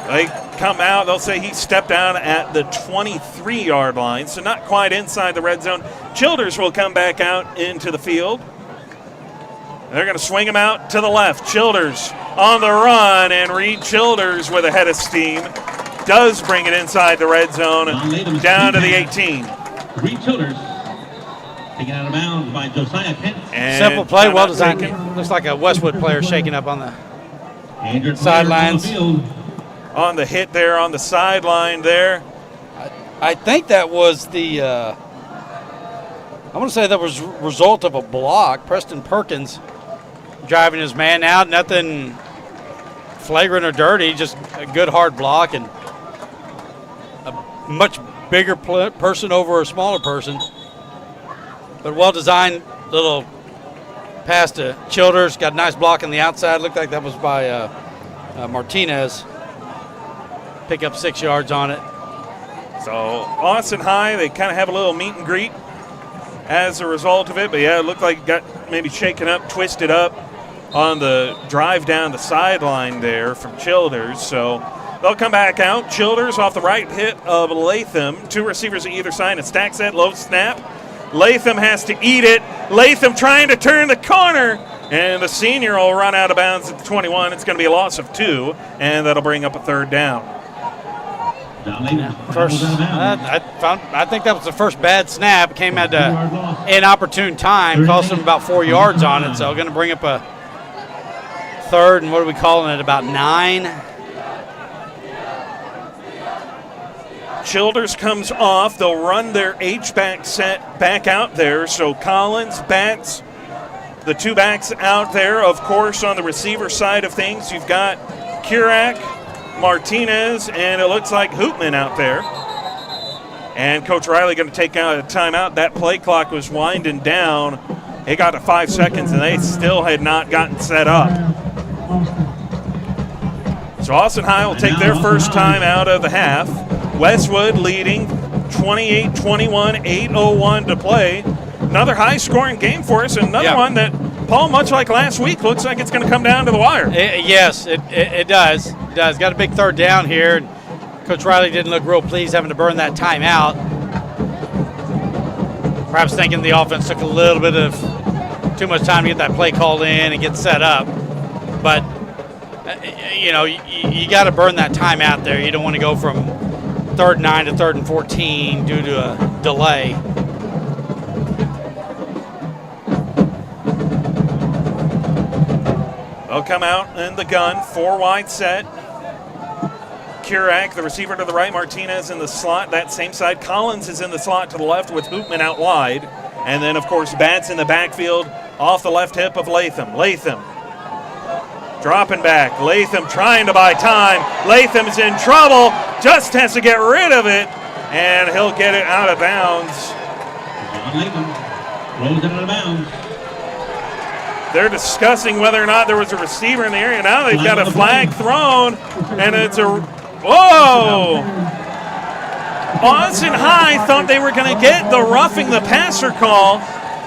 They come out, they'll say he stepped down at the 23-yard line, so not quite inside the red zone. Childers will come back out into the field. They're going to swing him out to the left. Childers on the run, and Reed Childers with a head of steam does bring it inside the red zone down to the 18. Reed Childers taken out of bounds by Josiah Kent. Simple play, well designed. Looks like a Westwood player shaking up on the sidelines. On the hit there on the sideline there. I think that was the, I want to say that was result of a block. Preston Perkins driving his man out. Nothing flagrant or dirty, just a good hard block and a much bigger person over a smaller person. But well-designed little pass to Childers. Got a nice block on the outside. Looked like that was by Martinez. Pick up 6 yards on it. So Austin High, they kind of have a little meet and greet as a result of it. But, yeah, it looked like it got maybe shaken up, twisted up on the drive down the sideline there from Childers. So they'll come back out. Childers off the right hit of Latham. 2 receivers at either side. A stack set, low snap. Latham has to eat it. Latham trying to turn the corner. And the senior will run out of bounds at the 21. It's going to be a loss of 2, and that'll bring up a third down. First, I think that was the first bad snap. Came at an inopportune time, cost him about 4 yards on it. So going to bring up a third, and what are we calling it? About 9. Childers comes off. They'll run their H-back set back out there. So Collins, Bats, the 2 backs out there. Of course, on the receiver side of things, you've got Kurak, Martinez, and it looks like Hoopman out there. And Coach Riley going to take out a timeout. That play clock was winding down. It got to 5 seconds, and they still had not gotten set up. So Austin High will take their first time out of the half. Westwood leading 28-21, 8:01 to play. Another high-scoring game for us, another one that, Paul, much like last week, looks like it's going to come down to the wire. Yes, it does. It does. Got a big third down here. Coach Riley didn't look real pleased having to burn that timeout. Perhaps thinking the offense took a little bit of too much time to get that play called in and get set up. But, you got to burn that timeout there. You don't want to go from 3rd and 9 to 3rd and 14 due to a delay. They'll come out in the gun, 4 wide set. Kurak, the receiver to the right, Martinez in the slot, that same side. Collins is in the slot to the left with Hoopman out wide. And then, of course, Bats in the backfield off the left hip of Latham. Latham dropping back. Latham trying to buy time. Latham's in trouble, just has to get rid of it, and he'll get it out of bounds. Latham rolls it out of bounds. They're discussing whether or not there was a receiver in the area. Now they've got a flag thrown, and it's a whoa! Austin High thought they were going to get the roughing the passer call.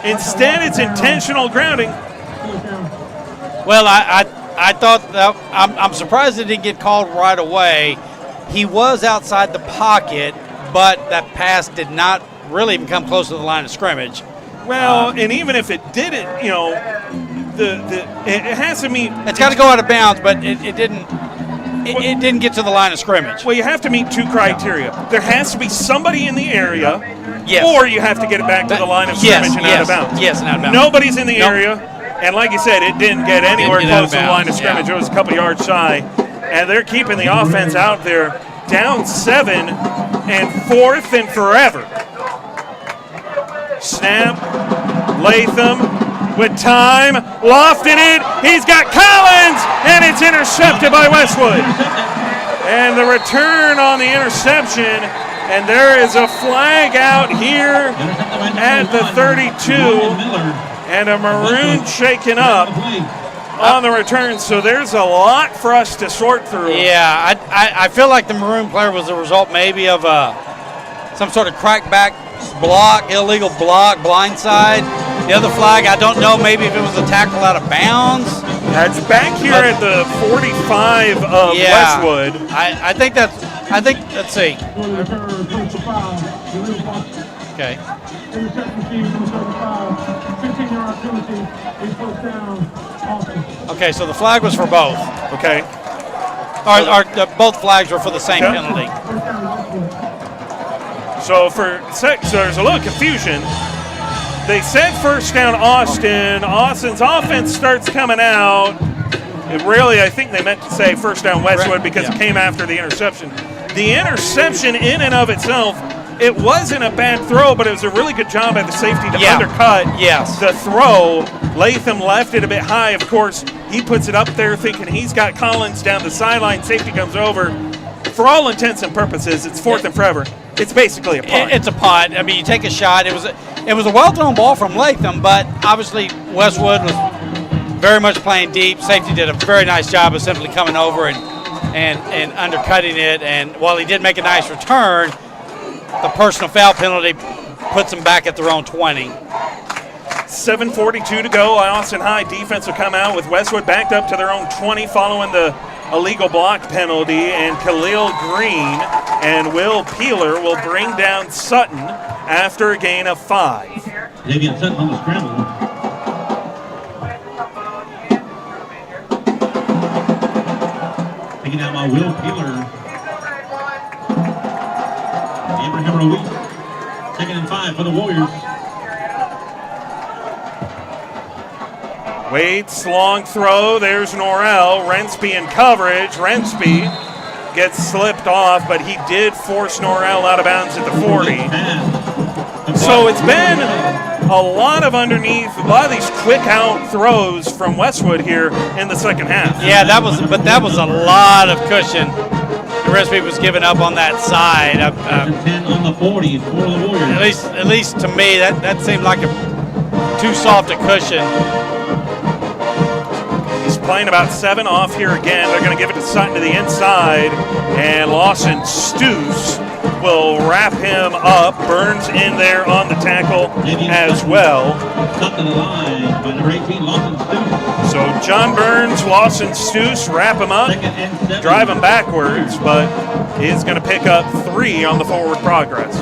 Instead, it's intentional grounding. Well, I thought that I'm surprised it didn't get called right away. He was outside the pocket, but that pass did not really even come close to the line of scrimmage. Well, and even if it did it, it has to meet. It's got to go out of bounds, but it didn't. It didn't get to the line of scrimmage. Well, you have to meet 2 criteria. There has to be somebody in the area, yes, or you have to get it back to the line of scrimmage and out of bounds. Yes, and out of bounds. Nobody's in the area. And like you said, it didn't get anywhere Didn't get close to the out of line of bounds, scrimmage. yeah. It was a couple yards shy. And they're keeping the offense out there down 7 and 4th and forever. Snap. Latham with time. Lofted it. He's got Collins. And it's intercepted by Westwood. And the return on the interception. And there is a flag out here at the 32. And a maroon shaken up on the return. So there's a lot for us to sort through. Yeah, I feel like the maroon player was the result maybe of some sort of crackback block, illegal block, blindside. The other flag, I don't know, maybe if it was a tackle out of bounds. That's back here at the 45 of Westwood. I think let's see. Okay. Okay, so the flag was for both. Okay. Or both flags were for the same penalty. So there's a little confusion. They said first down Austin. Austin's offense starts coming out. I think they meant to say first down Westwood because it came after the interception. The interception in and of itself, it wasn't a bad throw, but it was a really good job at the safety to undercut the throw. Latham left it a bit high. Of course, he puts it up there thinking he's got Collins down the sideline. Safety comes over. For all intents and purposes, it's 4th and forever. It's basically a punt. It's a punt. I mean, you take a shot. It was a well-thrown ball from Latham, but obviously Westwood was very much playing deep. Safety did a very nice job of simply coming over and undercutting it. And while he did make a nice return, the personal foul penalty puts him back at their own 20. 7:42 to go. Austin High defense will come out with Westwood backed up to their own 20 following the illegal block penalty, and Khalil Green and Will Peeler will bring down Sutton after a gain of 5. Davian Sutton on the scramble. Taken out by Will Peeler. Abraham Ruiz. 2nd and 5 for the Warriors. Waits, long throw. There's Norrell. Rensby in coverage. Rensby gets slipped off, but he did force Norrell out of bounds at the 40. So it's been a lot of these quick out throws from Westwood here in the second half. Yeah, that was a lot of cushion. Rensby was giving up on that side. 10 on the 40 for the Warriors. At least to me, that seemed like too soft a cushion. Playing about 7 off here again. They're going to give it to Sutton to the inside, and Lawson Stoos will wrap him up. Burns in there on the tackle as well. Up to the line by number 18, Lawson Stoos. So John Burns, Lawson Stoos wrap him up, drive him backwards, but is going to pick up 3 on the forward progress.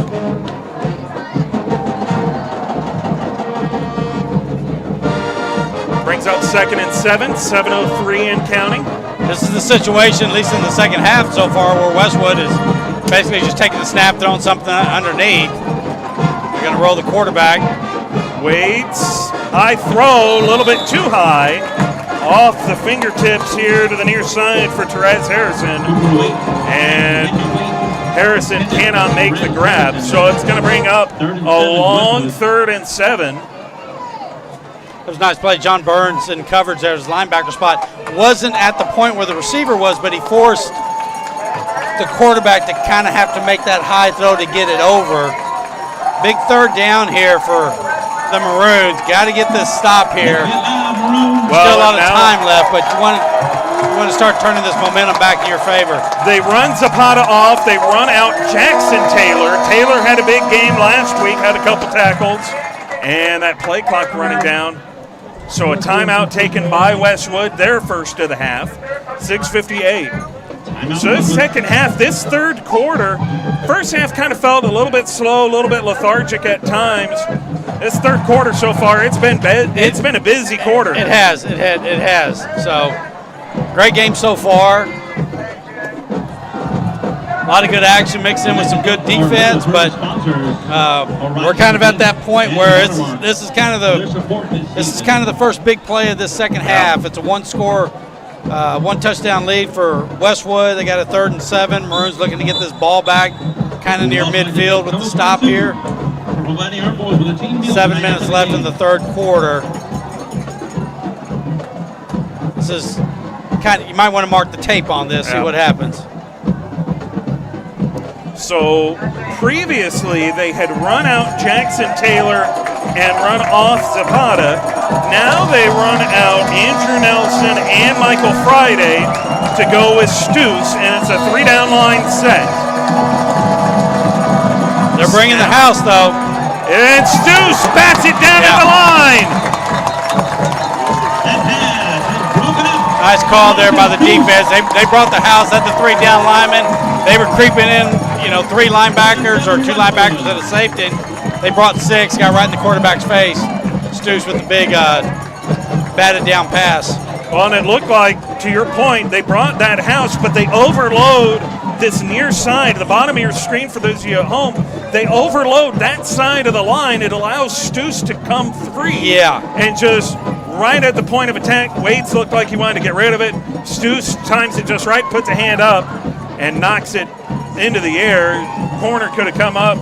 Brings up 2nd and 7, 7:03 and counting. This is the situation, at least in the second half so far, where Westwood is basically just taking the snap, throwing something underneath. They're going to roll the quarterback. Waits, high throw, a little bit too high. Off the fingertips here to the near side for Therese Harrison. And Harrison cannot make the grab. So it's going to bring up a long 3rd and 7. It was a nice play. John Burns in coverage there, his linebacker spot. Wasn't at the point where the receiver was, but he forced the quarterback to kind of have to make that high throw to get it over. Big 3rd down here for the Maroons. Got to get this stop here. Still a lot of time left, but you want to start turning this momentum back in your favor. They run Zapata off. They run out Jackson Taylor. Taylor had a big game last week, had a couple tackles, and that play clock running down. So a timeout taken by Westwood, their first of the half, 6:58. So this second half, this third quarter, first half kind of felt a little bit slow, a little bit lethargic at times. This third quarter so far, it's been a busy quarter. It has. So great game so far. lot of good action mixed in with some good defense, but we're kind of at that point where this is kind of the first big play of this second half. It's a one touchdown lead for Westwood. They got a 3rd and 7. Maroons looking to get this ball back kind of near midfield with the stop here. 7 minutes left in the third quarter. This is kind of, you might want to mark the tape on this, see what happens. So previously they had run out Jackson Taylor and run off Zapata. Now they run out Andrew Nelson and Michael Friday to go with Stoos, and it's a 3-down line set. They're bringing the house, though. And Stoos bats it down at the line. Nice call there by the defense. They brought the house at the 3-down lineman. They were creeping in, 3 linebackers or 2 linebackers at a safety. They brought 6, got right in the quarterback's face. Stoos with the big batted down pass. Well, and it looked like, to your point, they brought that house, but they overload this near side, the bottom of your screen for those of you at home. They overload that side of the line. It allows Stoos to come free. Yeah. And just right at the point of attack, Wade's looked like he wanted to get rid of it. Stoos times it just right, puts a hand up, and knocks it into the air. Corner could have come up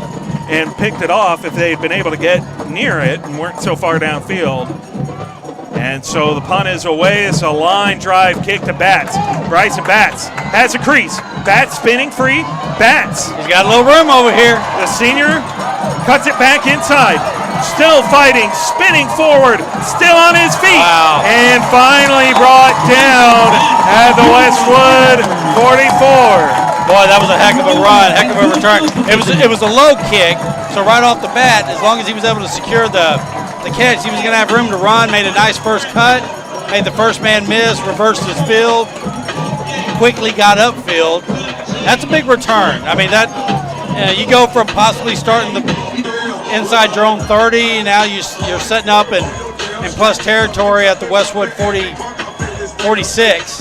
and picked it off if they had been able to get near it and weren't so far downfield. And so the punt is away. It's a line drive kick to Batts. Bryson Batts has a crease. Batts spinning free. Batts. He's got a little room over here. The senior cuts it back inside. Still fighting, spinning forward, still on his feet. Wow. And finally brought down at the Westwood 44. Boy, that was a heck of a run, heck of a return. It was a low kick, so right off the bat, as long as he was able to secure the catch, he was going to have room to run. Made a nice first cut, made the first man miss, reversed his field, quickly got upfield. That's a big return. I mean, that you go from possibly starting the inside your own 30, now you're setting up in plus territory at the Westwood 46.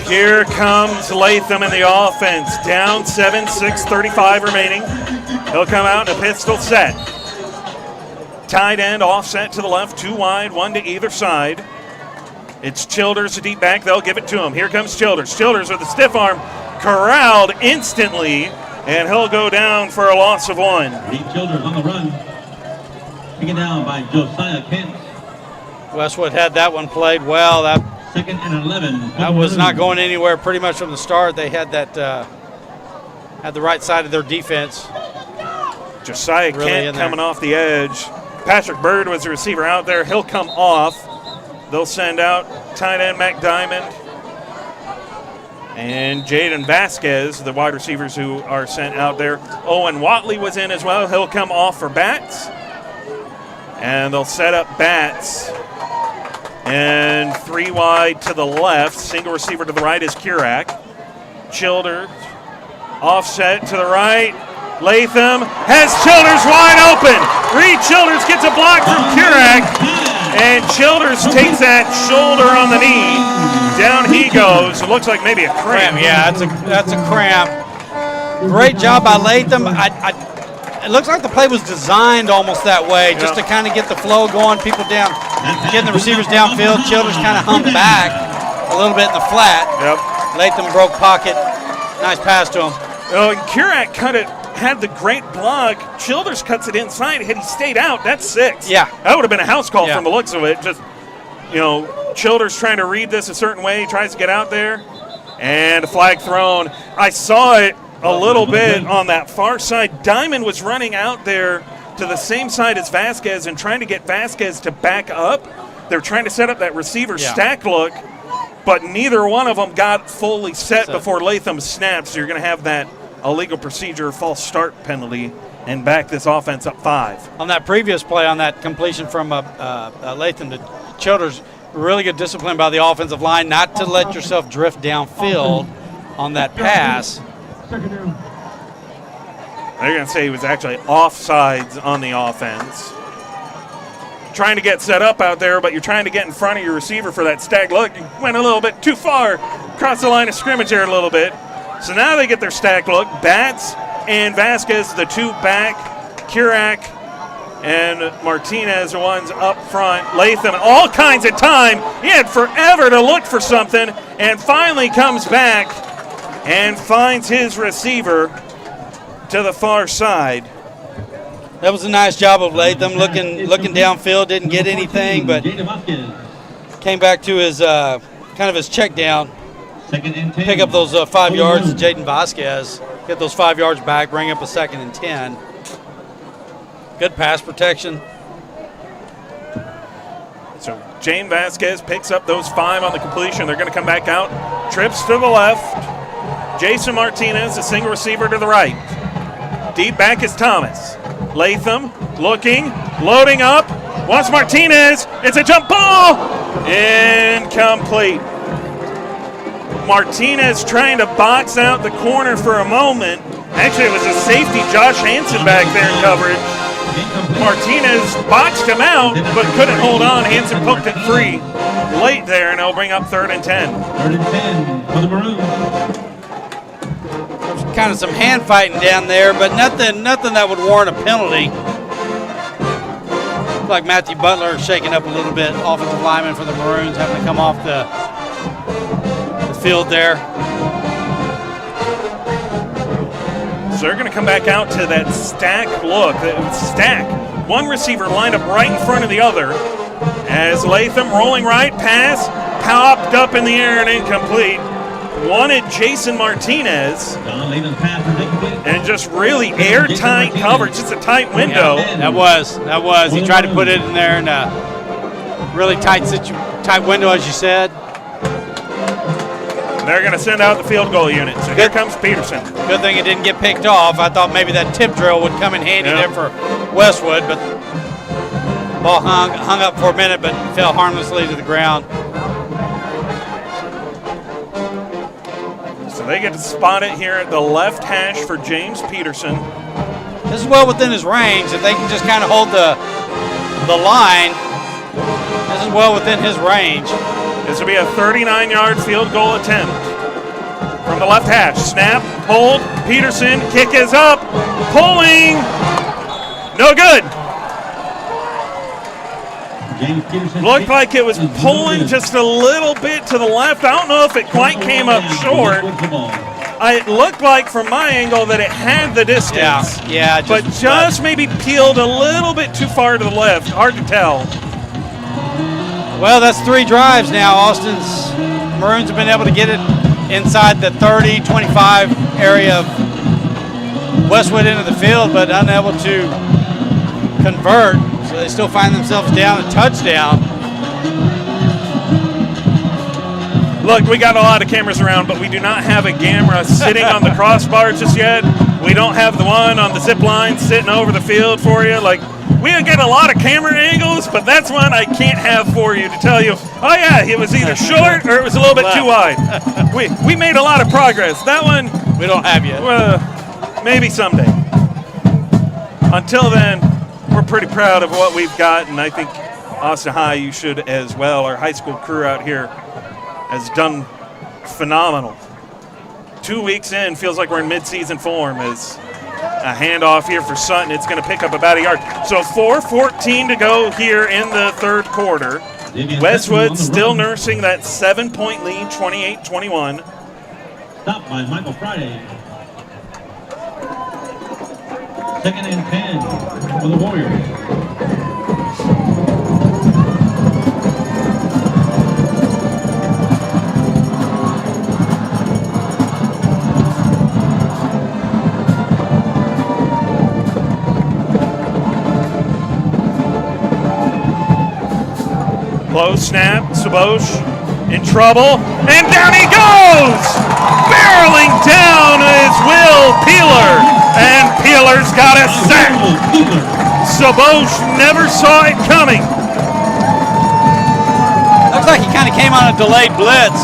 Here comes Latham in the offense. Down 7, 6:35 remaining. He'll come out in a pistol set. Tight end offset to the left, 2 wide, 1 to either side. It's Childers, a deep back. They'll give it to him. Here comes Childers. Childers with a stiff arm, corralled instantly, and he'll go down for a loss of 1. Deep Childers on the run. Taken down by Josiah Kent. Westwood had that one played well. That 2nd and 11. That was not going anywhere pretty much from the start. They had that had the right side of their defense. Josiah Kent coming off the edge. Patrick Bird was the receiver out there. He'll come off. They'll send out tight end Mac Diamond and Jaden Vasquez, the wide receivers who are sent out there. Owen Watley was in as well. He'll come off for Batts. And they'll set up Batts. And 3 wide to the left. Single receiver to the right is Kurak. Childers offset to the right. Latham has Childers wide open. Reed Childers gets a block from Kurak. And Childers takes that shoulder on the knee. Down he goes. It looks like maybe a cramp. Yeah, that's a cramp. Great job by Latham. It looks like the play was designed almost that way, just to kind of get the flow going, people down, getting the receivers downfield. Childers kind of humped back a little bit in the flat. Yep. Latham broke pocket. Nice pass to him. Kurak had the great block. Childers cuts it inside. Had he stayed out, that's 6. Yeah. That would have been a house call from the looks of it. Just, Childers trying to read this a certain way. He tries to get out there. And a flag thrown. I saw it a little bit on that far side. Diamond was running out there to the same side as Vasquez and trying to get Vasquez to back up. They're trying to set up that receiver stack look, but neither one of them got fully set before Latham snapped. So you're going to have that illegal procedure, false start penalty, and back this offense up 5. On that previous play, on that completion from Latham to Childers, really good discipline by the offensive line not to let yourself drift downfield on that pass. They're going to say he was actually offsides on the offense. Trying to get set up out there, but you're trying to get in front of your receiver for that stag look. You went a little bit too far. across the line of scrimmage there a little bit. So now they get their stack look. Batts and Vasquez, the two back. Kurak and Martinez, the ones up front. Latham, all kinds of time. He had forever to look for something and finally comes back and finds his receiver to the far side. That was a nice job of Latham looking downfield, didn't get anything, but came back to his kind of his check down. Pick up those 5 yards to Jaden Vasquez. Get those 5 yards back, bring up a 2nd and 10. Good pass protection. So Jaden Vasquez picks up those 5 on the completion. They're going to come back out. Trips to the left. Jason Martinez, a single receiver to the right. Deep back is Thomas. Latham looking, loading up. Wants Martinez. It's a jump ball. Incomplete. Martinez trying to box out the corner for a moment. Actually, it was a safety, Josh Hansen, back there in coverage. Martinez boxed him out, but couldn't hold on. Hansen poked it free late there, and it'll bring up 3rd and 10. 3rd and 10 for the Maroons. Kind of some hand fighting down there, but nothing that would warrant a penalty. Looks like Matthew Butler shaking up a little bit, offensive lineman for the Maroons, having to come off the field there. So they're going to come back out to that stack look. Stack. One receiver lined up right in front of the other. As Latham rolling right, pass, popped up in the air and incomplete. Wanted Jason Martinez. And just really airtight coverage. Just a tight window. That was. He tried to put it in there in a really tight window, as you said. They're going to send out the field goal unit. So here comes Peterson. Good thing it didn't get picked off. I thought maybe that tip drill would come in handy there for Westwood, but ball hung up for a minute, but fell harmlessly to the ground. So they get to spot it here at the left hash for James Peterson. This is well within his range. If they can just kind of hold the line, this is well within his range. This will be a 39-yard field goal attempt. From the left hash, snap, hold, Peterson, kick is up, pulling, no good. Looked like it was pulling just a little bit to the left. I don't know if it quite came up short. It looked like from my angle that it had the distance. Yeah, but just maybe peeled a little bit too far to the left. Hard to tell. Well, that's 3 drives now. Austin's Maroons have been able to get it inside the 30, 25 area of Westwood into the field, but unable to convert. So they still find themselves down a touchdown. Look, we got a lot of cameras around, but we do not have a camera sitting on the crossbar just yet. We don't have the one on the zip line sitting over the field for you. We get a lot of camera angles, but that's one I can't have for you to tell you, oh yeah, it was either short or it was a little bit too wide. We made a lot of progress. That one we don't have yet. Maybe someday. Until then, we're pretty proud of what we've got, and I think Austin High, you should as well. Our high school crew out here has done phenomenal. 2 weeks in, feels like we're in mid-season form as a handoff here for Sutton. It's going to pick up about a yard. So 4:14 to go here in the third quarter. Westwood still nursing that 7-point lead, 28-21. Stopped by Michael Friday. 2nd and 10 for the Warriors. Close snap, Sabosh in trouble, and down he goes! Barreling down is Will Peeler, and Peeler's got a sack. Sabosh never saw it coming. Looks like he kind of came on a delayed blitz.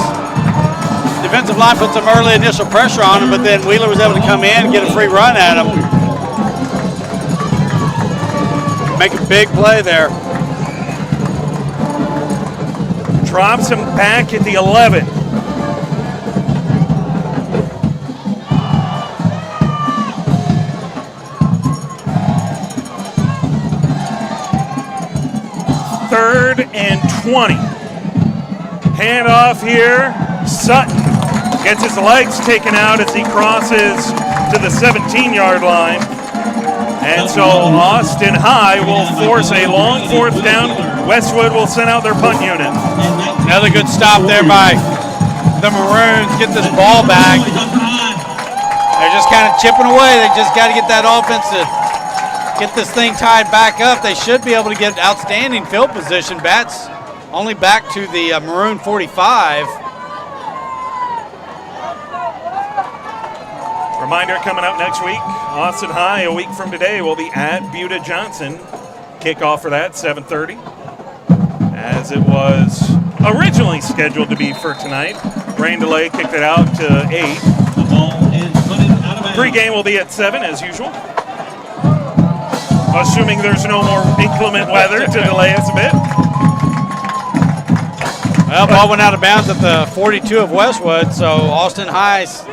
Defensive line put some early initial pressure on him, but then Wheeler was able to come in and get a free run at him. Make a big play there. Drops him back at the 11. 3rd and 20. Handoff here. Sutton gets his legs taken out as he crosses to the 17-yard line. And so Austin High will force a long 4th down. Westwood will send out their punt unit. Another good stop there by the Maroons. Get this ball back. They're just kind of chipping away. They just got to get that offense to get this thing tied back up. They should be able to get outstanding field position. Bats only back to the Maroon 45. Reminder coming up next week, Austin High a week from today will be at Buda Johnson. Kickoff for that, 7:30. As it was originally scheduled to be for tonight. Rain delay kicked it out to 8. The ball is put out of bounds. Pregame will be at 7 as usual. Assuming there's no more inclement weather to delay us a bit. Well, ball went out of bounds at the 42 of Westwood, so Austin High's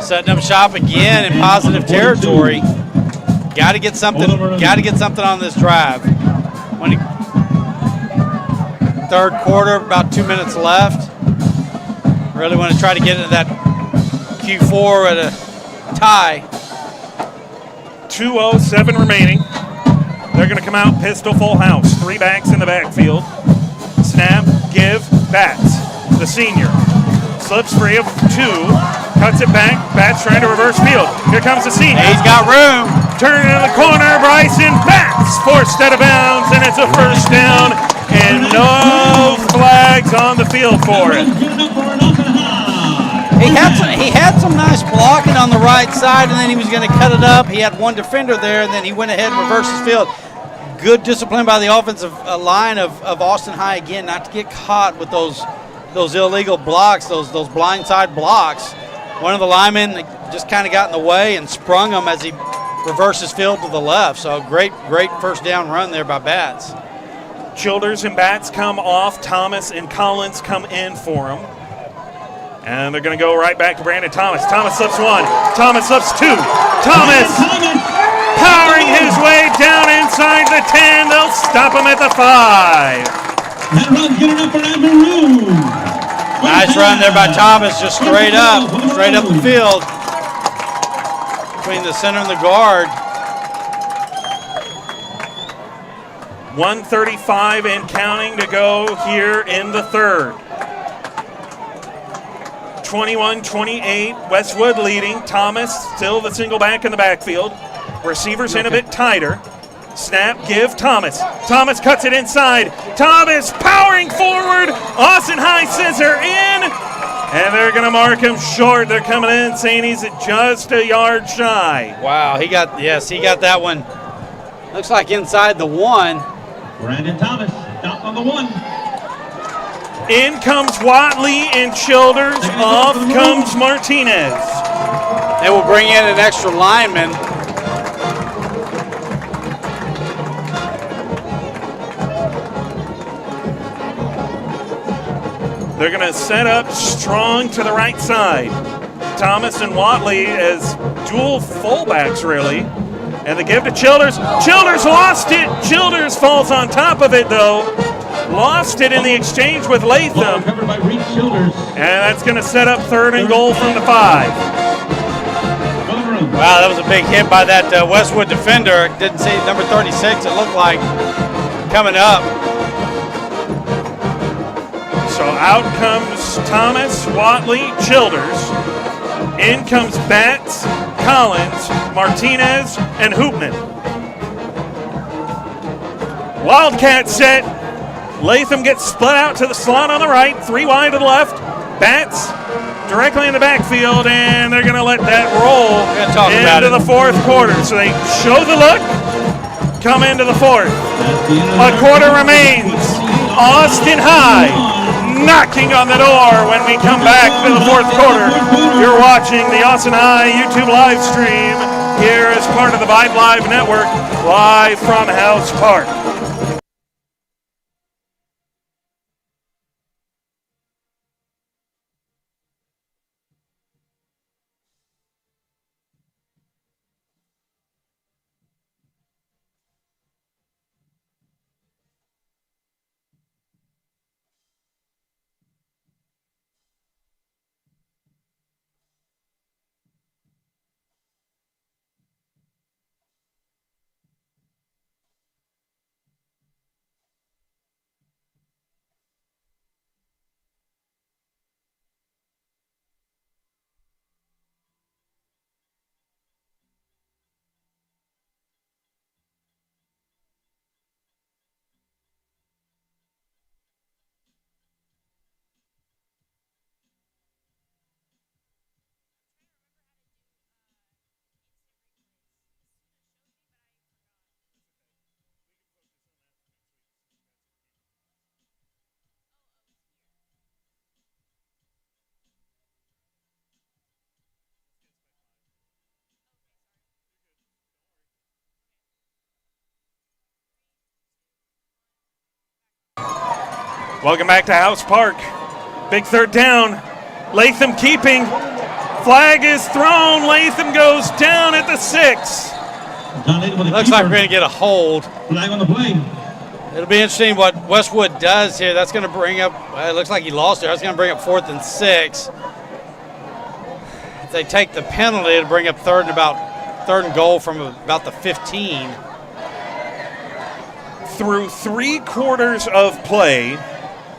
setting up shop again in positive territory. Got to get something. Got to get something on this drive. 3rd quarter, about 2 minutes left. Really want to try to get into that Q4 at a tie. 2:07 remaining. They're going to come out pistol full house. 3 backs in the backfield. Snap, give, Bats, the senior. Slips free of 2. Cuts it back. Bats trying to reverse field. Here comes the senior. He's got room. Turning in the corner. Bryson Bats forced out of bounds, and it's a 1st down. And no flags on the field for it. He had some nice blocking on the right side, and then he was going to cut it up. He had one defender there, and then he went ahead and reversed his field. Good discipline by the offensive line of Austin High again, not to get caught with those illegal blocks, those blindside blocks. One of the linemen just kind of got in the way and sprung him as he reversed his field to the left. So great 1st down run there by Bats. Childers and Bats come off. Thomas and Collins come in for him. And they're going to go right back to Brandon Thomas. Thomas slips 1. Thomas slips 2. Thomas powering his way down inside the 10. They'll stop him at the 5. That run's good enough for that Maroon. Nice run there by Thomas, just straight up the field between the center and the guard. 1:35 and counting to go here in the 3rd. 21-28, Westwood leading. Thomas still the single back in the backfield. Receivers in a bit tighter. Snap, give, Thomas. Thomas cuts it inside. Thomas powering forward. Austin High scissor in. And they're going to mark him short. They're coming in saying he's just a yard shy. Wow, he got that one. Looks like inside the 1. Brandon Thomas, stop on the 1. In comes Watley and Childers. Off comes Martinez. They will bring in an extra lineman. They're going to set up strong to the right side. Thomas and Watley as dual fullbacks, really. And they give to Childers. Childers lost it. Childers falls on top of it, though. Lost it in the exchange with Latham. And that's going to set up 3rd and goal from the 5. Wow, that was a big hit by that Westwood defender. Didn't see number 36, it looked like, coming up. So out comes Thomas, Watley, Childers. In comes Bats, Collins, Martinez, and Hoopman. Wildcat set. Latham gets split out to the slot on the right, 3 wide to the left. Bats directly in the backfield, and they're going to let that roll into the 4th quarter. So they show the look, come into the 4th. A quarter remains. Austin High knocking on the door when we come back to the 4th quarter. You're watching the Austin High YouTube live stream here as part of the Vibe Live Network, live from House Park. Welcome back to House Park. Big third down. Latham keeping. Flag is thrown. Latham goes down at the 6. Looks like we're going to get a hold. Flag on the play. It'll be interesting what Westwood does here. That's going to bring up, well, it looks like he lost there. That's going to bring up 4th and 6. If they take the penalty, it'll bring up third and goal from about the 15. Through 3 quarters of play,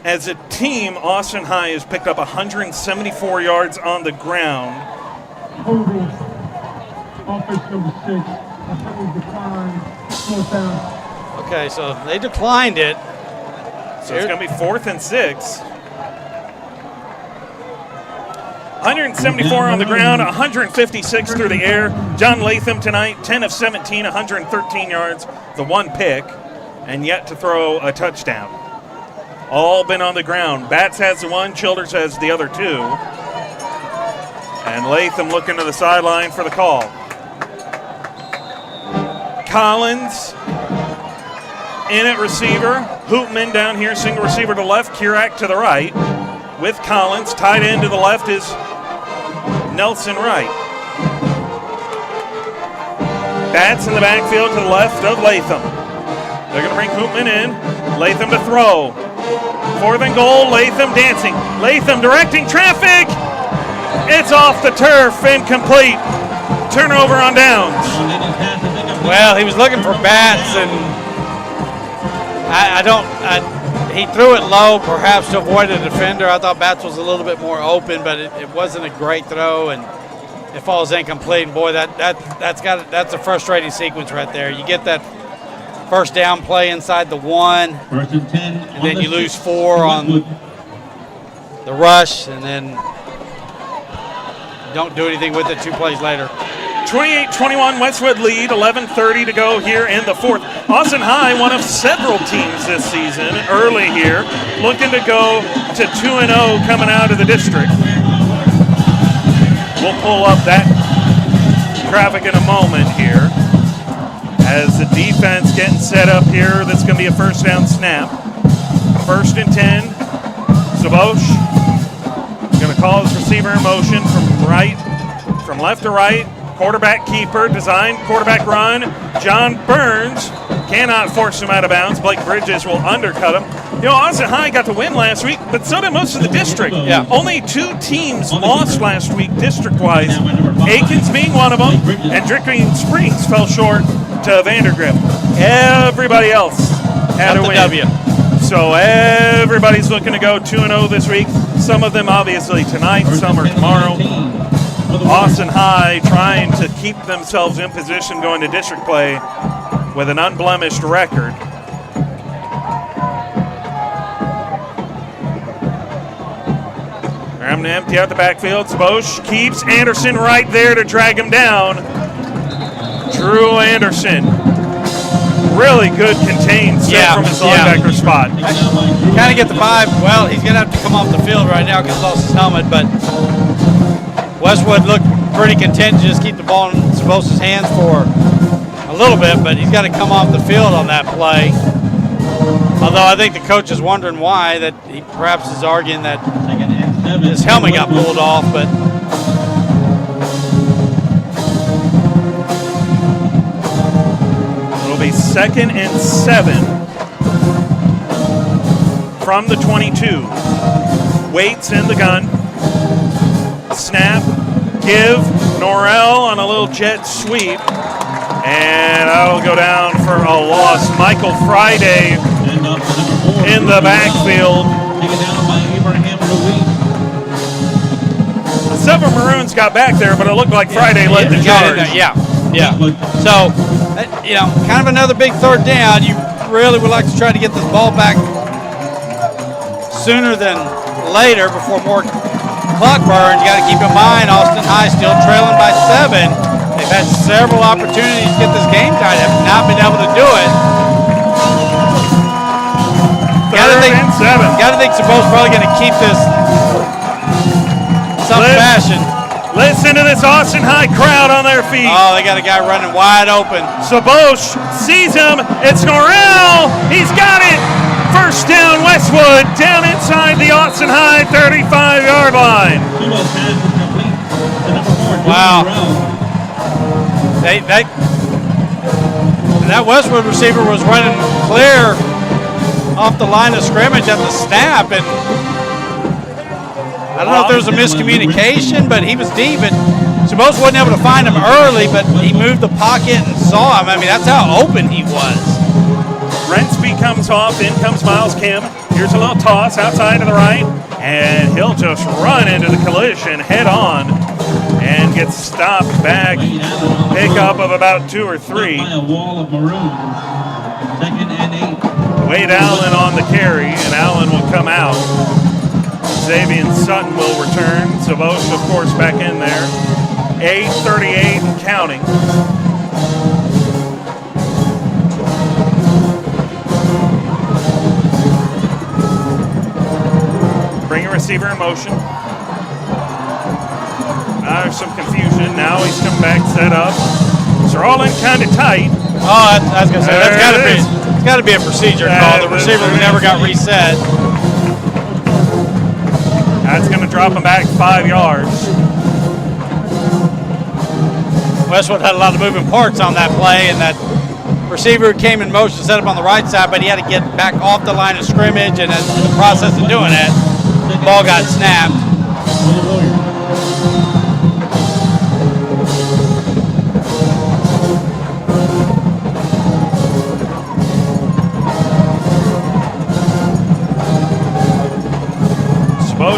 as a team, Austin High has picked up 174 yards on the ground. Holding. Offense number 6. Decline. 4th down. Okay, so they declined it. So it's going to be 4th and 6. 174 on the ground, 156 through the air. John Latham tonight, 10 of 17, 113 yards, the 1 pick, and yet to throw a touchdown. All been on the ground. Batts has the 1, Childers has the other 2. And Latham looking to the sideline for the call. Collins in at receiver. Hoopman down here, single receiver to left, Kirak to the right. With Collins, tight end to the left is Nelson Wright. Batts in the backfield to the left of Latham. They're going to bring Hoopman in. Latham to throw. 4th and goal, Latham dancing. Latham directing traffic. It's off the turf, incomplete. Turnover on downs. Well, he was looking for Batts, and he threw it low, perhaps to avoid a defender. I thought Batts was a little bit more open, but it wasn't a great throw, and it falls incomplete. And boy, that's a frustrating sequence right there. You get that first down play inside the 1, 1st and 10, and then you lose 4 on the rush, and then don't do anything with it 2 plays later. 28-21 Westwood lead, 11:30 to go here in the 4th. Austin High, one of several teams this season, early here, looking to go to 2-0 coming out of the district. We'll pull up that graphic in a moment here. As the defense getting set up here, that's going to be a first down snap. 1st and 10. Sabosh going to call his receiver in motion from left to right. Quarterback keeper, design, quarterback run. John Burns cannot force him out of bounds. Blake Bridges will undercut him. You know, Austin High got the win last week, but so did most of the district. Yeah. Only 2 teams lost last week district-wise. Aikens being one of them, and Dripping Springs fell short to Vandergrift. Everybody else had a win. W. So everybody's looking to go 2-0 this week. Some of them obviously tonight, some are tomorrow. Austin High trying to keep themselves in position going to district play with an unblemished record. They're having to empty out the backfield. Bosch keeps Anderson right there to drag him down. Drew Anderson. Really good contained set from his linebacker spot. Kind of get the vibe. Well, he's going to have to come off the field right now because he lost his helmet, but Westwood looked pretty content to just keep the ball in Sabos's hands for a little bit, but he's got to come off the field on that play. Although I think the coach is wondering why, that he perhaps is arguing that his helmet got pulled off, but it'll be 2nd and 7 from the 22. Waits in the gun. Snap, give, Norrell on a little jet sweep, and that'll go down for a loss. Michael Friday in the backfield. Several Maroons got back there, but it looked like Friday led the charge. Yeah. So, kind of another big third down. You really would like to try to get this ball back sooner than later before more clock burn. You got to keep in mind Austin High still trailing by 7. They've had several opportunities to get this game tied, have not been able to do it. Third and 7. Got to think Sabo's probably going to keep this some fashion. Listen to this Austin High crowd on their feet. Oh, they got a guy running wide open. Sabosh sees him. It's Norrell. He's got it. First down, Westwood, down inside the Austin High 35-yard line. Wow. That Westwood receiver was running clear off the line of scrimmage at the snap, and I don't know if there was a miscommunication, but he was deep, and Sabos wasn't able to find him early, but he moved the pocket and saw him. I mean, that's how open he was. Rensby comes off, in comes Miles Kim. Here's a little toss outside to the right, and he'll just run into the collision head on and get stopped back. Pickup of about 2 or 3. By a wall of maroon. 2nd and 8. Wade Allen on the carry, and Allen will come out. Xavier Sutton will return. Sabos, of course, back in there. 8:38 and counting. Bring a receiver in motion. There's some confusion. Now he's come back, set up. So they're all in kind of tight. Oh, I was going to say, that's got to be a procedure call. The receiver never got reset. That's going to drop him back 5 yards. Westwood had a lot of moving parts on that play, and that receiver came in motion, set up on the right side, but he had to get back off the line of scrimmage, and in the process of doing it, the ball got snapped.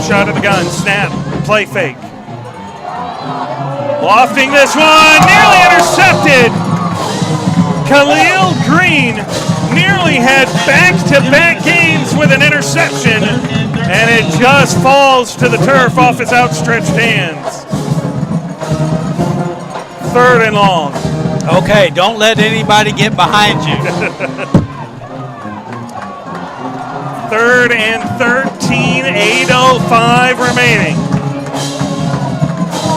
Shot of the gun, snap, play fake. Lofting this one, nearly intercepted. Khalil Green nearly had back-to-back games with an interception, and it just falls to the turf off his outstretched hands. 3rd and long. Okay, don't let anybody get behind you. 3rd and 13, 8:05 remaining.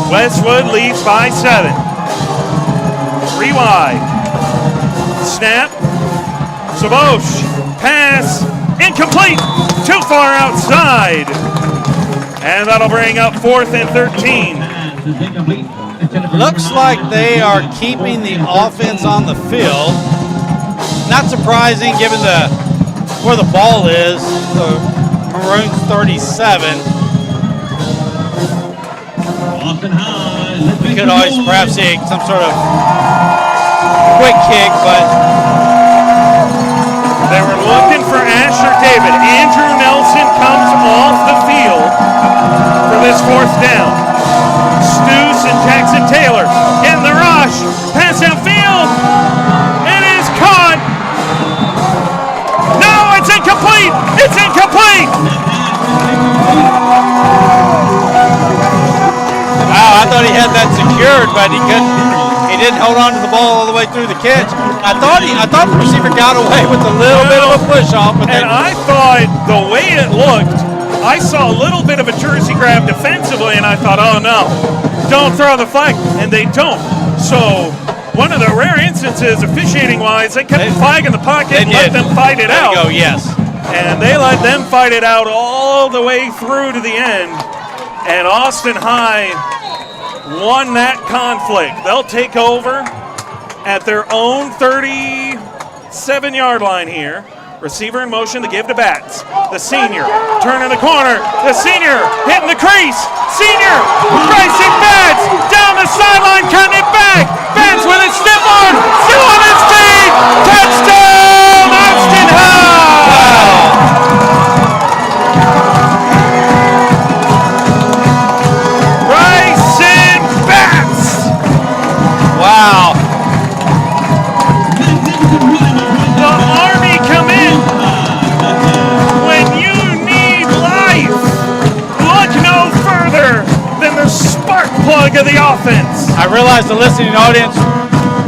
Westwood leads by 7. 3 wide. Snap. Sabosh. Pass. Incomplete. Too far outside. And that'll bring up 4th and 13. Looks like they are keeping the offense on the field. Not surprising given where the ball is, the Maroons 37. We could always perhaps see some sort of quick kick, but they were looking for Asher David. Andrew Nelson comes off the field for this 4th down. Stoos and Jackson Taylor in the rush. Pass downfield. It is caught. No, it's incomplete. It's incomplete. Wow, I thought he had that secured, but he couldn't. He didn't hold on to the ball all the way through the catch. I thought the receiver got away with a little bit of a push off, but and I thought the way it looked, I saw a little bit of a jersey grab defensively, and I thought, oh no, don't throw the flag, and they don't. So one of the rare instances, officiating-wise, they kept the flag in the pocket and let them fight it out. There you go, yes. And they let them fight it out all the way through to the end. And Austin High won that conflict. They'll take over at their own 37-yard line here. Receiver in motion to give to Batts. The senior, turning the corner. The senior hitting the crease. Senior, Bryson Batts down the sideline, cutting it back. Batts with a stiff arm, still on his feet. Touchdown, Austin High! Bryson Batts! Wow. The Army come in when you need life. Look no further than the spark plug of the offense. I realize the listening audience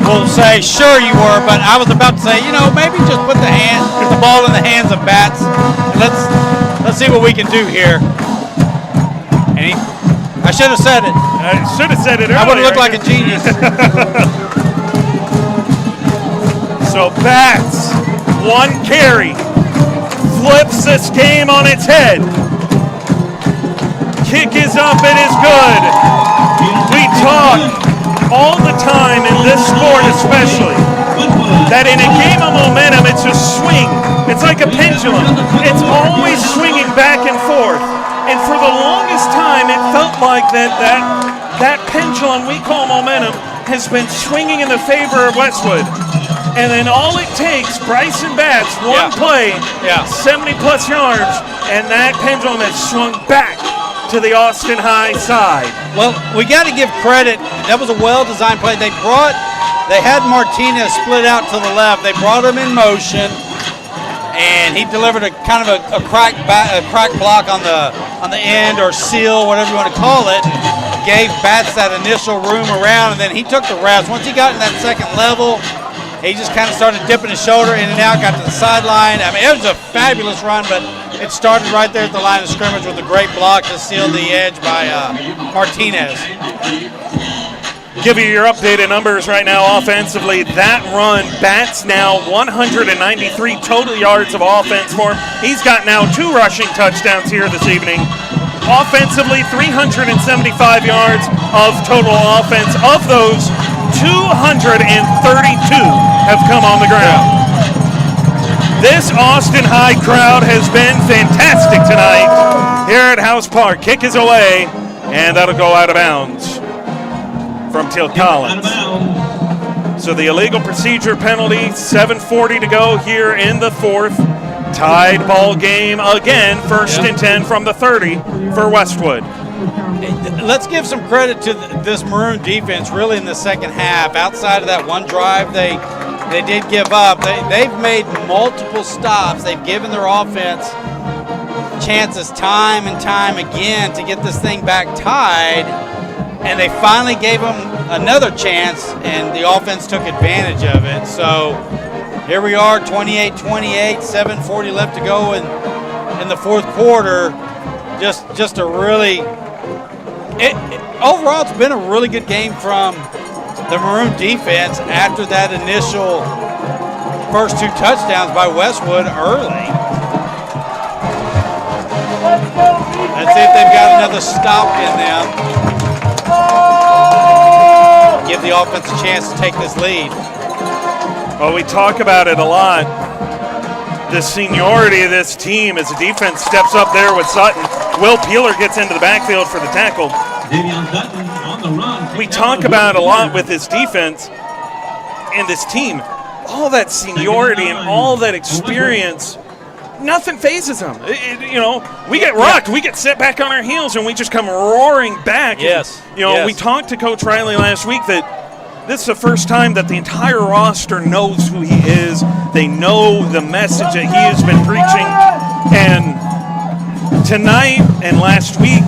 will say, sure you were, but I was about to say, maybe just put the ball in the hands of Batts, and let's see what we can do here. And I should have said it. I should have said it earlier. I would have looked like a genius. So Batts, 1 carry, flips this game on its head. Kick is up, it is good. We talk all the time in this sport especially that in a game of momentum it's a swing. It's like a pendulum. It's always swinging back and forth. And for the longest time it felt like that pendulum we call momentum has been swinging in the favor of Westwood. And then all it takes, Bryson Batts, one play, 70-plus yards, and that pendulum has swung back to the Austin High side. Well, we got to give credit. That was a well-designed play. They had Martinez split out to the left. They brought him in motion, and he delivered a kind of a crack block on the end or seal, whatever you want to call it. Gave Batts that initial room around, and then he took the reps. Once he got in that second level, he just kind of started dipping his shoulder in and out, got to the sideline. I mean, it was a fabulous run, but it started right there at the line of scrimmage with a great block to seal the edge by Martinez. Give you your updated numbers right now offensively. That run, Batts now 193 total yards of offense for him. He's got now 2 rushing touchdowns here this evening. Offensively, 375 yards of total offense. Of those, 232 have come on the ground. This Austin High crowd has been fantastic tonight here at House Park. Kick is away, and that'll go out of bounds from Teal Collins. So the illegal procedure penalty, 7:40 to go here in the fourth. Tied ball game again, 1st and 10 from the 30 for Westwood. Let's give some credit to this Maroon defense really in the second half. Outside of that one drive they did give up, they've made multiple stops. They've given their offense chances time and time again to get this thing back tied, and they finally gave them another chance, and the offense took advantage of it. So here we are, 28-28, 7:40 left to go in the fourth quarter. Just a really overall, it's been a really good game from the Maroon defense after that initial first 2 touchdowns by Westwood early. Let's see if they've got another stop in them. Give the offense a chance to take this lead. Well, we talk about it a lot. The seniority of this team as the defense steps up there with Sutton. Will Peeler gets into the backfield for the tackle. Davion Sutton on the run. We talk about a lot with this defense and this team. All that seniority and all that experience, nothing phases them. We get rocked. We get set back on our heels, and we just come roaring back. Yes. And, we talked to Coach Riley last week that this is the first time that the entire roster knows who he is. They know the message that he has been preaching. And tonight and last week,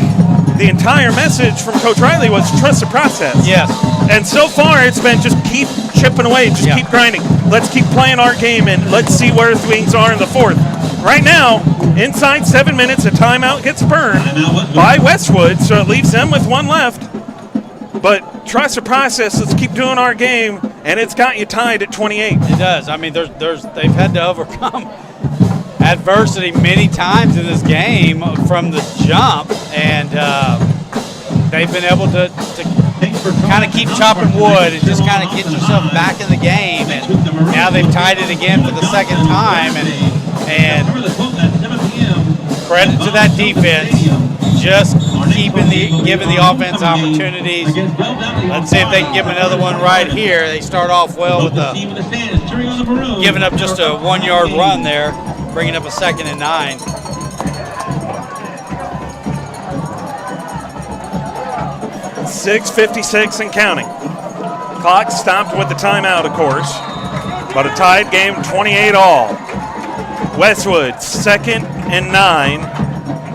the entire message from Coach Riley was trust the process. Yes. And so far, it's been just keep chipping away, just keep grinding. Let's keep playing our game, and let's see where things are in the fourth. Right now, inside 7 minutes, a timeout gets burned by Westwood, so it leaves them with 1 left. But trust the process. Let's keep doing our game, and it's got you tied at 28. It does. I mean, they've had to overcome adversity many times in this game from the jump, and they've been able to kind of keep chopping wood and just kind of get yourself back in the game. And now they've tied it again for the second time, and credit to that defense, just giving the offense opportunities. Let's see if they can give them another one right here. They start off well with giving up just a 1-yard run there, bringing up a 2nd and 9. .6:56 and counting. Clock stopped with the timeout, of course, but a tied game, 28 all. Westwood, 2nd and 9.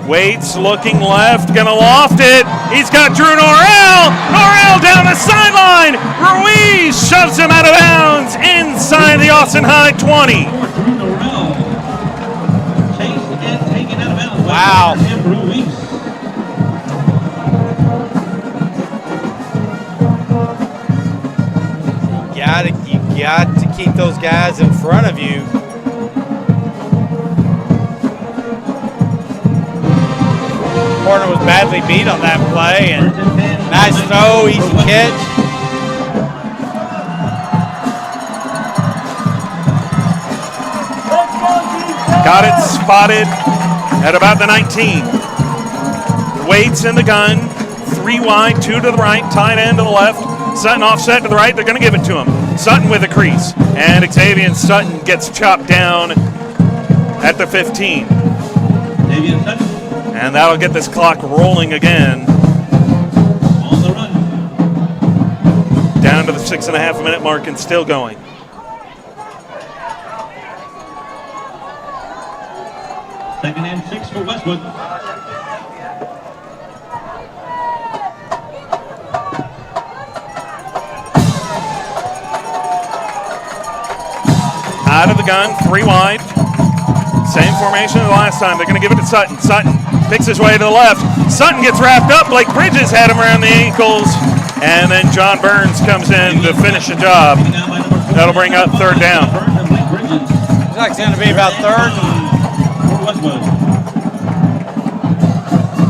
Waits looking left, gonna loft it. He's got Drew Norrell. Norrell down the sideline. Ruiz shoves him out of bounds inside the Austin High 20. Wow. You got to keep those guys in front of you. Corner was badly beat on that play, and nice throw, easy catch. Got it spotted at about the 19. Waits in the gun. 3 wide, 2 to the right, tight end to the left. Sutton offset to the right. They're going to give it to him. Sutton with a crease. And Xavier Sutton gets chopped down at the 15. And that'll get this clock rolling again. On the run. Down to the 6.5 minute mark and still going. Second and 6 for Westwood. Out of the gun, 3 wide. Same formation as the last time. They're going to give it to Sutton. Sutton picks his way to the left. Sutton gets wrapped up. Blake Bridges had him around the ankles. And then John Burns comes in to finish the job. That'll bring up 3rd down. Looks like it's going to be about 3rd.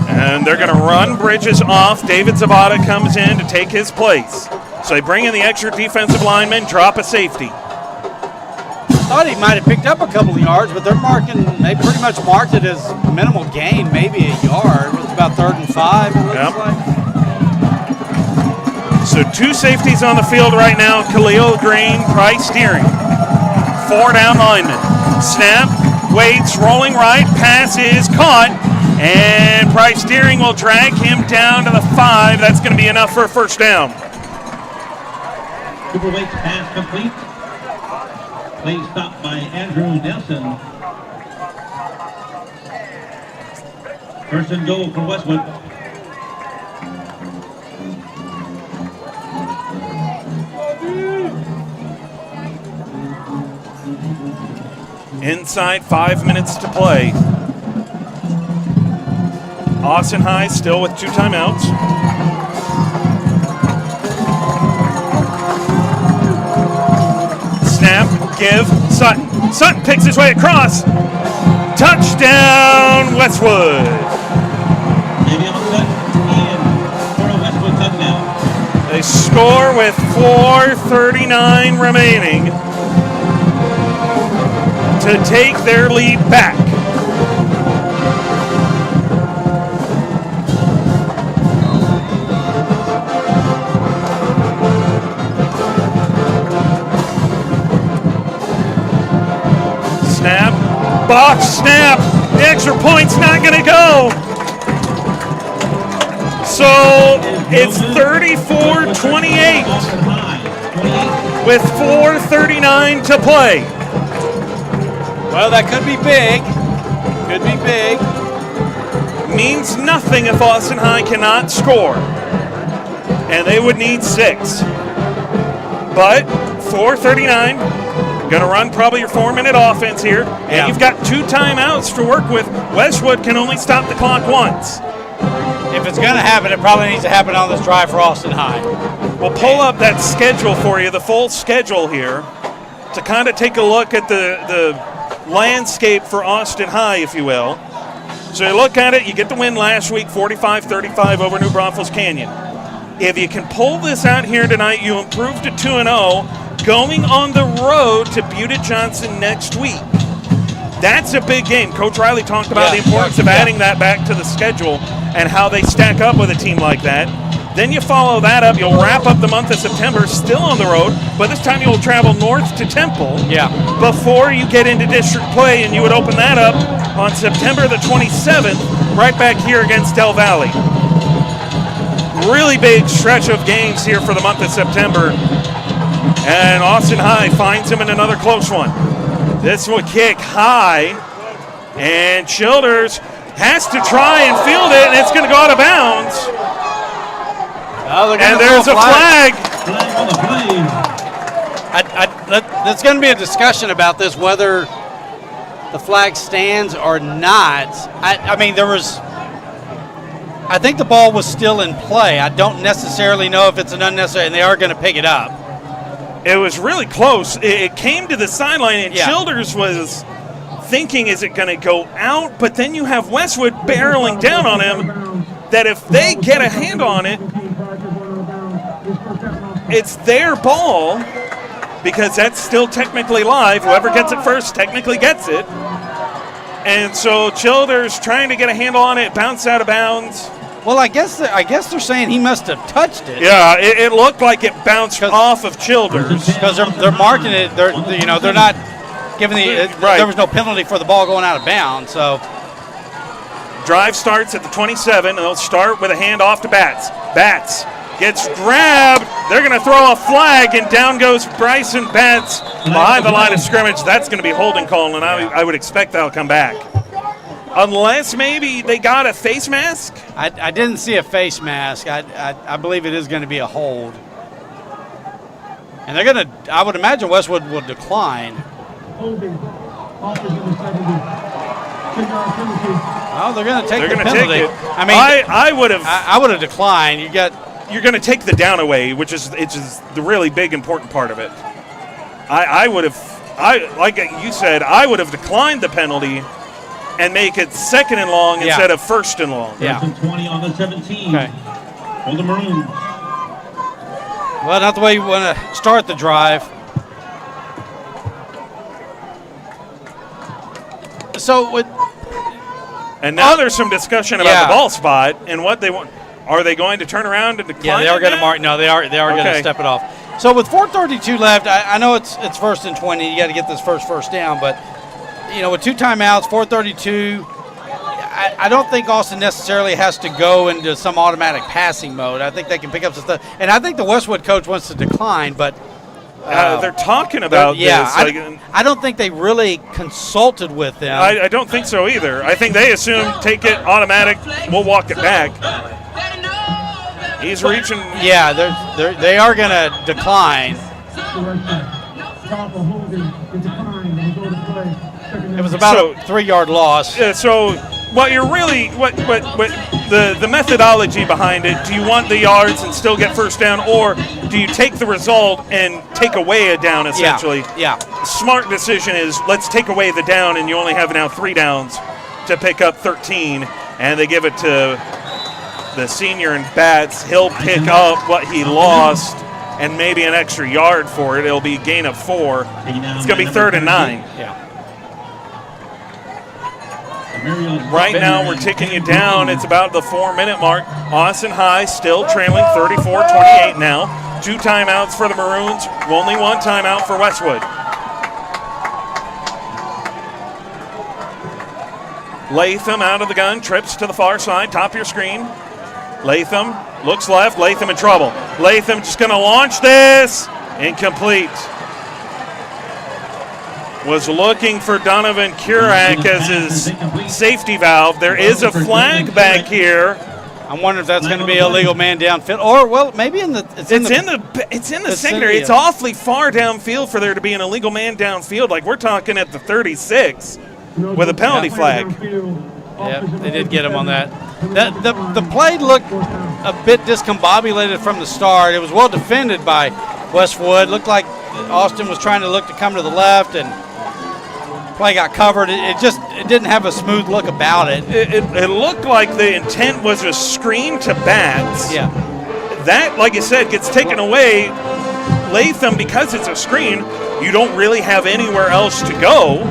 And they're going to run Bridges off. David Zabata comes in to take his place. So they bring in the extra defensive lineman, drop a safety. Thought he might have picked up a couple of yards, but they pretty much marked it as minimal gain, maybe a yard. It was about 3rd and 5, it looks like. So 2 safeties on the field right now. Khalil Green, Price Steering. 4 down linemen. Snap, waits, rolling right, pass is caught, and Price Steering will drag him down to the 5. That's going to be enough for a 1st down. Cooper Waits pass complete. Play stopped by Andrew Nelson. 1st and goal for Westwood. Inside 5 minutes to play. Austin High still with 2 timeouts. Snap, give, Sutton. Sutton picks his way across. Touchdown, Westwood. They score with 4:39 remaining to take their lead back. Snap, box, snap. The extra point's not going to go. So it's 34-28 with 4:39 to play. Well, that could be big. Could be big. Means nothing if Austin High cannot score. And they would need 6. But 4:39, going to run probably your 4-minute offense here. And you've got 2 timeouts to work with. Westwood can only stop the clock once. If it's going to happen, it probably needs to happen on this drive for Austin High. We'll pull up that schedule for you, the full schedule here, to kind of take a look at the landscape for Austin High, if you will. So you look at it, you get the win last week, 45-35 over New Braunfels Canyon. If you can pull this out here tonight, you improve to 2-0, going on the road to Buda Johnson next week. That's a big game. Coach Riley talked about the importance of adding that back to the schedule and how they stack up with a team like that. Then you follow that up. You'll wrap up the month of September still on the road, but this time you'll travel north to Temple before you get into district play, and you would open that up on September the 27th right back here against Del Valley. Really big stretch of games here for the month of September, and Austin High finds him in another close one. This will kick high, and Childers has to try and field it, and it's going to go out of bounds. And there's a flag. There's going to be a discussion about this, whether the flag stands or not. I mean, I think the ball was still in play. I don't necessarily know if it's an unnecessary, and they are going to pick it up. It was really close. It came to the sideline, and Childers was thinking, is it going to go out? But then you have Westwood barreling down on him, that if they get a hand on it, it's their ball, because that's still technically live. Whoever gets it first technically gets it. And so Childers trying to get a handle on it, bounce out of bounds. Well, I guess they're saying he must have touched it. Yeah, it looked like it bounced off of Childers. Because they're marking it. They're not giving Right. There was no penalty for the ball going out of bounds. So Drive starts at the 27, and they'll start with a handoff to Batts. Batts gets grabbed. They're going to throw a flag, and down goes Bryson Batts behind the line of scrimmage. That's going to be holding call, and I would expect that'll come back. Unless maybe they got a face mask? I didn't see a face mask. I believe it is going to be a hold. And they're going to, I would imagine Westwood will decline. Well, they're going to take the penalty. Take it. I mean, I would have declined. You're going to take the down away, which is the really big important part of it. I would have, like you said, I would have declined the penalty and make it second and long instead of first and long. Yeah. 20 on the 17. Okay. For the Maroons. Well, not the way you want to start the drive. And now there's some discussion about the ball spot and what they want. Are they going to turn around and decline? Yeah, they are going to mark. No, they are going to step it off. So with 4:32 left, I know it's first and 20. You got to get this first down, but with 2 timeouts, 4:32. I don't think Austin necessarily has to go into some automatic passing mode. I think they can pick up some stuff, and I think the Westwood coach wants to decline, but they're talking about this. I don't think they really consulted with them. I don't think so either. I think they assume take it automatic. We'll walk it back. He's reaching. Yeah, they are going to decline. It was about a 3-yard loss. So what the methodology behind it, do you want the yards and still get first down, or do you take the result and take away a down essentially? Yeah. Smart decision is let's take away the down, and you only have now 3 downs to pick up 13, and they give it to the senior in Batts. He'll pick up what he lost and maybe an extra yard for it. It'll be a gain of 4. It's going to be 3rd and 9. Yeah. Right now, we're ticking it down. It's about the 4-minute mark. Austin High still trailing 34-28 now. 2 timeouts for the Maroons. Only 1 timeout for Westwood. Latham out of the gun, trips to the far side, top of your screen. Latham looks left. Latham in trouble. Latham just going to launch this. Incomplete. Was looking for Donovan Kurak as his safety valve. There is a flag back here. I'm wondering if that's going to be a legal man downfield, or maybe in the it's in the secondary. It's awfully far downfield for there to be an illegal man downfield. Like we're talking at the 36 with a penalty flag. Yeah, they did get him on that. The play looked a bit discombobulated from the start. It was well defended by Westwood. Looked like Austin was trying to look to come to the left, and play got covered. It didn't have a smooth look about it. It looked like the intent was a screen to Batts. Yeah. That, like you said, gets taken away. Latham, because it's a screen, you don't really have anywhere else to go.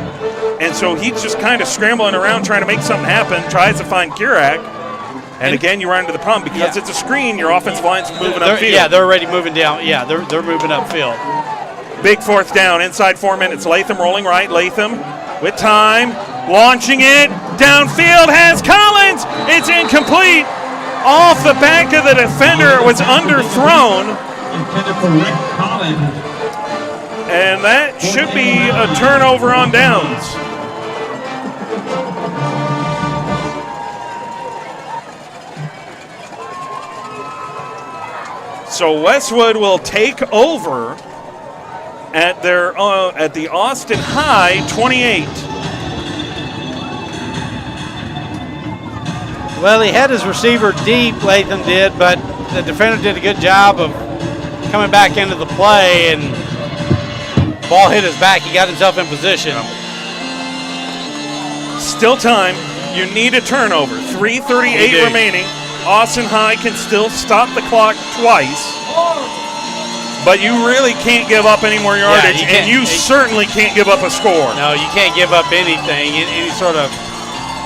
And so he's just kind of scrambling around trying to make something happen, tries to find Kurak. And again, you run into the problem because it's a screen, your offensive line's moving upfield. Yeah, they're already moving down. Yeah, they're moving upfield. Big 4th down, inside 4 minutes. Latham rolling right. Latham with time, launching it. Downfield has Collins. It's incomplete. Off the back of the defender. It was underthrown. Intended for Rick Collins. And that should be a turnover on downs. So Westwood will take over at the Austin High 28. Well, he had his receiver deep, Latham did, but the defender did a good job of coming back into the play, and ball hit his back. He got himself in position. Still time. You need a turnover. 3:38 remaining. Austin High can still stop the clock twice. But you really can't give up any more yardage, and you certainly can't give up a score. No, you can't give up anything, any sort of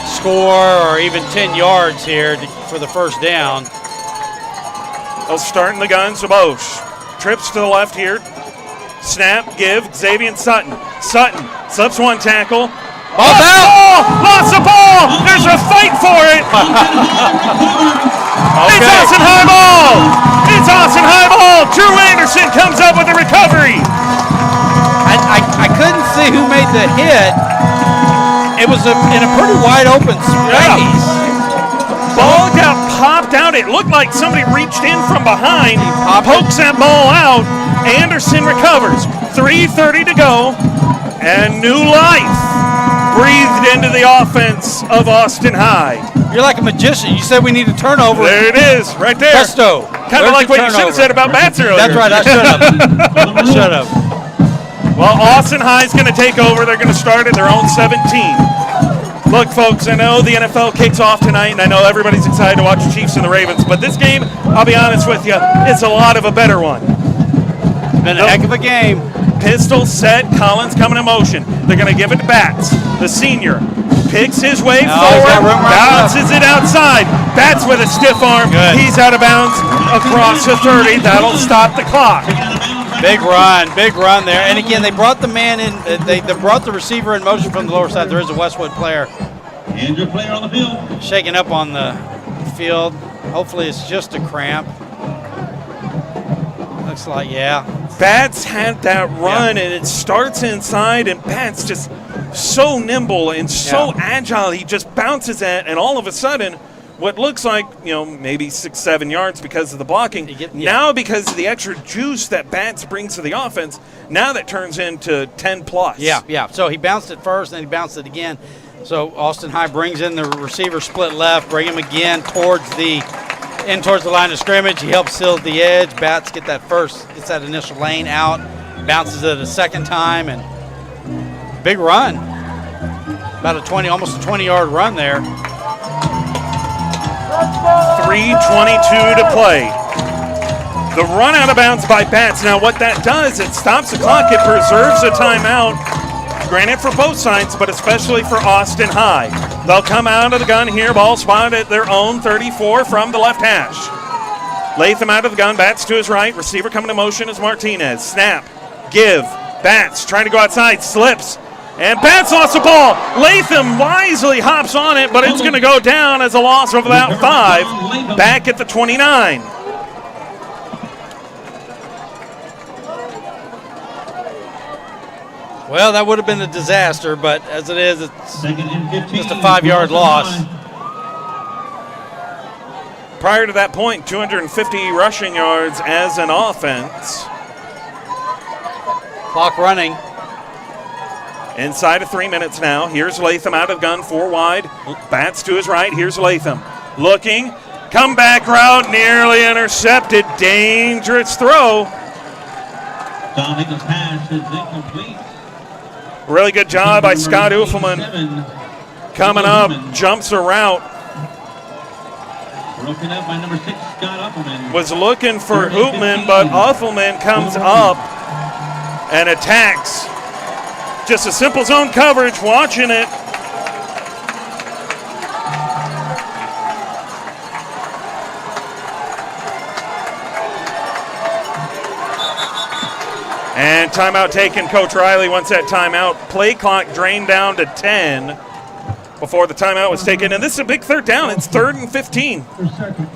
score or even 10 yards here for the first down. They'll start in the gun. Sabosh trips to the left here. Snap, give, Xavier Sutton. Sutton slips one tackle. Ball's out! Lost the ball! There's a fight for it! It's Austin High ball! It's Austin High ball! Drew Anderson comes up with a recovery. I couldn't see who made the hit. It was in a pretty wide open space. Ball got popped out. It looked like somebody reached in from behind, pokes that ball out. Anderson recovers. 3:30 to go, and new life breathed into the offense of Austin High. You're like a magician. You said we need a turnover. There it is, right there. Presto. Kind of like what you should have said about bats earlier. That's right, I should have. Shut up. Well, Austin High's going to take over. They're going to start at their own 17. Look, folks, I know the NFL kicks off tonight, and I know everybody's excited to watch the Chiefs and the Ravens, but this game, I'll be honest with you, it's a lot of a better one. Been a heck of a game. Pistol set, Collins coming in motion. They're going to give it to Batts, the senior. Picks his way forward, bounces it outside. Batts with a stiff arm. Good. He's out of bounds across the 30. That'll stop the clock. Big run there. And again, they brought the man in, they brought the receiver in motion from the lower side. There is a Westwood player. And your player on the field. Shaking up on the field. Hopefully it's just a cramp. Looks like, yeah. Batts had that run, and it starts inside, and Batts just so nimble and so agile. He just bounces it, and all of a sudden, what looks like, maybe 6-7 yards because of the blocking. Now, because of the extra juice that Batts brings to the offense, now that turns into 10+. Yeah. So he bounced it first, then he bounced it again. So Austin High brings in the receiver split left, bring him again towards the line of scrimmage. He helps seal the edge. Batts gets that initial lane out, bounces it a second time, and big run. About almost a 20-yard run there. 3:22 to play. The run out of bounds by Batts. Now what that does, it stops the clock. It preserves a timeout. Granted for both sides, but especially for Austin High. They'll come out of the gun here. Ball spotted at their own 34 from the left hash. Latham out of the gun. Batts to his right. Receiver coming to motion is Martinez. Snap. Give. Batts trying to go outside. Slips. And Batts lost the ball. Latham wisely hops on it, but it's going to go down as a loss of about 5. Back at the 29. Well, that would have been a disaster, but as it is, it's just a 5-yard loss. Prior to that point, 250 rushing yards as an offense. Clock running. Inside of 3 minutes now. Here's Latham out of gun, 4 wide. Batts to his right. Here's Latham. Looking. Comeback route nearly intercepted. Dangerous throw. Dominic's pass is incomplete. Really good job by Scott Uffelman. Coming up, jumps a route. Broken up by number 6, Scott Uffelman. Was looking for Hoopman, but Uffelman comes up and attacks. Just a simple zone coverage, watching it. And timeout taken. Coach Riley wants that timeout. Play clock drained down to 10 before the timeout was taken. And this is a big third down. It's 3rd and 15. 30 seconds.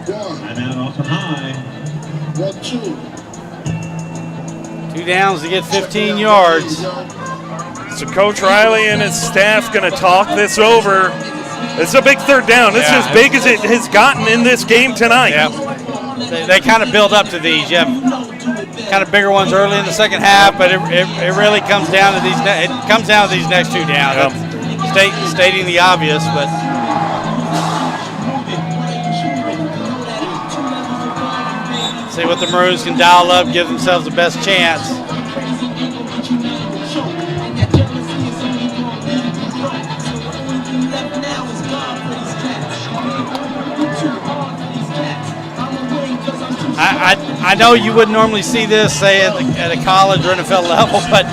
Timeout also high. 2 downs to get 15 yards. So Coach Riley and his staff going to talk this over. It's a big third down. This is as big as it has gotten in this game tonight. Yeah. They kind of build up to these. You have kind of bigger ones early in the second half, but it really comes down to these. It comes down to these next 2 downs. Yep. Stating the obvious, but see what the Maroons can dial up, give themselves the best chance. I know you wouldn't normally see this, say, at a college or NFL level, but,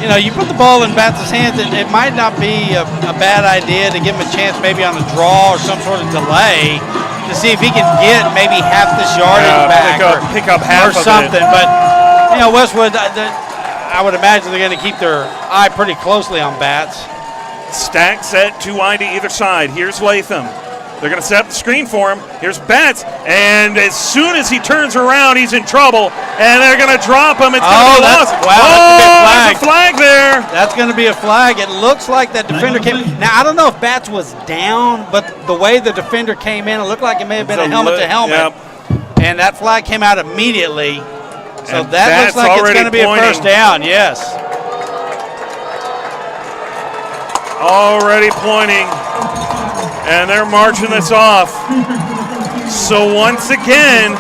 you put the ball in Batts' hands, and it might not be a bad idea to give him a chance maybe on a draw or some sort of delay to see if he can get maybe half this yardage back pick up half or something. But, Westwood, I would imagine they're going to keep their eye pretty closely on Batts. Stack set, 2 wide to either side. Here's Latham. They're going to set up the screen for him. Here's Batts, and as soon as he turns around, he's in trouble, and they're going to drop him. It's going to be lost. Wow, that's a flag there. That's going to be a flag. It looks like that defender came. Now, I don't know if Batts was down, but the way the defender came in, it looked like it may have been a helmet-to-helmet, and that flag came out immediately. So and that looks like it's going to be a first down, yes. Already pointing. And they're marching this off. So once again,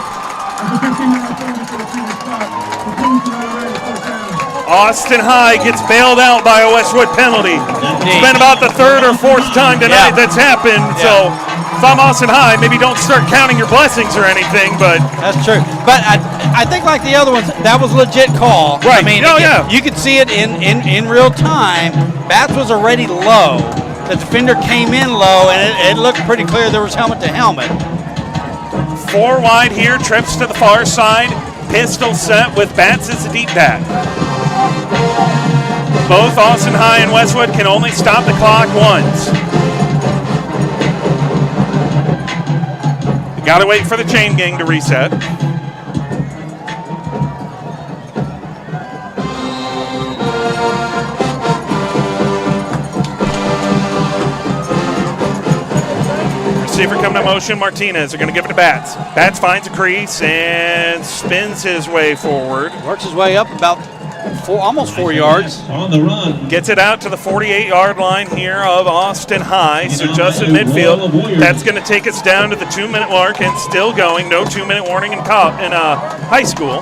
Austin High gets bailed out by a Westwood penalty. It's been about the 3rd or 4th time tonight that's happened. Yeah. So if I'm Austin High, maybe don't start counting your blessings or anything. But that's true. But I think like the other ones, that was a legit call. Right. I mean, you could see it in real time. Batts was already low. The defender came in low, and it looked pretty clear there was helmet to helmet. 4 wide here, trips to the far side. Pistol set with Batts as the deep back. Both Austin High and Westwood can only stop the clock once. You gotta wait for the chain gang to reset. Receiver coming to motion, Martinez. They're going to give it to Batts. Batts finds a crease and spins his way forward. Works his way up about almost 4 yards. On the run. Gets it out to the 48-yard line here of Austin High. So just at midfield. That's going to take us down to the 2-minute mark and still going. No 2-minute warning in high school.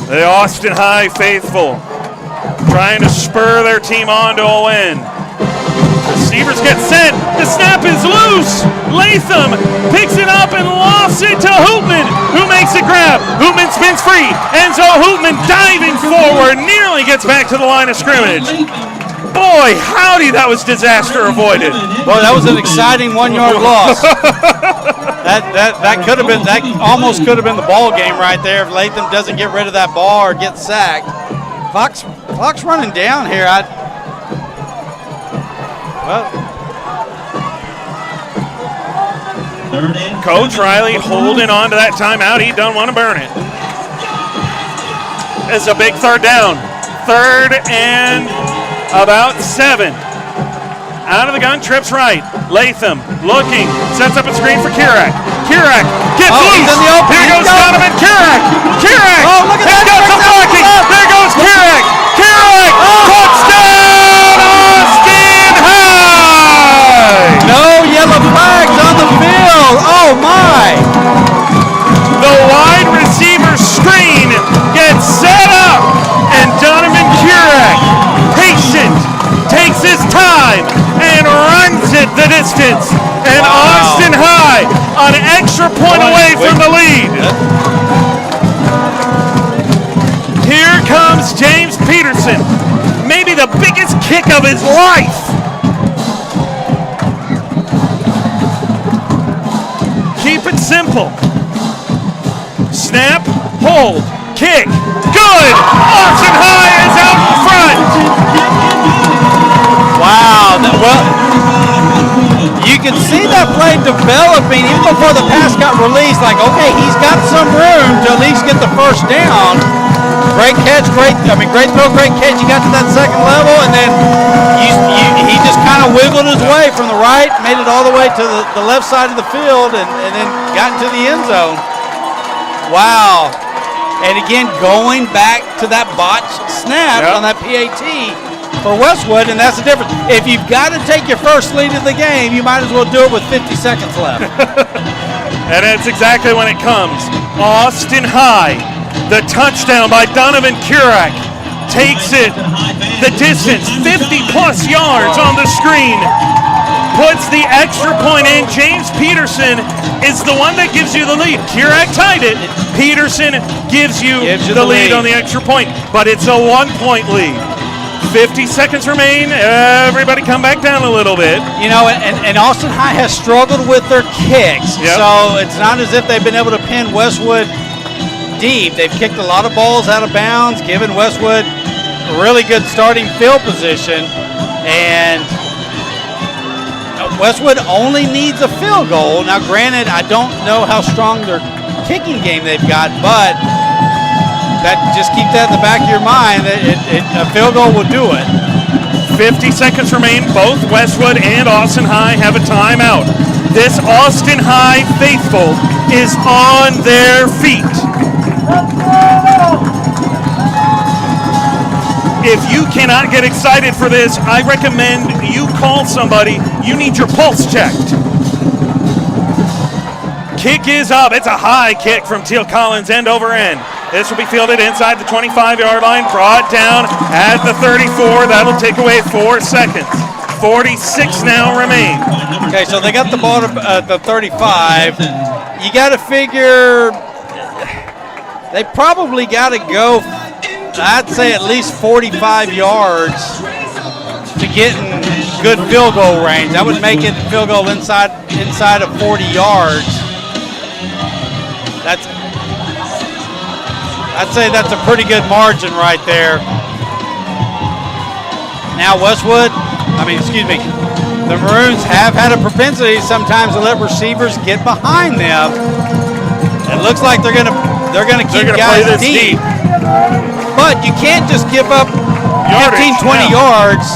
The Austin High faithful trying to spur their team on to a win. Receivers get sent. The snap is loose. Latham picks it up and lofts it to Hoopman, who makes a grab. Hoopman spins free. Enzo Hoopman diving forward, nearly gets back to the line of scrimmage. Boy, howdy, that was disaster avoided. Boy, that was an exciting 1-yard loss. That could have been, that almost could have been the ball game right there if Latham doesn't get rid of that ball or get sacked. Clock's running down here. Coach Riley holding on to that timeout. He don't want to burn it. It's a big 3rd down. 3rd and about 7. Out of the gun, trips right. Latham looking, sets up a screen for Kirak. Kirak gets loose. Here goes Donovan Kirak. Kirak has got some blocking. There goes Kirak. Kirak, touchdown, Austin High. No yellow flags on the field. Oh my. The wide receiver screen gets set up, and Donovan Kirak, patient, takes his time and runs it the distance. And Austin High, an extra point away from the lead. Here comes James Peterson, maybe the biggest kick of his life. Keep it simple. Snap, hold, kick, good! Austin High is out in front. Wow, you can see that play developing even before the pass got released. Like, okay, he's got some room to at least get the first down. Great catch, great throw, great catch. He got to that second level, and then he just kind of wiggled his way from the right, made it all the way to the left side of the field, and then got into the end zone. Wow. And again, going back to that botched snap on that PAT for Westwood, and that's the difference. If you've got to take your first lead of the game, you might as well do it with 50 seconds left. And that's exactly when it comes. Austin High, the touchdown by Donovan Kirak, takes it the distance, 50-plus yards on the screen. puts the extra point in. James Peterson is the one that gives you the lead. Kirak tied it. Peterson gives you the lead on the extra point, but it's a 1-point lead. 50 seconds remain. Everybody come back down a little bit. You know, and Austin High has struggled with their kicks, so it's not as if they've been able to pin Westwood deep. They've kicked a lot of balls out of bounds, given Westwood a really good starting field position, and Westwood only needs a field goal. Now, granted, I don't know how strong their kicking game they've got, but just keep that in the back of your mind. A field goal will do it. 50 seconds remain. Both Westwood and Austin High have a timeout. This Austin High faithful is on their feet. If you cannot get excited for this, I recommend you call somebody. You need your pulse checked. Kick is up. It's a high kick from Teal Collins, end over end. This will be fielded inside the 25-yard line, brought down at the 34. That'll take away 4 seconds. 46 now remain. Okay, so they got the ball at the 35. You got to figure they probably got to go, I'd say at least 45 yards to get in good field goal range. That would make it field goal inside of 40 yards. I'd say that's a pretty good margin right there. Now the Maroons have had a propensity sometimes to let receivers get behind them. It looks like they're gonna keep guys deep. But you can't just give up 15, 20 yards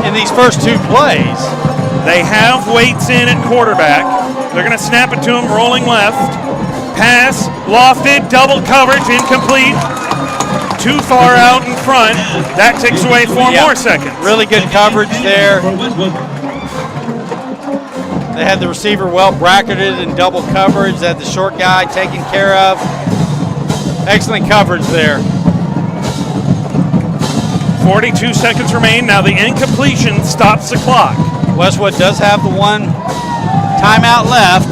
in these first 2 plays. They have Waits in at quarterback. They're going to snap it to him, rolling left. Pass, lofted, double coverage, incomplete. Too far out in front. That takes away 4 more seconds. Really good coverage there. They had the receiver well bracketed in double coverage. They had the short guy taken care of. Excellent coverage there. 42 seconds remain. Now the incompletion stops the clock. Westwood does have the 1 timeout left.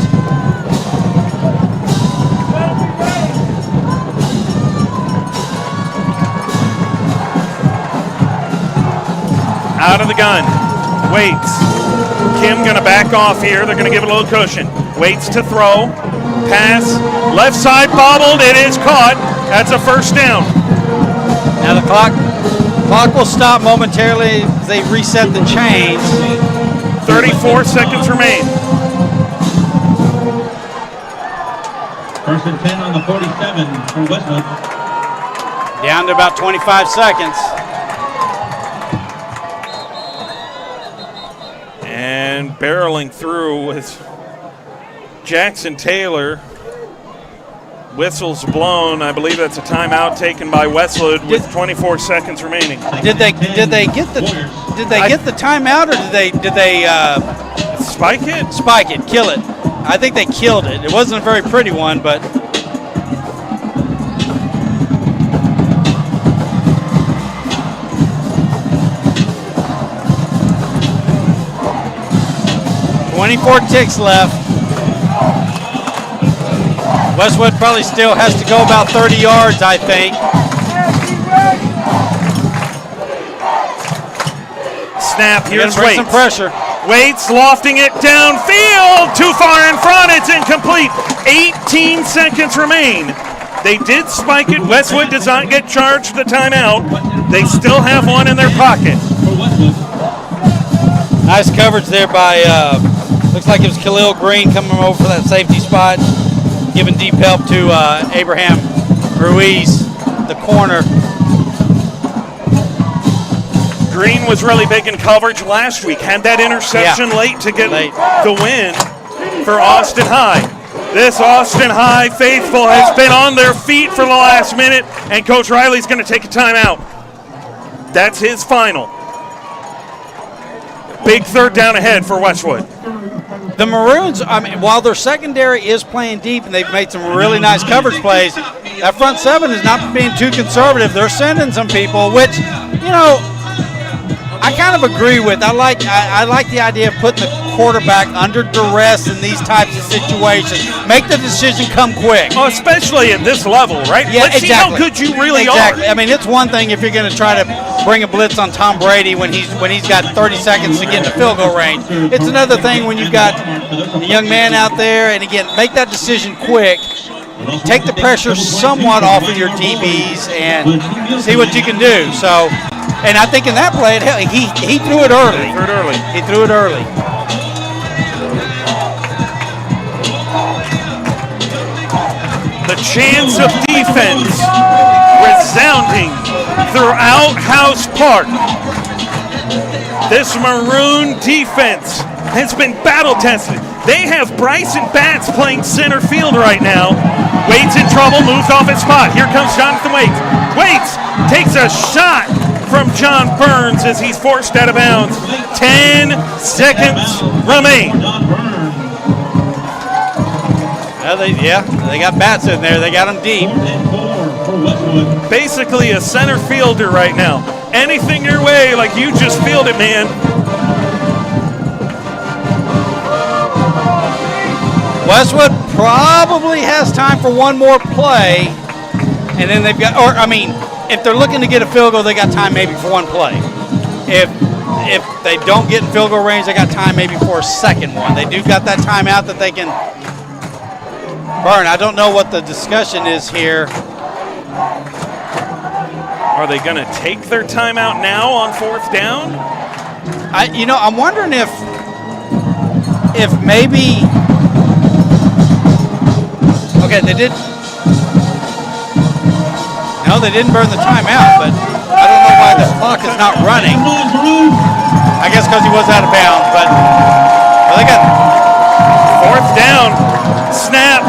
Out of the gun. Waits. Kim going to back off here. They're going to give it a little cushion. Waits to throw. Pass. Left side bobbled. It is caught. That's a first down. Now the clock will stop momentarily as they reset the chains. 34 seconds remain. First and 10 on the 47 for Westwood. Down to about 25 seconds. And barreling through with Jackson Taylor. Whistle's blown. I believe that's a timeout taken by Westwood with 24 seconds remaining. Did they get the timeout, or did they spike it? Spike it, kill it. I think they killed it. It wasn't a very pretty one, but 24 ticks left. Westwood probably still has to go about 30 yards, I think. Snap, here's Waits. Some pressure. Waits lofting it downfield. Too far in front, it's incomplete. 18 seconds remain. They did spike it. Westwood does not get charged the timeout. They still have 1 in their pocket. Nice coverage there by, looks like it was Khalil Green coming over for that safety spot, giving deep help to Abraham Ruiz, the corner. Green was really big in coverage last week. Had that interception late to get the win for Austin High. This Austin High faithful has been on their feet for the last minute, and Coach Riley's going to take a timeout. That's his final. Big third down ahead for Westwood. The Maroons, I mean, while their secondary is playing deep and they've made some really nice coverage plays, that front 7 is not being too conservative. They're sending some people, which, you know, I kind of agree with. I like the idea of putting the quarterback under duress in these types of situations. Make the decision come quick. Oh, especially at this level, right? Yeah, Let's see how good you really are. I mean, it's one thing if you're going to try to bring a blitz on Tom Brady when he's got 30 seconds to get into field goal range. It's another thing when you've got a young man out there, and again, make that decision quick. Take the pressure somewhat off of your DBs and see what you can do. So, and I think in that play, he threw it early. He threw it early. The chants of defense resounding throughout House Park. This Maroon defense has been battle tested. They have Bryson Batts playing center field right now. Waits in trouble, moved off his spot. Here comes Jonathan Waits. Waits takes a shot from John Burns as he's forced out of bounds. 10 seconds remain. Well, they got Batts in there. They got him deep. Basically a center fielder right now. Anything your way, like you just field it, man. Westwood probably has time for one more play, and then they've got, if they're looking to get a field goal, they got time maybe for one play. If they don't get in field goal range, they got time maybe for a second one. They do got that timeout that they can burn. I don't know what the discussion is here. Are they going to take their timeout now on fourth down? I'm wondering if maybe. Okay, they did. No, they didn't burn the timeout, but I don't know why the clock is not running. I guess because he was out of bounds, but they got fourth down. Snap.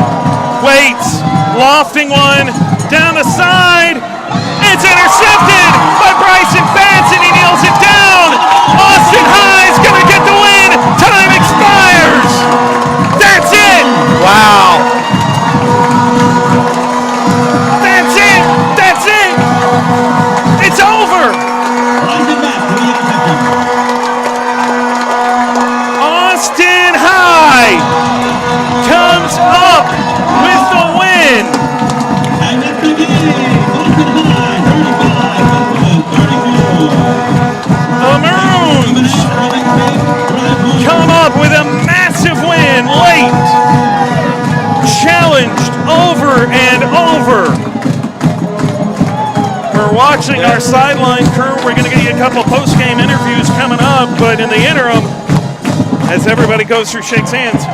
Waits. Lofting one. Down the side. It's intercepted by Bryson Batts, and he kneels it down. Austin High's going to get the win. Time expires. That's it. Wow. That's it. It's over. Austin High comes up with the win. The Maroons come up with a massive win late. Challenged over and over. We're watching our sideline crew. We're going to get you a couple of post-game interviews coming up, but in the interim, as everybody goes through, shakes hands,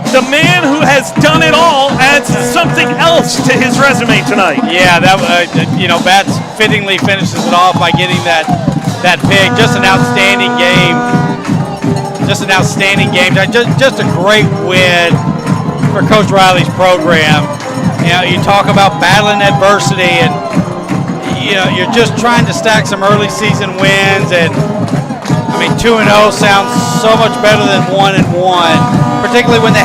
the man who has done it all adds something else to his resume tonight. Yeah, Batts fittingly finishes it off by getting that pick. Just an outstanding game. Just a great win for Coach Riley's program. You talk about battling adversity, and you're just trying to stack some early season wins, and 2-0 sounds so much better than 1-1. Particularly when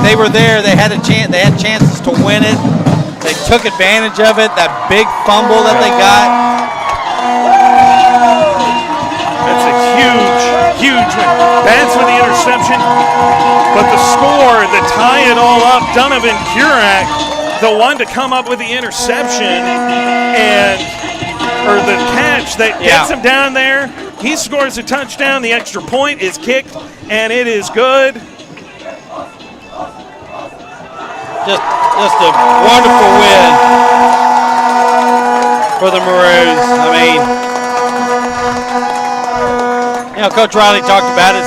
they were there, they had chances to win it. They took advantage of it. That big fumble that they got. That's a huge win. Batts with the interception, but the score, the tie it all up, Donovan Kurak, the one to come up with the interception or the catch that gets him down there. He scores a touchdown. The extra point is kicked, and it is good. Just a wonderful win for the Maroons. Coach Riley talked about it.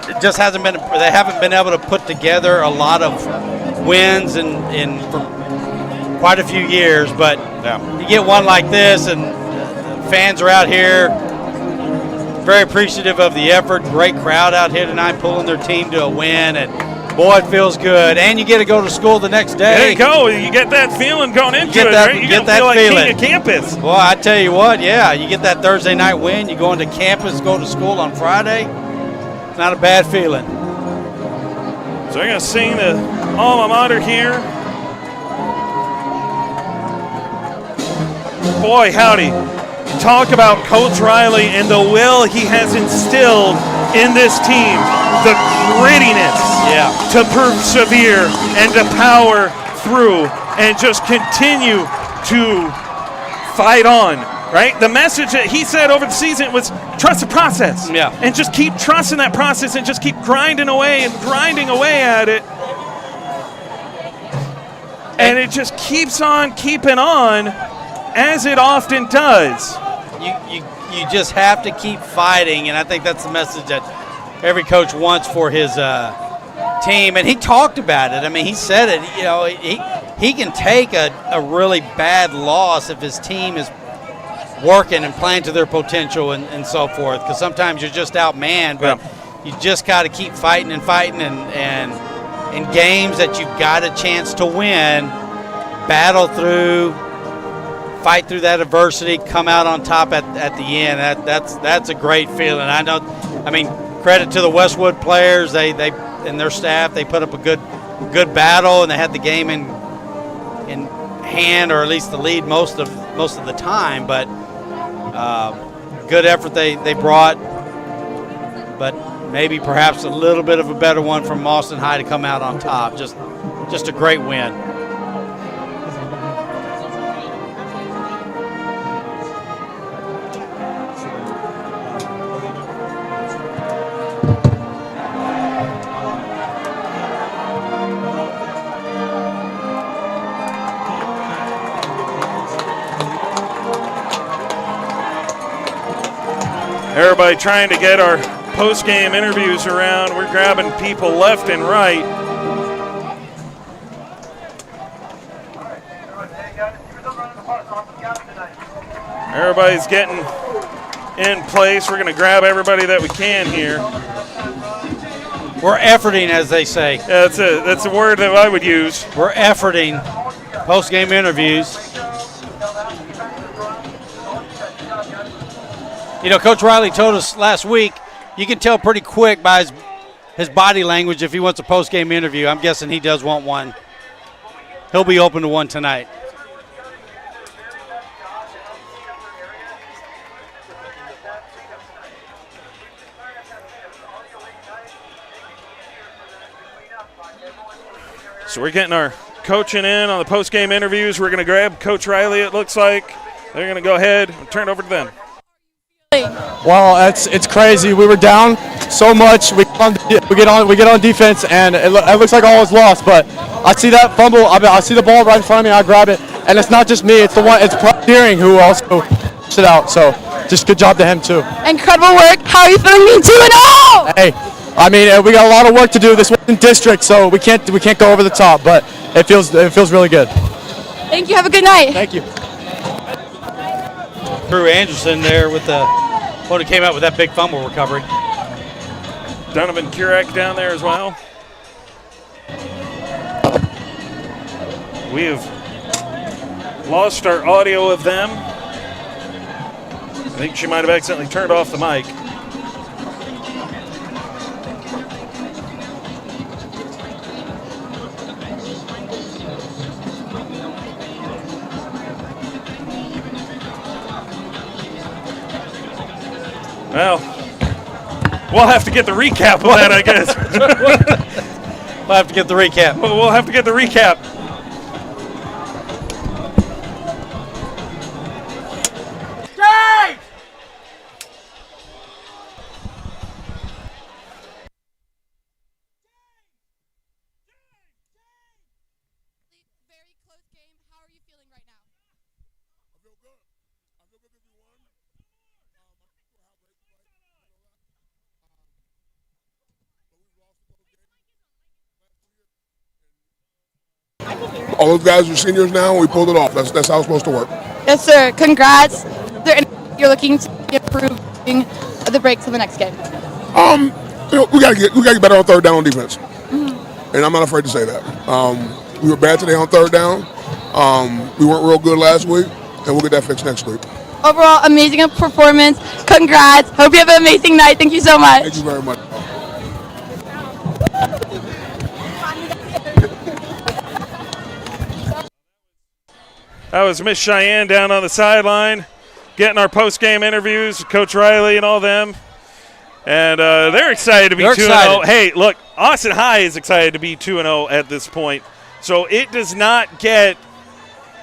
It just hasn't been. They haven't been able to put together a lot of wins in for quite a few years. But you get one like this, and fans are out here very appreciative of the effort. Great crowd out here tonight, pulling their team to a win, and boy, it feels good. And you get to go to school the next day. There you go. You get that feeling going into it, right? You get that feel feeling. Like king of campus. Well, I tell you what, you get that Thursday night win. You go into campus, go to school on Friday. It's not a bad feeling. So I'm going to sing the alma mater here. Boy, howdy. talk about Coach Riley and the will he has instilled in this team, the grittiness to persevere and to power through and just continue to fight on, right? The message that he said over the season was trust the process. Yeah. And just keep trusting that process and just keep grinding away at it. And it just keeps on keeping on, as it often does. You just have to keep fighting, and I think that's the message that every coach wants for his team. And he talked about it. I mean, he said it. You know, he can take a really bad loss if his team is working and playing to their potential and so forth. Because sometimes you're just outmanned, but you just got to keep fighting and fighting. And in games that you've got a chance to win, battle through, fight through that adversity, come out on top at the end. That's a great feeling. I mean, credit to the Westwood players. They and their staff. They put up a good battle, and they had the game in hand, or at least the lead most of the time. But good effort they brought. But maybe perhaps a little bit of a better one from Austin High to come out on top. Just a great win. Everybody trying to get our post-game interviews around. We're grabbing people left and right. Everybody's getting in place. We're going to grab everybody that we can here. We're efforting, as they say. Yeah, that's a word that I would use. We're efforting post-game interviews. You know, Coach Riley told us last week, you can tell pretty quick by his body language if he wants a post-game interview. I'm guessing he does want one. He'll be open to one tonight. So we're getting our coaching in on the post-game interviews. We're going to grab Coach Riley, it looks like. They're going to go ahead and turn it over to them. Well, it's crazy. We were down so much. We get on defense, and it looks like all is lost. But I see that fumble. I see the ball right in front of me. I grab it, and it's not just me. It's Deering who also pushed it out. So just good job to him too. Incredible work. How are you feeling being 2-0? Hey, I mean we got a lot of work to do. This wasn't district, so we can't go over the top. But it feels really good. Thank you. Have a good night. Thank you. Drew Anderson there with the one who came out with that big fumble recovery. Donovan Kurek down there as well. We have lost our audio of them. I think she might have accidentally turned off the mic. Well, we'll have to get the recap of that, I guess. We'll have to get the recap. We'll have to get the recap. All those guys are seniors now, and we pulled it off. That's how it's supposed to work. Yes, sir. Congrats. Is there anything you're looking to improve the breaks in the next game? We gotta get better on third down on defense, and I'm not afraid to say that. We were bad today on third down. We weren't real good last week, and we'll get that fixed next week. Overall, amazing performance. Congrats. Hope you have an amazing night. Thank you so much. Thank you very much. That was Miss Cheyenne down on the sideline, getting our post-game interviews, Coach Riley and all them. And they're excited to be 2-0. Hey, look, Austin High is excited to be 2-0 at this point. So it does not get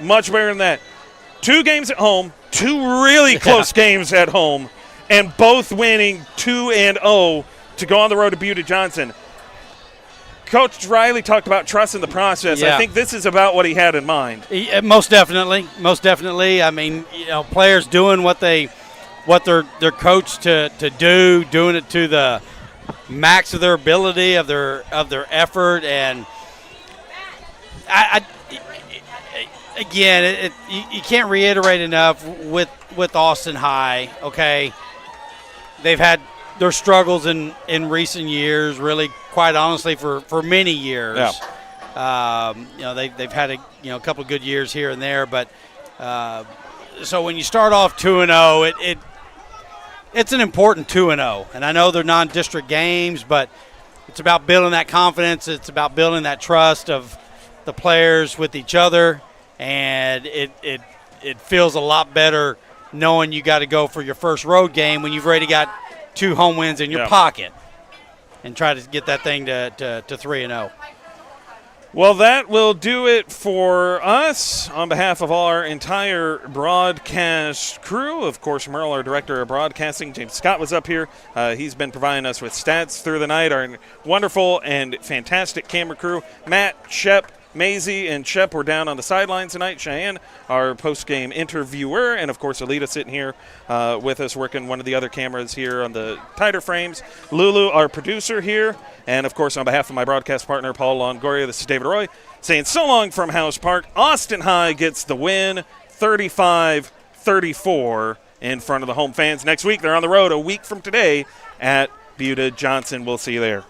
much better than that. 2 games at home, 2 really close games at home, and both winning 2-0 to go on the road to Buda Johnson. Coach Riley talked about trusting the process. Yeah. I think this is about what he had in mind. Most definitely. I mean, players doing what they're coached to do, doing it to the max of their ability, of their effort, and again, you can't reiterate enough with Austin High. Okay, they've had their struggles in recent years, really, quite honestly, for many years. Yeah. They've had a couple of good years here and there, but so when you start off 2-0, it's an important 2-0, and I know they're non-district games, but it's about building that confidence. It's about building that trust of the players with each other, and it feels a lot better knowing you got to go for your first road game when you've already got 2 home wins in your pocket, and try to get that thing to 3-0. Well, that will do it for us. On behalf of our entire broadcast crew, of course, Merle, our director of broadcasting, James Scott was up here. He's been providing us with stats through the night. Our wonderful and fantastic camera crew, Matt, Shep, Maisie, and Shep were down on the sidelines tonight. Cheyenne, our post-game interviewer, and, of course, Alita sitting here with us, working one of the other cameras here on the tighter frames. Lulu, our producer here. And, of course, on behalf of my broadcast partner, Paul Longoria, this is David Roy, saying so long from House Park. Austin High gets the win, 35-34 in front of the home fans. Next week, they're on the road a week from today at Buda Johnson. We'll see you there.